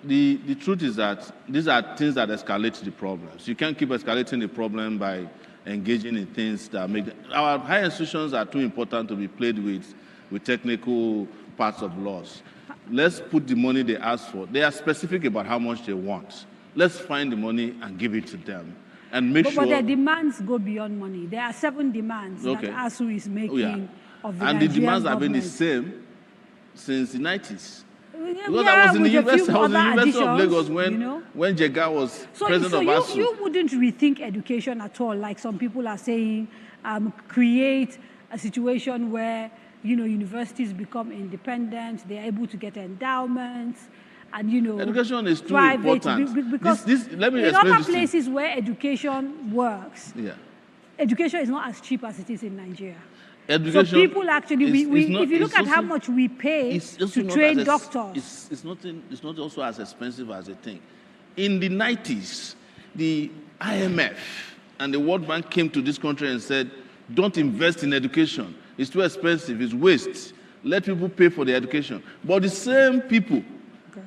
the truth is that these are things that escalate the problems. You can't keep escalating the problem by engaging in things that make our higher institutions are too important to be played with technical parts of laws. Let's put the money they ask for. They are specific about how much they want. Let's find the money and give it to them. And make sure. But their demands go beyond money. There are 7 demands that ASU is making of the Nigerian And the demands have been the same since the 90s. Because I was in the University of Lagos when Jega was president of ASU. So you wouldn't rethink education at all, like some people are saying, create a situation where universities become independent, they're able to get endowments, and education is too private, important. Because let me in explain other places where education works, education is not as cheap as it is in Nigeria. Education, so people actually, if you look at how much we pay to train doctors, it's not also as expensive as they think. In the 90s, the IMF and the World Bank came to this country and said, "Don't invest in education. It's too expensive. It's waste. Let people pay for their education." But the same people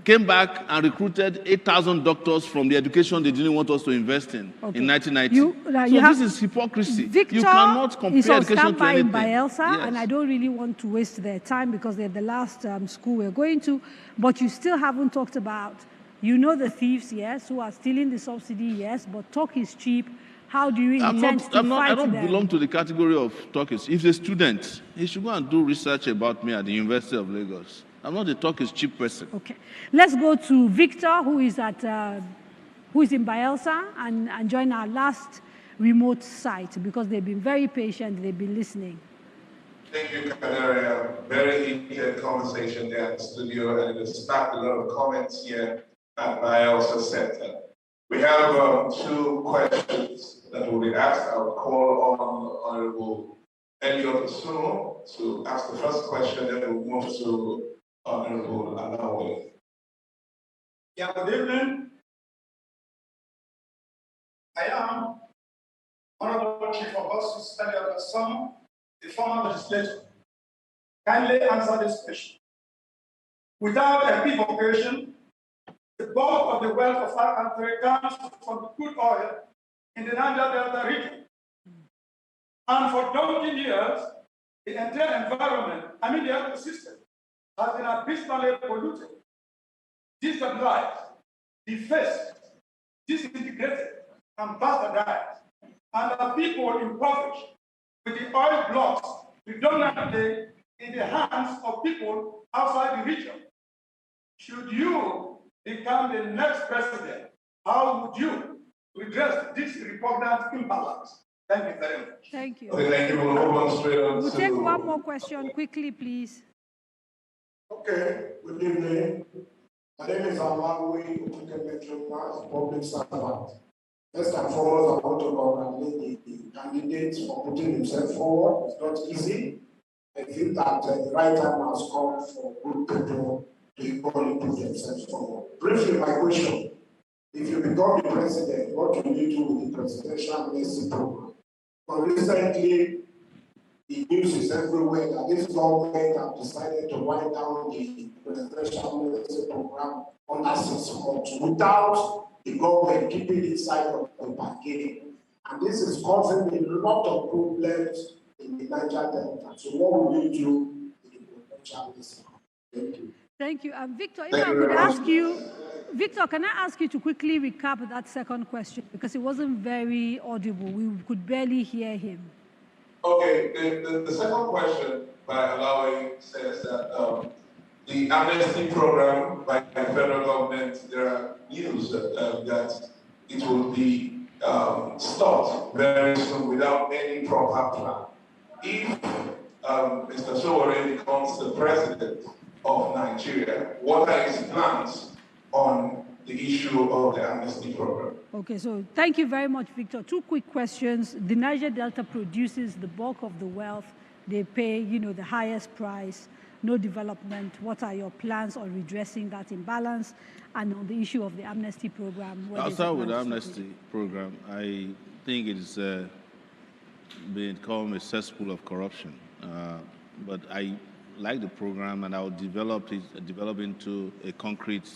came back and recruited 8,000 doctors from the education they didn't want us to invest in 1990. This is hypocrisy. Victor you cannot compare is on education to standby anything. in Bayelsa, and I don't really want to waste their time because they're the last school we're going to. But you still haven't talked about, the thieves, yes, who are stealing the subsidy, yes, but talk is cheap. How do you intend to fight I don't them? belong to the category of talkers. If a student, he should go and do research about me at the University of Lagos. I'm not a talk is cheap person. Okay. Let's go to Victor, who is in Bayelsa, and join our last remote site because they've been very patient. They've been listening. Thank you, Canaria. Very detailed conversation there in the studio, and it sparked a lot of comments here at Bayelsa Center. We have 2 questions that will be asked. I will call on Honorable Elliot Osuno to ask the first question, then we'll move to Honorable Alawi. Yeah, good evening. I am Honorable Chief of Justice Elliot Osuno, the former legislator. Kindly answer this question. Without equivocation, the bulk of the wealth of our country comes from the crude oil in the Niger Delta region. And for donkey years, the entire environment, the ecosystem, has been abysmally polluted, destabilized, defaced, disintegrated, and bastardized. And the people impoverished with the oil blocks predominantly in the hands of people outside the region. Should you become the next president, how would you redress this repugnant imbalance? Thank you very much. Thank you. Okay, thank you. We'll take one more question quickly, please. Okay, good evening. My name is Amawi Okonkwo, public servant. First and foremost, I want to congratulate the candidate for putting himself forward. It's not easy. I think that the right time has come for good people to equally put themselves forward. Briefly, my question: if you become the president, what will you do with the presidential amnesty program? But recently, the news is everywhere that this government have decided to wind down the presidential amnesty program under 6 months without the government keeping it inside of the bargain. And this is causing a lot of problems in the Niger Delta. So what will you do with the presidential amnesty program? Thank you. Thank you. Victor, if I could ask you, Victor, can I ask you to quickly recap that second question because it wasn't very audible. We could barely hear him. Okay, the second question by Alawi says that the amnesty program by the federal government, there are news that it will be stopped very soon without any proper plan. If Mr. Sowore becomes the president of Nigeria, what are his plans on the issue of the amnesty program? Okay, so thank you very much, Victor. Two quick questions. The Niger Delta produces the bulk of the wealth. They pay, the highest price, no development. What are your plans on redressing that imbalance? And on the issue of the amnesty program? I'll start with the amnesty program. I think it's become a cesspool of corruption. But I like the program, and I'll develop into a concrete.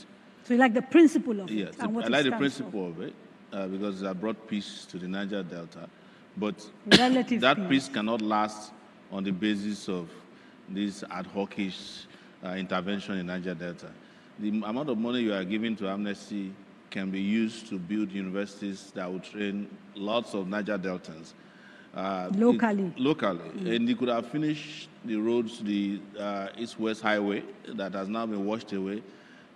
So you like the principle of it? Yes, I like the principle of it because I brought peace to the Niger Delta. But that peace cannot last on the basis of this ad hoc-ish intervention in Niger Delta. The amount of money you are giving to amnesty can be used to build universities that will train lots of Niger Deltans. Locally. And they could have finished the roads, the East-West Highway that has now been washed away.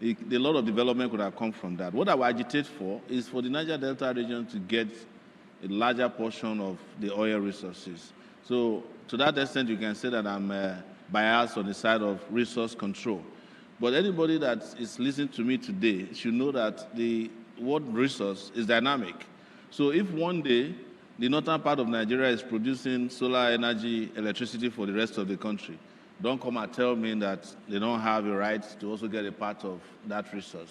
A lot of development could have come from that. What I would agitate for is for the Niger Delta region to get a larger portion of the oil resources. So to that extent, you can say that I'm biased on the side of resource control. But anybody that is listening to me today should know that the word resource is dynamic. So if one day the northern part of Nigeria is producing solar energy, electricity for the rest of the country, don't come and tell me that they don't have a right to also get a part of that resource.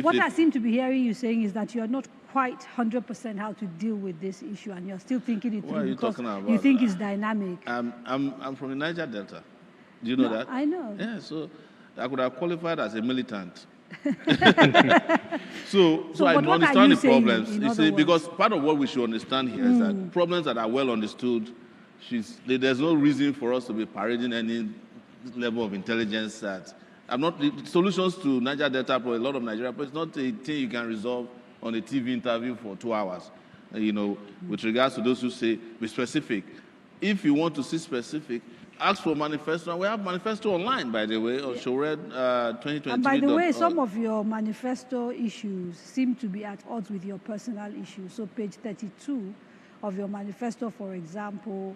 What I seem to be hearing you saying is that you are not quite 100% how to deal with this issue, and you're still thinking it through because you think it's dynamic. I'm from the Niger Delta. Do you know that? I know. Yeah, so I could have qualified as a militant. so I understand the problems. You see, because part of what we should understand here is that problems that are well understood, there's no reason for us to be parading any level of intelligence that the solutions to Niger Delta for a lot of Nigeria, but it's not a thing you can resolve on a TV interview for 2 hours. With regards to those who say, be specific. If you want to see specific, ask for manifesto. And we have manifesto online, by the way, on Sowore 2023. And by the way, some of your manifesto issues seem to be at odds with your personal issues. So page 32 of your manifesto, for example,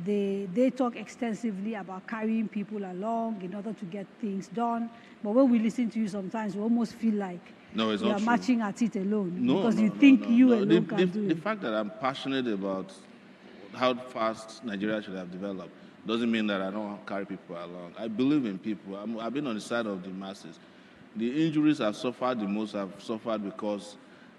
they talk extensively about carrying people along in order to get things done. But when we listen to you sometimes, we almost feel like you are marching at it alone because you think you alone can do it. The fact that I'm passionate about how fast Nigeria should have developed doesn't mean that I don't carry people along. I believe in people. I've been on the side of the masses. The injuries I've suffered the most, I've suffered because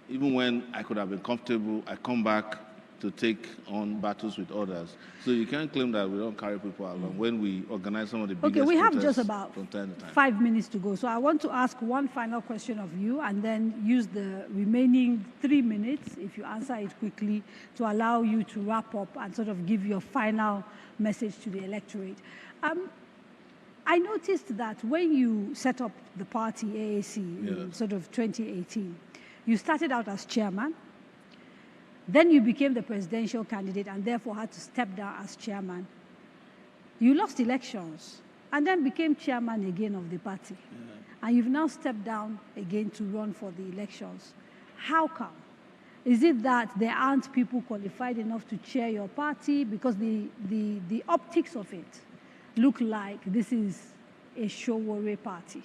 even when I could have been comfortable, I come back to take on battles with others. So you can't claim that we don't carry people along when we organize some of the biggest protests. Okay, we have just from about time to time. 5 minutes to go. So I want to ask one final question of you and then use the remaining 3 minutes, if you answer it quickly, to allow you to wrap up and sort of give your final message to the electorate. I noticed that when you set up the party AAC in sort of 2018, you started out as chairman. Then you became the presidential candidate and therefore had to step down as chairman. You lost elections and then became chairman again of the party. And you've now stepped down again to run for the elections. How come? Is it that there aren't people qualified enough to chair your party? Because the optics of it look like this is a Sowore party,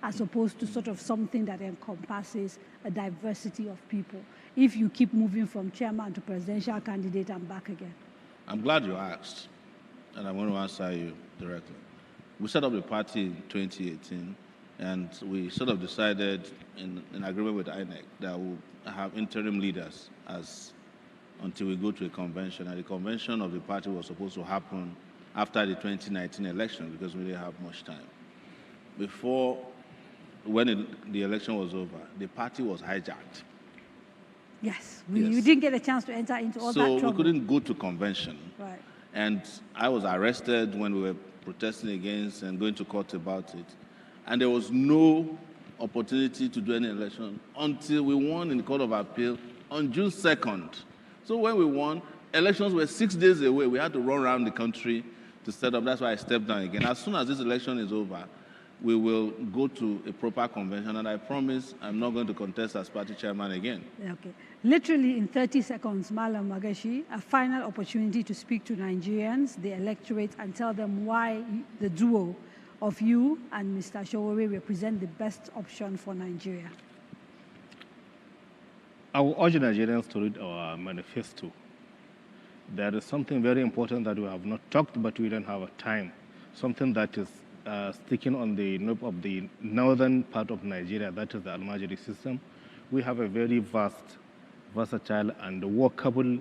as opposed to sort of something that encompasses a diversity of people. If you keep moving from chairman to presidential candidate and back again? I'm glad you asked, and I want to answer you directly. We set up the party in 2018, and we sort of decided in agreement with INEC that we'll have interim leaders until we go to a convention. And the convention of the party was supposed to happen after the 2019 election because we didn't have much time. When the election was over, the party was hijacked. Yes, you didn't get a chance to enter into all that trouble. So we couldn't go to convention. Right. And I was arrested when we were protesting against and going to court about it. And there was no opportunity to do any election until we won in the Court of Appeal on June 2nd. So when we won, elections were 6 days away. We had to run around the country to set up. That's why I stepped down again. As soon as this election is over, we will go to a proper convention, and I promise I'm not going to contest as party chairman again. Okay. Literally in 30 seconds, Malam Magashi, a final opportunity to speak to Nigerians, the electorate, and tell them why the duo of you and Mr. Sowore represent the best option for Nigeria. I will urge Nigerians to read our manifesto. There is something very important that we have not talked, but we don't have time. Something that is sticking on the knob of the northern part of Nigeria, that is the Almajiri system. We have a very versatile and workable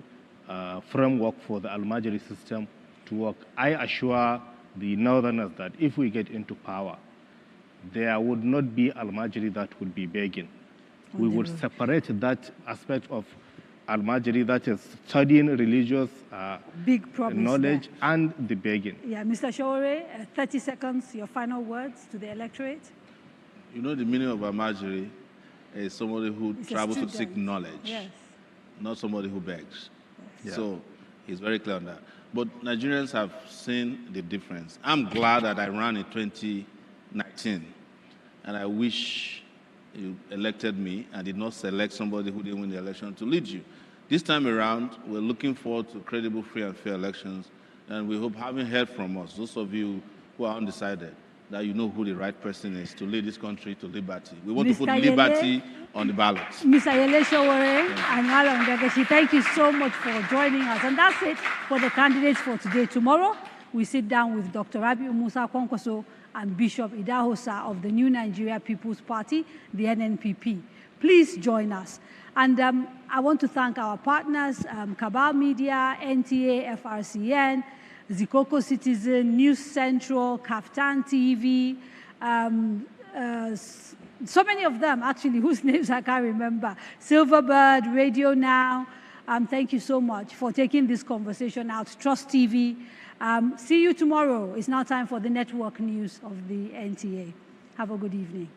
framework for the Almajiri system to work. I assure the northerners that if we get into power, there would not be Almajiri that would be begging. We would separate that aspect of Almajiri, that is studying religious big knowledge there. And the begging. Yeah, Mr. Sowore, 30 seconds, your final words to the electorate. You know, the meaning of Almajiri is somebody who travels to seek knowledge, yes. Not somebody who begs. Yes. So he's very clear on that. But Nigerians have seen the difference. I'm glad that I ran in 2019, and I wish you elected me and did not select somebody who didn't win the election to lead you. This time around, we're looking forward to credible, free, and fair elections, and we hope, having heard from us, those of you who are undecided, that you know who the right person is to lead this country to liberty. We want to put liberty on the ballot. Mr. Yele Sowore and Malam Magashi, thank you so much for joining us. And that's it for the candidates for today. Tomorrow, we sit down with Dr. Rabiu Musa Kwankwaso and Bishop Idahosa of the New Nigeria People's Party, the NNPP. Please join us. And I want to thank our partners, Cabal Media, NTA, FRCN, Zikoko Citizen, News Central, Kaftan TV, so many of them, actually, whose names I can't remember, Silverbird, Radio Now. Thank you so much for taking this conversation out. Trust TV. See you tomorrow. It's now time for the network news of the NTA. Have a good evening.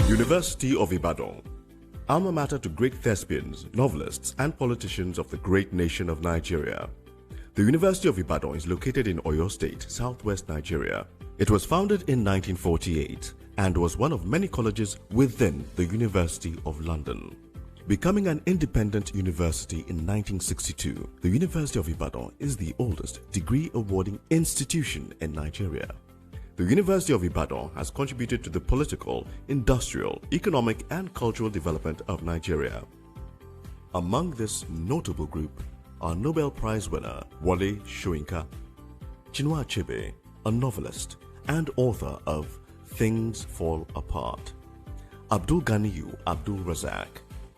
University of Ibadan, alma mater to great thespians, novelists, and politicians of the great nation of Nigeria. The University of Ibadan is located in Oyo State, southwest Nigeria. It was founded in 1948 and was one of many colleges within the University of London. Becoming an independent university in 1962, the University of Ibadan is the oldest degree-awarding institution in Nigeria. The University of Ibadan has contributed to the political, industrial, economic, and cultural development of Nigeria. Among this notable group are Nobel Prize winner Wole Soyinka, Chinua Achebe, a novelist and author of Things Fall Apart, Abdul Ganiyu Abdul Razak,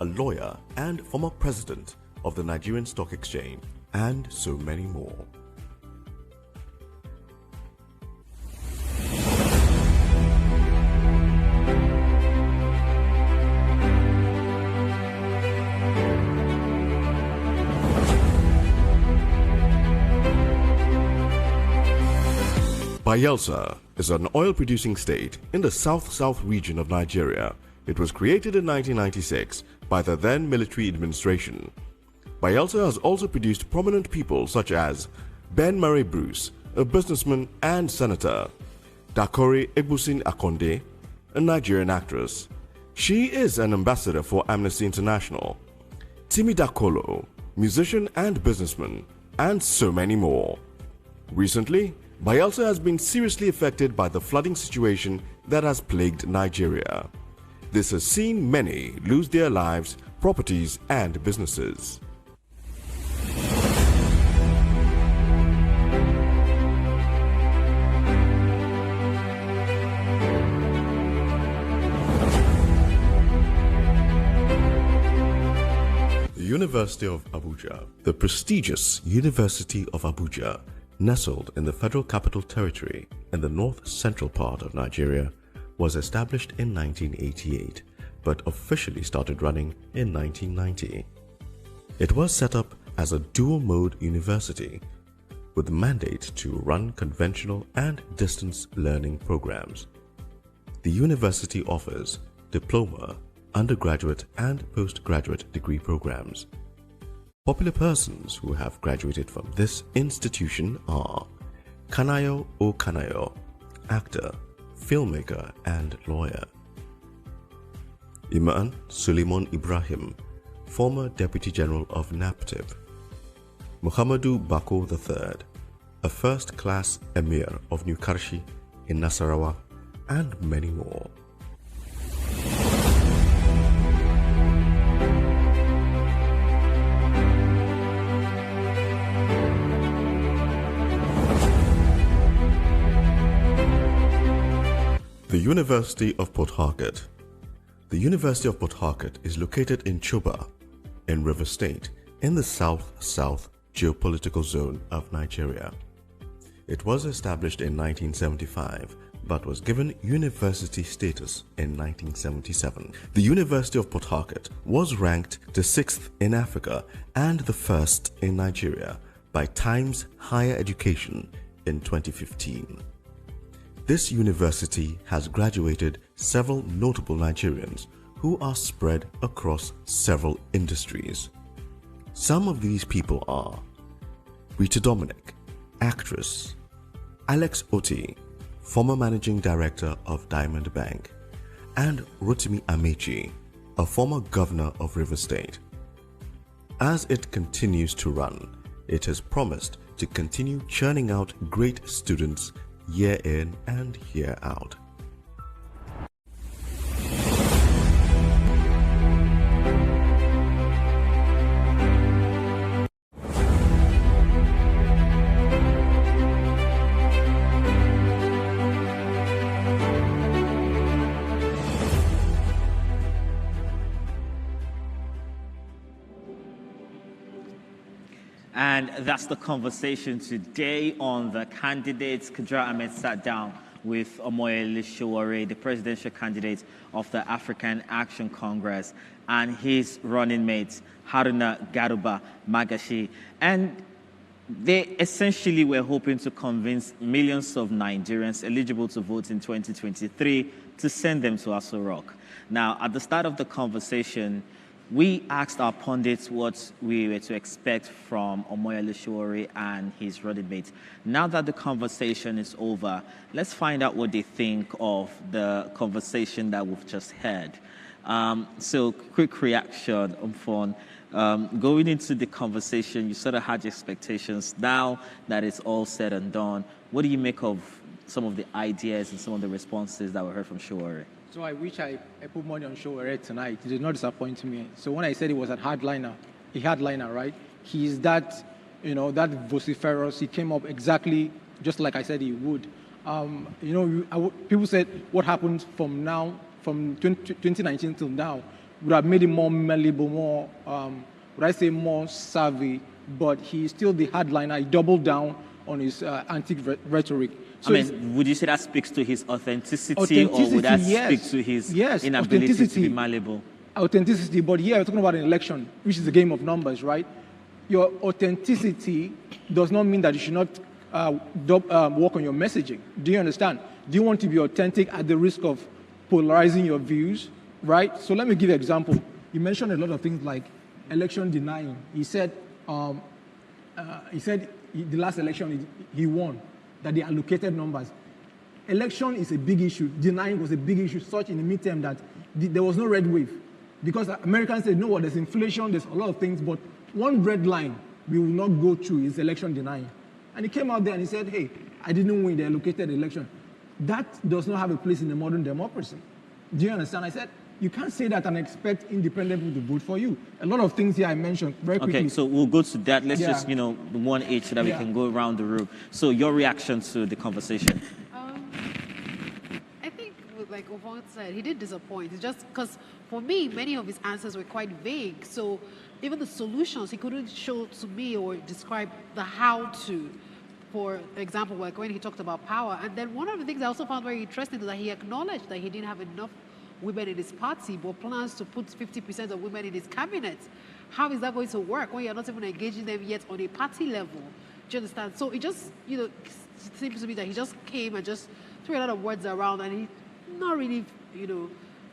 a lawyer and former president of the Nigerian Stock Exchange, and so many more. Bayelsa is an oil-producing state in the south-south region of Nigeria. It was created in 1996 by the then military administration. Bayelsa has also produced prominent people such as Ben Murray Bruce, a businessman and senator, Dakore Egbusin Akonde, a Nigerian actress. She is an ambassador for Amnesty International, Timi Dakolo, musician and businessman, and so many more. Recently, Bayelsa has been seriously affected by the flooding situation that has plagued Nigeria. This has seen many lose their lives, properties, and businesses. The University of Abuja, the prestigious University of Abuja, nestled in the Federal Capital Territory in the north-central part of Nigeria, was established in 1988 but officially started running in 1990. It was set up as a dual-mode university with the mandate to run conventional and distance learning programs. The university offers diploma, undergraduate and postgraduate degree programs. Popular persons who have graduated from this institution are Kanayo O. Kanayo, actor, filmmaker and lawyer; Imam Suleiman Ibrahim, former Deputy General of NAPTIP; Muhammadu Bako III, a first-class Emir of New Karshi in Nasarawa, and many more. The University of Port Harcourt. The University of Port Harcourt is located in Chuba, in River State, in the south-south geopolitical zone of Nigeria. It was established in 1975 but was given university status in 1977. The University of Port Harcourt was ranked the 6th in Africa and the 1st in Nigeria by Times Higher Education in 2015. This university has graduated several notable Nigerians who are spread across several industries. Some of these people are Rita Dominic, actress; Alex Oti, former managing director of Diamond Bank; and Rotimi Amechi, a former governor of River State. As it continues to run, it has promised to continue churning out great students year in and year out. And that's the conversation today on the candidates. Kudra Ahmed sat down with Omoyele Sowore, the presidential candidate of the African Action Congress, and his running mate, Haruna Garuba Magashi. And they essentially were hoping to convince millions of Nigerians eligible to vote in 2023 to send them to Aso Rock. Now, at the start of the conversation, We asked our pundits what we were to expect from Omoyele Sowore and his running mates. Now that the conversation is over, let's find out what they think of the conversation that we've just had. So, quick reaction, Umfon. Going into the conversation, you sort of had your expectations. Now that it's all said and done, what do you make of some of the ideas and some of the responses that were heard from Sowore? So I wish I put money on Sowore tonight. It did not disappoint me. So when I said he was a hardliner, right? He's that, that vociferous. He came up exactly just like I said he would. People said what happened from 2019 till now would have made him more malleable, more, more savvy, but he's still the hardliner. He doubled down on his anti-rhetoric. So would you say that speaks to his authenticity or would that speak to his inability to be malleable? Authenticity, but here we're talking about an election, which is a game of numbers, right? Your authenticity does not mean that you should not work on your messaging. Do you understand? Do you want to be authentic at the risk of polarizing your views, right? So let me give you an example. You mentioned a lot of things like election denying. He said the last election he won, that they allocated numbers. Election is a big issue. Denying was a big issue, such in the midterm that there was no red wave. Because Americans said, no, what, there's inflation, there's a lot of things, but one red line we will not go through is election denying. And he came out there and he said, hey, I didn't win the allocated election. That does not have a place in a modern democracy. Do you understand? I said, you can't say that and expect independent people to vote for you. A lot of things here I mentioned very quickly. Okay, so we'll go to that. Let's just, one each so that we can go around the room. So your reaction to the conversation? I think, like Umar said, he did disappoint. It's just because, for me, many of his answers were quite vague. So even the solutions, he couldn't show to me or describe the how-to. For example, like when he talked about power. And then one of the things I also found very interesting is that he acknowledged that he didn't have enough women in his party, but plans to put 50% of women in his cabinet. How is that going to work when you're not even engaging them yet on a party level? Do you understand? So it just, seems to me that he just came and just threw a lot of words around and he's not really,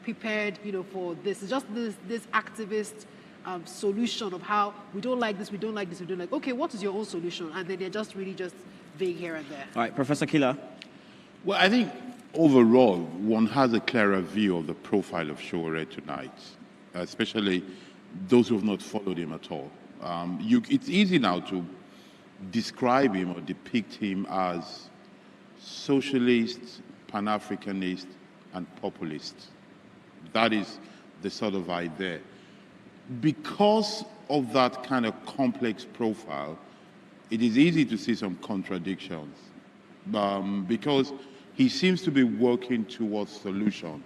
prepared, for this. It's just this activist solution of how we don't like this, we don't like this, we don't like. Okay, what is your own solution? And then they're just really just vague here and there. All right, Professor Killer. Well, I think overall, one has a clearer view of the profile of Sowore tonight, especially those who have not followed him at all. It's easy now to describe him or depict him as socialist, Pan-Africanist, and populist. That is the sort of idea. Because of that kind of complex profile, it is easy to see some contradictions because he seems to be working towards solution,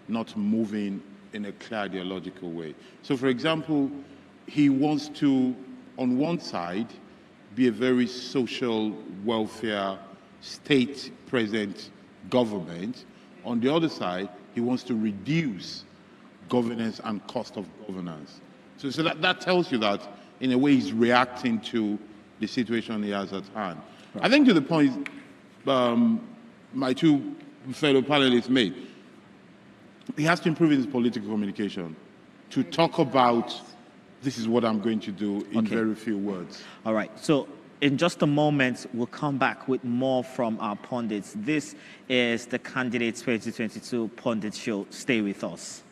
not moving in a clear ideological way. So, for example, he wants to, on one side, be a very social welfare, state-present government. On the other side, he wants to reduce governance and cost of governance. So that tells you that, in a way, he's reacting to the situation he has at hand. Right. I think to the point my two fellow panelists made, he has to improve his political communication to talk about this is what I'm going to do in very few words. All right. So in just a moment, we'll come back with more from our pundits. This is the Candidates 2022 Pundit Show. Stay with us.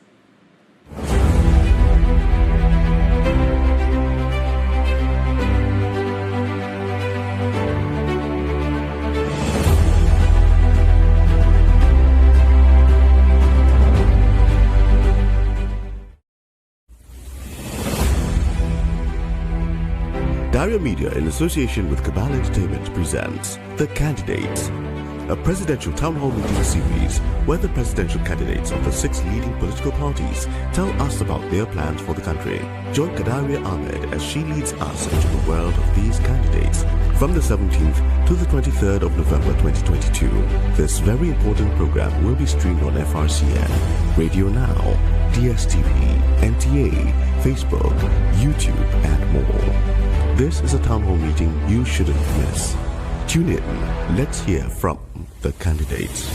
Dario Media, in association with Cabal Entertainment, presents The Candidates, a presidential town hall meeting series where the presidential candidates of the 6 leading political parties tell us about their plans for the country. Join Gambo Ahmed as she leads us into the world of these candidates from the 17th to the 23rd of November 2022. This very important program will be streamed on FRCN, Radio Now, DSTV, NTA, Facebook, YouTube, and more. This is a town hall meeting you shouldn't miss. Tune in. Let's hear from the candidates.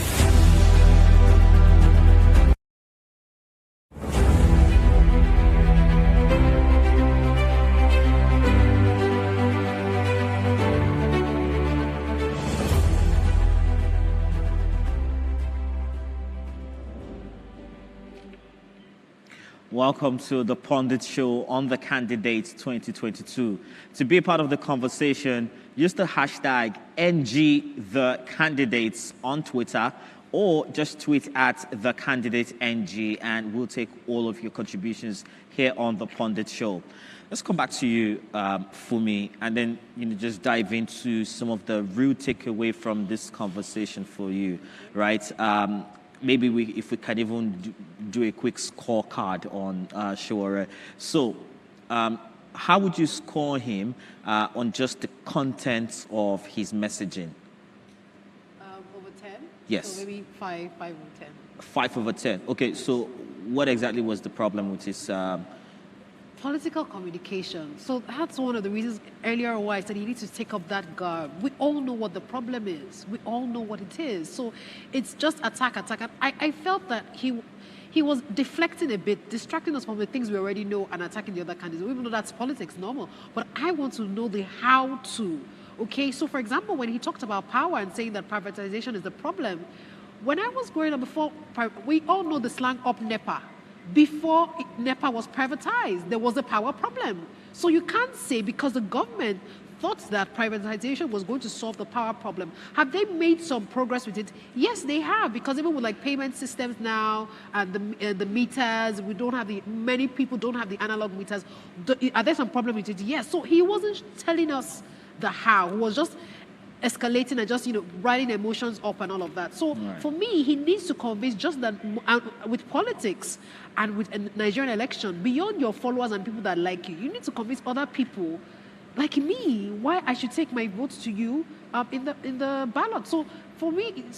Welcome to the Pundit Show on the Candidates 2022. To be a part of the conversation, use the hashtag NGTheCandidates on Twitter, or just tweet at TheCandidateNG, and we'll take all of your contributions here on the Pundit Show. Let's come back to you, Fumi, and then just dive into some of the real takeaway from this conversation for you, right? Maybe if we can even do a quick scorecard on Sowore. So, how would you score him on just the contents of his messaging? Over 10? Yes. So maybe 5 over 10. 5 over 10. Okay, so what exactly was the problem with his... Political communication. So that's one of the reasons earlier why I said you need to take up that guard. We all know what the problem is. We all know what it is. So it's just attack. And I felt that he was deflecting a bit, distracting us from the things we already know and attacking the other candidates. Even though that's politics, normal. But I want to know the how to. Okay, so for example, when he talked about power and saying that privatization is the problem, when I was growing up before, we all know the slang up NEPA. Before NEPA was privatized, there was a power problem. So you can't say because the government thought that privatization was going to solve the power problem. Have they made some progress with it? Yes, they have, because even with like payment systems now and the meters, many people don't have the analog meters. Are there some problem with it? Yes. So he wasn't telling us the how. He was just escalating and just, riding emotions up and all of that. So for me, he needs to convince just that with politics and with a Nigerian election, beyond your followers and people that like you, you need to convince other people like me why I should take my vote to you in the ballot. So for me,